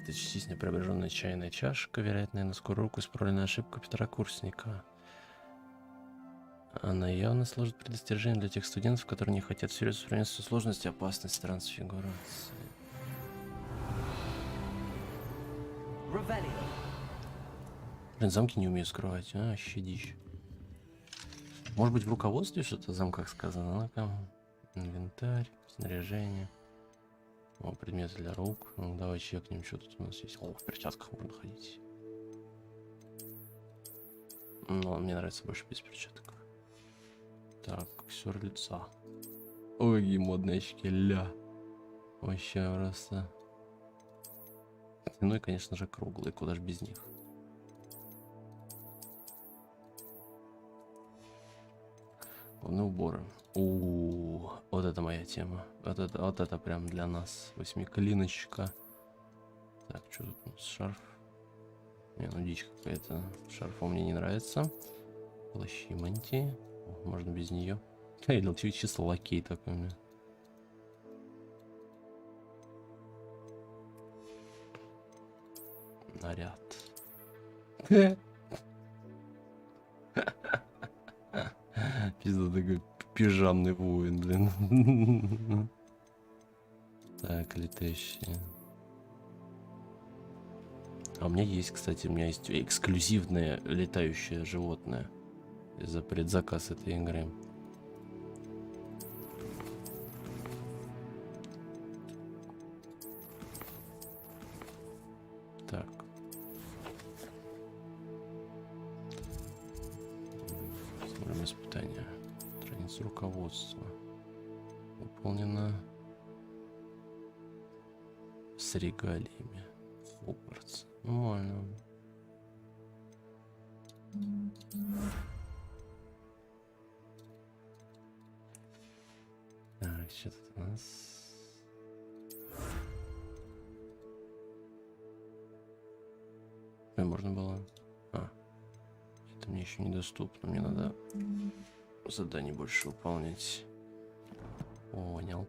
S1: Это частично преображенная чайная чашка, вероятно, на скорую руку исправленная ошибка второкурсника. Она явно служит предостережением для тех студентов, которые не хотят всерьез воспринять сложность и опасность трансфигурации. Блин, замки не умею скрывать, а, щадищ. Может быть, в руководстве что-то о замках сказано? Ну-ка. Инвентарь, снаряжение. О, предметы для рук. Ну, давай чекнем, что тут у нас есть. О, в перчатках можно ходить. Но мне нравится больше без перчаток. Так, аксер лица. Ой, какие модные очки, ля. Вообще просто. Ну и, конечно же, круглые, куда ж без них. Главные уборы. Вот это моя тема. Вот это прям для нас. Восьмиклиночка. Так, что тут у нас? Шарф. Не, ну дичь какая-то. Шарф мне не нравится. Плащи, мантии. О, можно без нее. Или чисто лакей такой у меня. Наряд. Пизда такой пижамный воин, блин. Так, летающие. А у меня есть, кстати, у меня есть эксклюзивное летающее животное. За предзаказ этой игры. Так. Смотрим испытания. Страница руководства. Выполнено с регалиями. Хогвартс. Нормально. Так, что тут у нас? Можно было. Это мне еще недоступно. Мне надо заданий больше выполнять. Понял.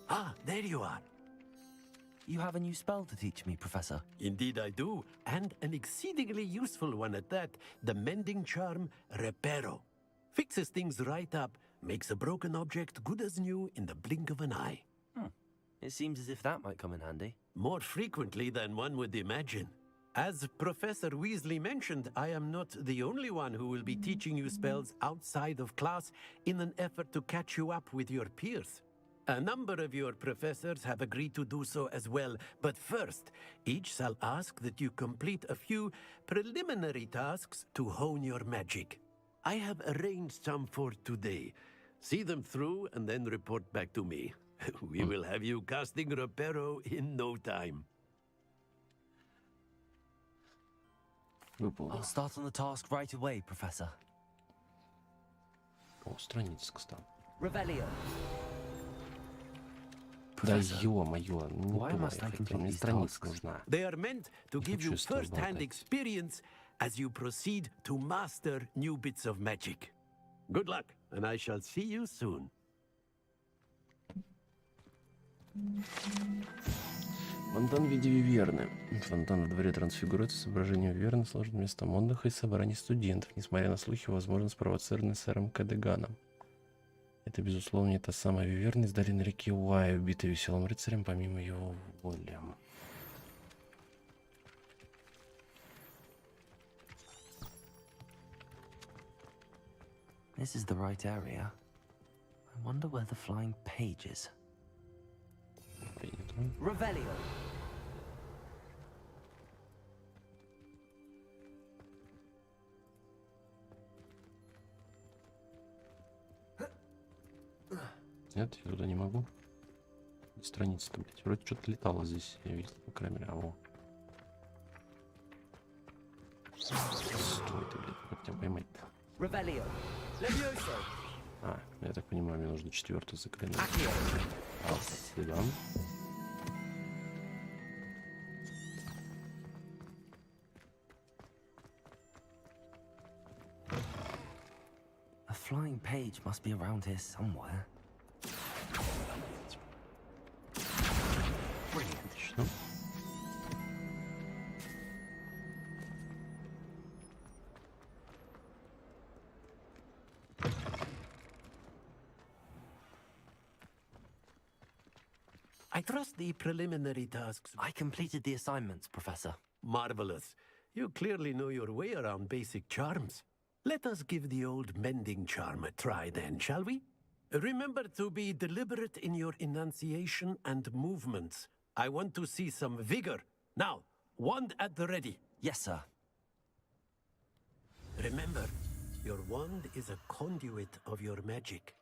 S6: Ah, there you are.
S2: You have a new spell to teach me, Professor.
S6: Indeed I do, and an exceedingly useful one at that. The mending charm, Reparo. Fixes things right up, makes a broken object good as new in the blink of an eye.
S2: It seems as if that might come in handy.
S6: More frequently than one would imagine. As Professor Weasley mentioned, I am not the only one who will be teaching you spells outside of class in an effort to catch you up with your peers. A number of your professors have agreed to do so as well, but first, each shall ask that you complete a few preliminary tasks to hone your magic. I have arranged some for today. See them through and then report back to me. We will have you casting Reparo in no time.
S2: I'll start on the task right away, Professor.
S1: О, страница, кстати.
S2: Revelio.
S1: Да ё-моё, не то, мне страница нужна.
S6: They are meant to give you first-hand experience as you proceed to master new bits of magic. Good luck, and I shall see you soon.
S1: Фонтан в виде виверны. Фонтан во дворе трансфигурируется с изображением виверны, сложным местом отдыха и собраний студентов, несмотря на слухи, возможно, спровоцированные сэром Кэдиганом. Это, безусловно, не та самая виверна из долины реки Уай, убитая веселым рыцарем помимо его воли.
S2: This is the right area. I wonder where the flying page is. Revelio.
S1: Нет, я туда не могу. Страница-то, блядь. Вроде что-то летало здесь. Я видел, по крайней мере. Стой ты, блядь, как тебя поймать-то? Я так понимаю, мне нужно 4-й заклинать. Да.
S2: A flying page must be around here somewhere.
S1: Отлично.
S6: trust the preliminary tasks.
S2: I completed the assignments, Professor.
S6: Marvelous. You clearly know your way around basic charms. Let us give the old mending charm a try then, shall we? Remember to be deliberate in your enunciation and movements. I want to see some vigor. Now, wand at the ready.
S2: Yes, sir.
S6: Remember, your wand is a conduit of your magic.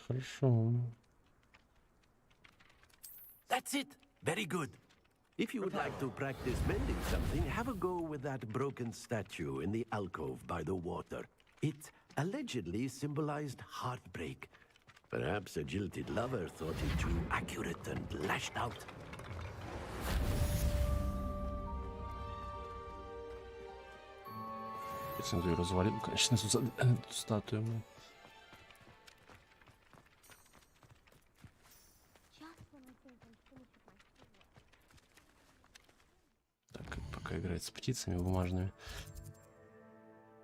S1: Хорошо.
S6: That's it. Very good. If you would like to practice mending something, have a go with that broken statue in the alcove by the water. It allegedly symbolized heartbreak. Perhaps a jilted lover thought it too accurate and lashed out.
S1: Я развалил, конечно, эту статую. Так, пока играет с птицами бумажными.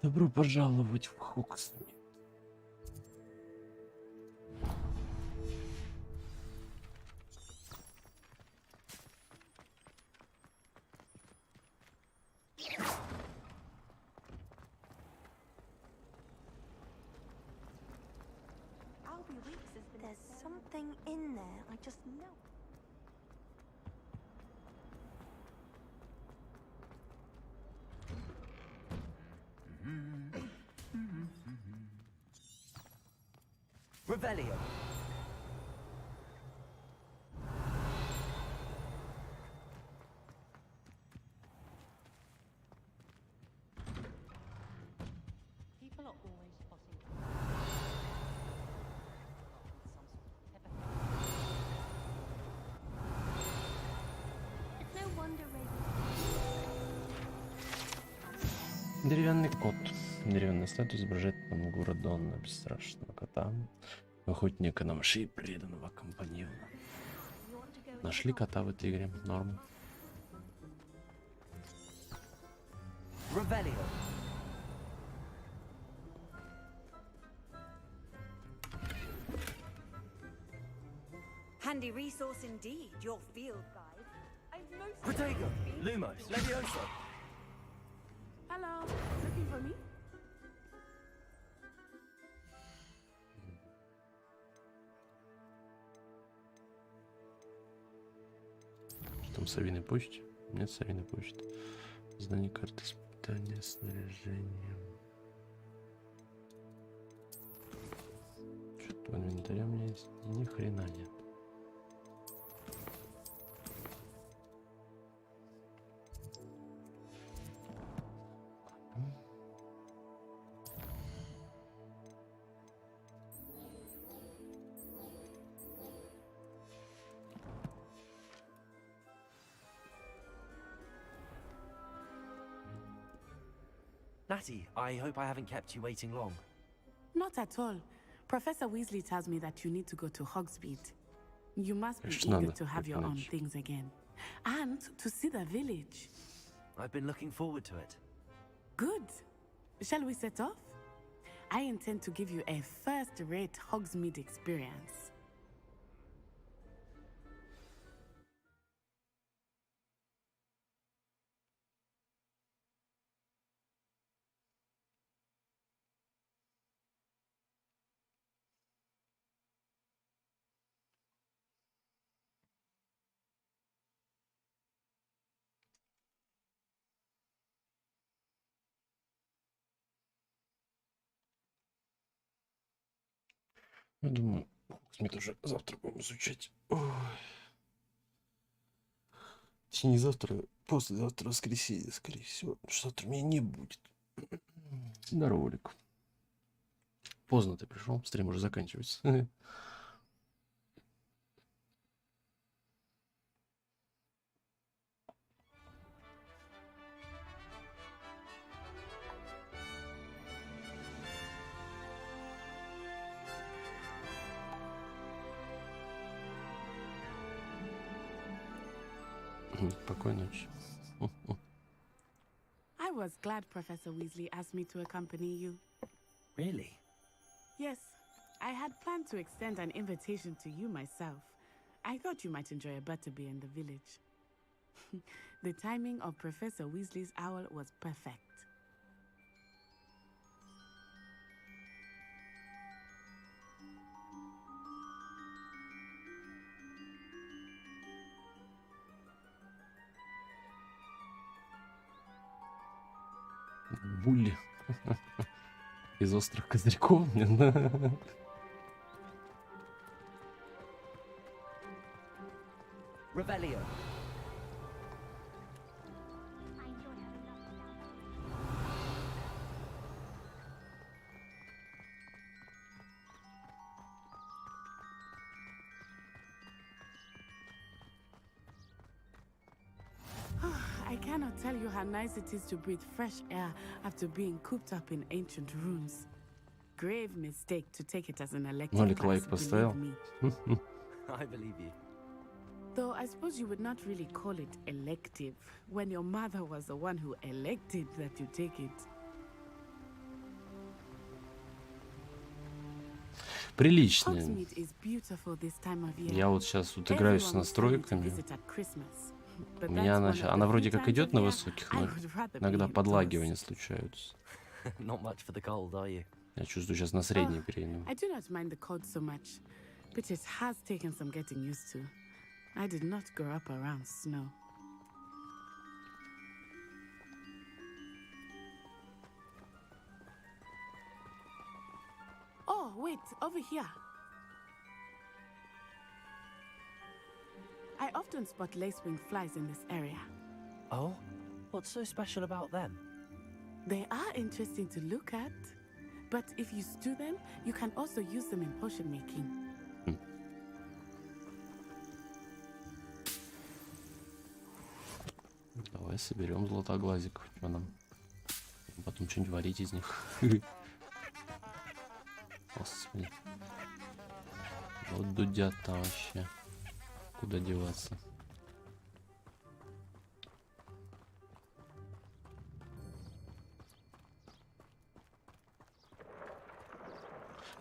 S1: Добро пожаловать в Хогвартс.
S3: There's something in there, I just know.
S2: Revelio.
S18: People are always fussing.
S11: It's no wonder
S1: Деревянный кот. Деревянная статуя изображает там Гурадона, бесстрашного кота, охотника на мышей и преданного компаньона. Нашли кота в этой игре. Норм.
S2: Revelio.
S19: Handy resource indeed, your field guide.
S2: Protego. Lumos. Levioso.
S17: Hello, looking for me?
S1: Что там Савиной почте? Нет Савиной почты. Создание карты испытания снаряжением. Что-то в инвентаре у меня есть. Ни хрена нет.
S2: Natty, I hope I haven't kept you waiting long.
S17: Not at all. Professor Weasley tells me that you need to go to Hogsmeade. You must be
S1: Конечно,
S17: eager
S1: надо,
S17: to have
S1: как
S17: your own
S1: иначе.
S17: things again. And to see the village.
S2: I've been looking forward to it.
S17: Good. Shall we set off? I intend to give you a first-rate Hogsmeade experience.
S1: Я думаю, мы тоже завтра будем изучать. Ой. Точнее, не завтра, послезавтра, воскресенье, скорее всего. Что завтра меня не будет. Здорово, Олег. Поздно ты пришел, стрим уже заканчивается. Спокойной ночи.
S17: I was glad Professor Weasley asked me to accompany you.
S2: Really?
S17: Yes, I had planned to extend an invitation to you myself. I thought you might enjoy a butterbeer in the village. The timing of Professor Weasley's owl was perfect.
S1: Булли. Из острых козырьков.
S2: Revelio.
S17: I cannot tell you how nice it is to breathe fresh air after being cooped up in ancient rooms. Grave mistake to take it as an elective
S1: Нолик
S17: class,
S1: лайк
S17: believe
S1: поставил.
S17: me.
S2: I believe you.
S17: Though I suppose you would not really call it elective when your mother was the one who elected that you take it.
S1: Прилично.
S17: Hogsmeade is beautiful this time of year.
S1: Я вот сейчас вот играю с
S17: Everyone was planning to
S1: настройками.
S17: visit at Christmas.
S1: У
S17: But
S1: меня
S17: that's one of
S1: она
S17: the
S1: вроде
S17: few
S1: как
S17: times
S1: идет
S17: of
S1: на
S17: year
S1: высоких,
S17: I
S1: но
S17: would rather
S1: иногда
S17: be indoors.
S1: подлагивания случаются.
S2: Not much for the cold, are you?
S1: Я чувствую, сейчас на средний перейду.
S17: I do not mind the cold so much, but it has taken some getting used to. I did not grow up around snow. Oh, wait, over here. I often spot lacewing flies in this area.
S2: Oh? What's so special about them?
S17: They are interesting to look at, but if you stew them, you can also use them in potion making.
S1: Давай соберем златоглазиков. Чё нам? Потом что-нибудь варить из них. Господи. Вот дудят-то вообще. Куда деваться?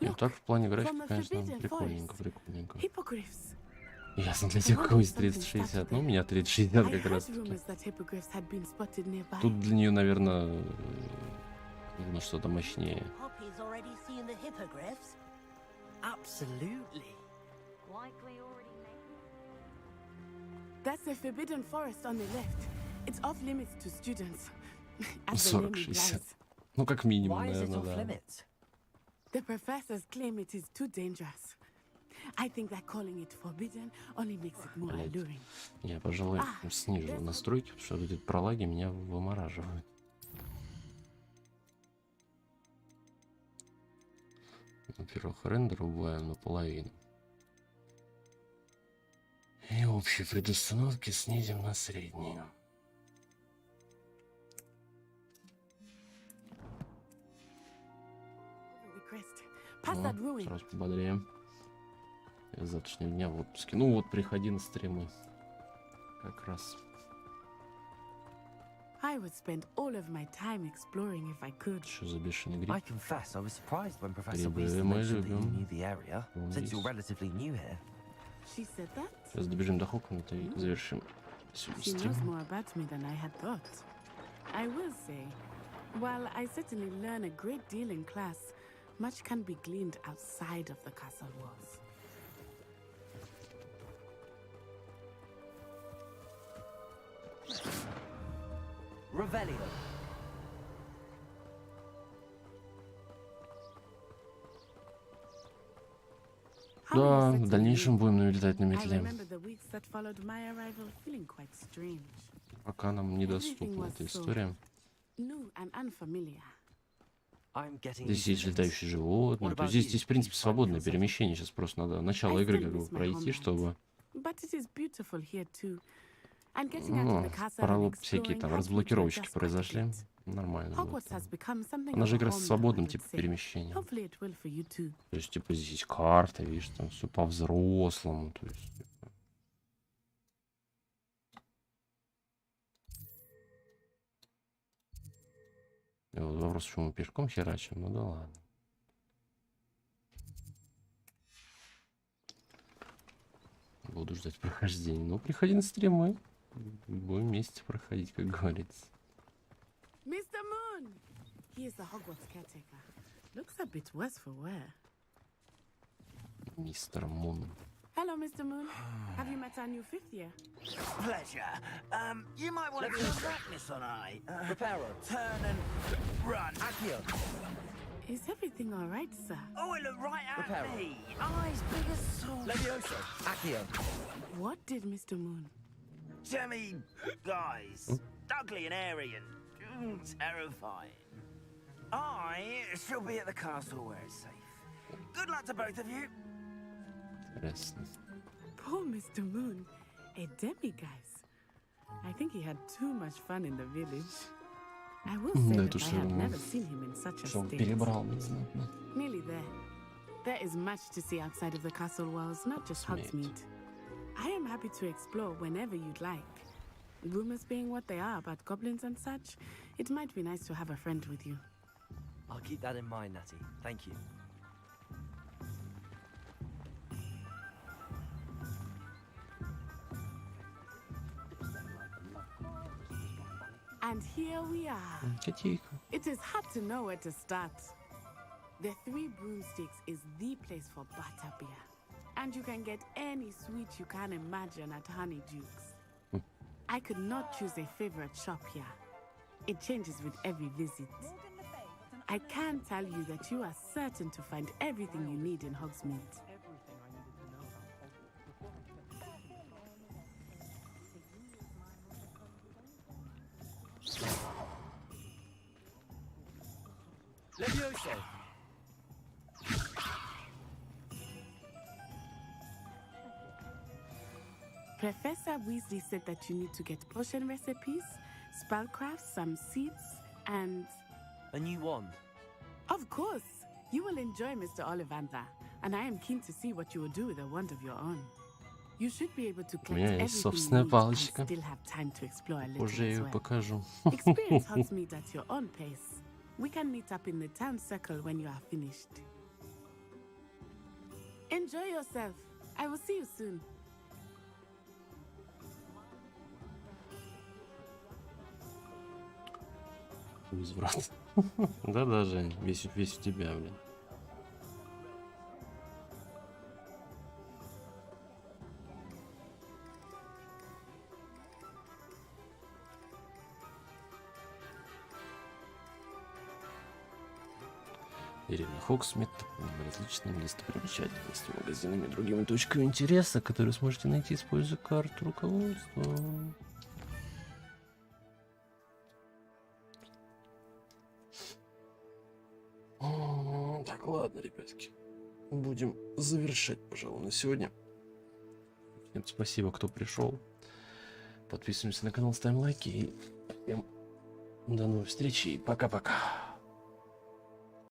S1: Ну так, в плане графики, конечно, прикольненько, прикольненько.
S17: Hippogriffs.
S1: Ясно, для тех, у кого есть 3060. Ну, у меня 3060 как раз таки. Тут для нее, наверное, нужно что-то мощнее.
S16: Poppy's already seen the hippogriffs.
S2: Absolutely.
S16: Likely already made.
S17: That's the forbidden forest on the left. It's off limits to students. As the name
S1: 40-60.
S17: implies.
S1: Ну, как минимум,
S2: Why is it
S1: наверное,
S2: off
S1: да.
S2: limits?
S17: The professors claim it is too dangerous. I think that calling it forbidden only makes it more
S1: Блядь.
S17: alluring.
S1: Я, пожалуй, снижу настройки, потому что вот эти пролаги меня вымораживают. Во-первых, рендер убавим наполовину. И общие предустановки снизим на среднюю.
S17: Past that
S1: Ну,
S17: ruin.
S1: сразу пободрее. Я с завтрашнего дня в отпуске. Ну вот, приходи на стримы. Как раз.
S17: I would spend all of my time exploring if I could.
S1: Что за бешеный
S2: I
S1: гриб?
S2: confess I was surprised when Professor
S1: Грибы
S2: Weasley
S1: мы
S2: mentioned that you
S1: любим.
S2: knew the area, since you're relatively new here.
S17: She said that?
S1: Сейчас добежим до Хогвартса и завершим сегодня
S17: She
S1: стрим.
S17: knows more about me than I had thought. I will say, while I certainly learn a great deal in class, much can be gleaned outside of the castle walls.
S2: Revelio.
S1: Да, в дальнейшем будем летать на
S17: I
S1: метле.
S17: remember the weeks that followed my arrival feeling quite strange.
S1: Пока нам недоступна эта история.
S17: New and unfamiliar.
S2: I'm getting
S1: Здесь
S2: used
S1: есть
S2: to this.
S1: летающие животные. То есть здесь, в принципе, свободное перемещение. Сейчас просто надо начало игры как бы пройти, чтобы
S17: But it is beautiful here too. And getting out of the castle and
S1: всякие
S17: exploring
S1: там
S17: helps me to
S1: разблокировочки
S17: adjust quite a
S1: произошли.
S17: bit.
S1: Нормально будет.
S17: Hogwarts has become something
S1: Она
S17: of
S1: же
S17: a
S1: игра с
S17: home now,
S1: свободным
S17: I would
S1: типа
S17: say.
S1: перемещением.
S17: Hopefully it will for you too.
S1: То есть, типа, здесь есть карта, видишь, там все по-взрослому. То есть, типа. Вопрос, почему мы пешком херачим? Ну да ладно. Буду ждать прохождения. Ну, приходи на стримы. Будем вместе проходить, как говорится.
S17: Mr. Moon! He is the Hogwarts caretaker. Looks a bit worse for wear.
S1: Мистер Мун.
S17: Hello, Mr. Moon. Have you met our new fifth year?
S7: Pleasure. You might want to practice on I. Reparo. Turn and run. Accio.
S17: Is everything all right, sir?
S7: Oh, it looked right at me. Eyes big as salt. Levioso. Accio.
S17: What did Mr. Moon?
S7: Jemmy, guys. Ugly and airy and terrifying. I shall be at the castle where it's safe. Good luck to both of you.
S1: Интересно.
S17: Poor Mr. Moon. A demiguise. I think he had too much fun in the village. I will say that I have never seen him in such a state.
S1: Перебрал незнатно.
S17: Nearly there. There is much to see outside of the castle walls, not just Hogsmeade. I am happy to explore whenever you'd like. Rumors being what they are about goblins and such, it might be nice to have a friend with you.
S2: I'll keep that in mind, Natty. Thank you.
S17: And here we are. It is hard to know where to start. The Three Broomsticks is the place for butterbeer. And you can get any sweet you can imagine at Honeyduke's. I could not choose a favorite shop here. It changes with every visit. I can tell you that you are certain to find everything you need in Hogsmeade.
S2: Levioso.
S17: Professor Weasley said that you need to get potion recipes, spellcrafts, some seeds, and...
S2: A new wand.
S17: Of course! You will enjoy Mr. Ollivander, and I am keen to see what you will do with a wand of your own. You should be able to collect everything you need and still have time to explore a little as well. Experience Hogsmeade at your own pace. We can meet up in the town circle when you are finished. Enjoy yourself. I will see you soon.
S1: Изврат. Да-да, Жень, весь у тебя, блин. Ирина Хогсмит, различными достопримечательностями, магазинами и другими точками интереса, которые сможете найти, используя карту руководства. Так, ладно, ребятки. Будем завершать, пожалуй, на сегодня. Всем спасибо, кто пришел. Подписываемся на канал, ставим лайки. И всем до новых встреч и пока-пока.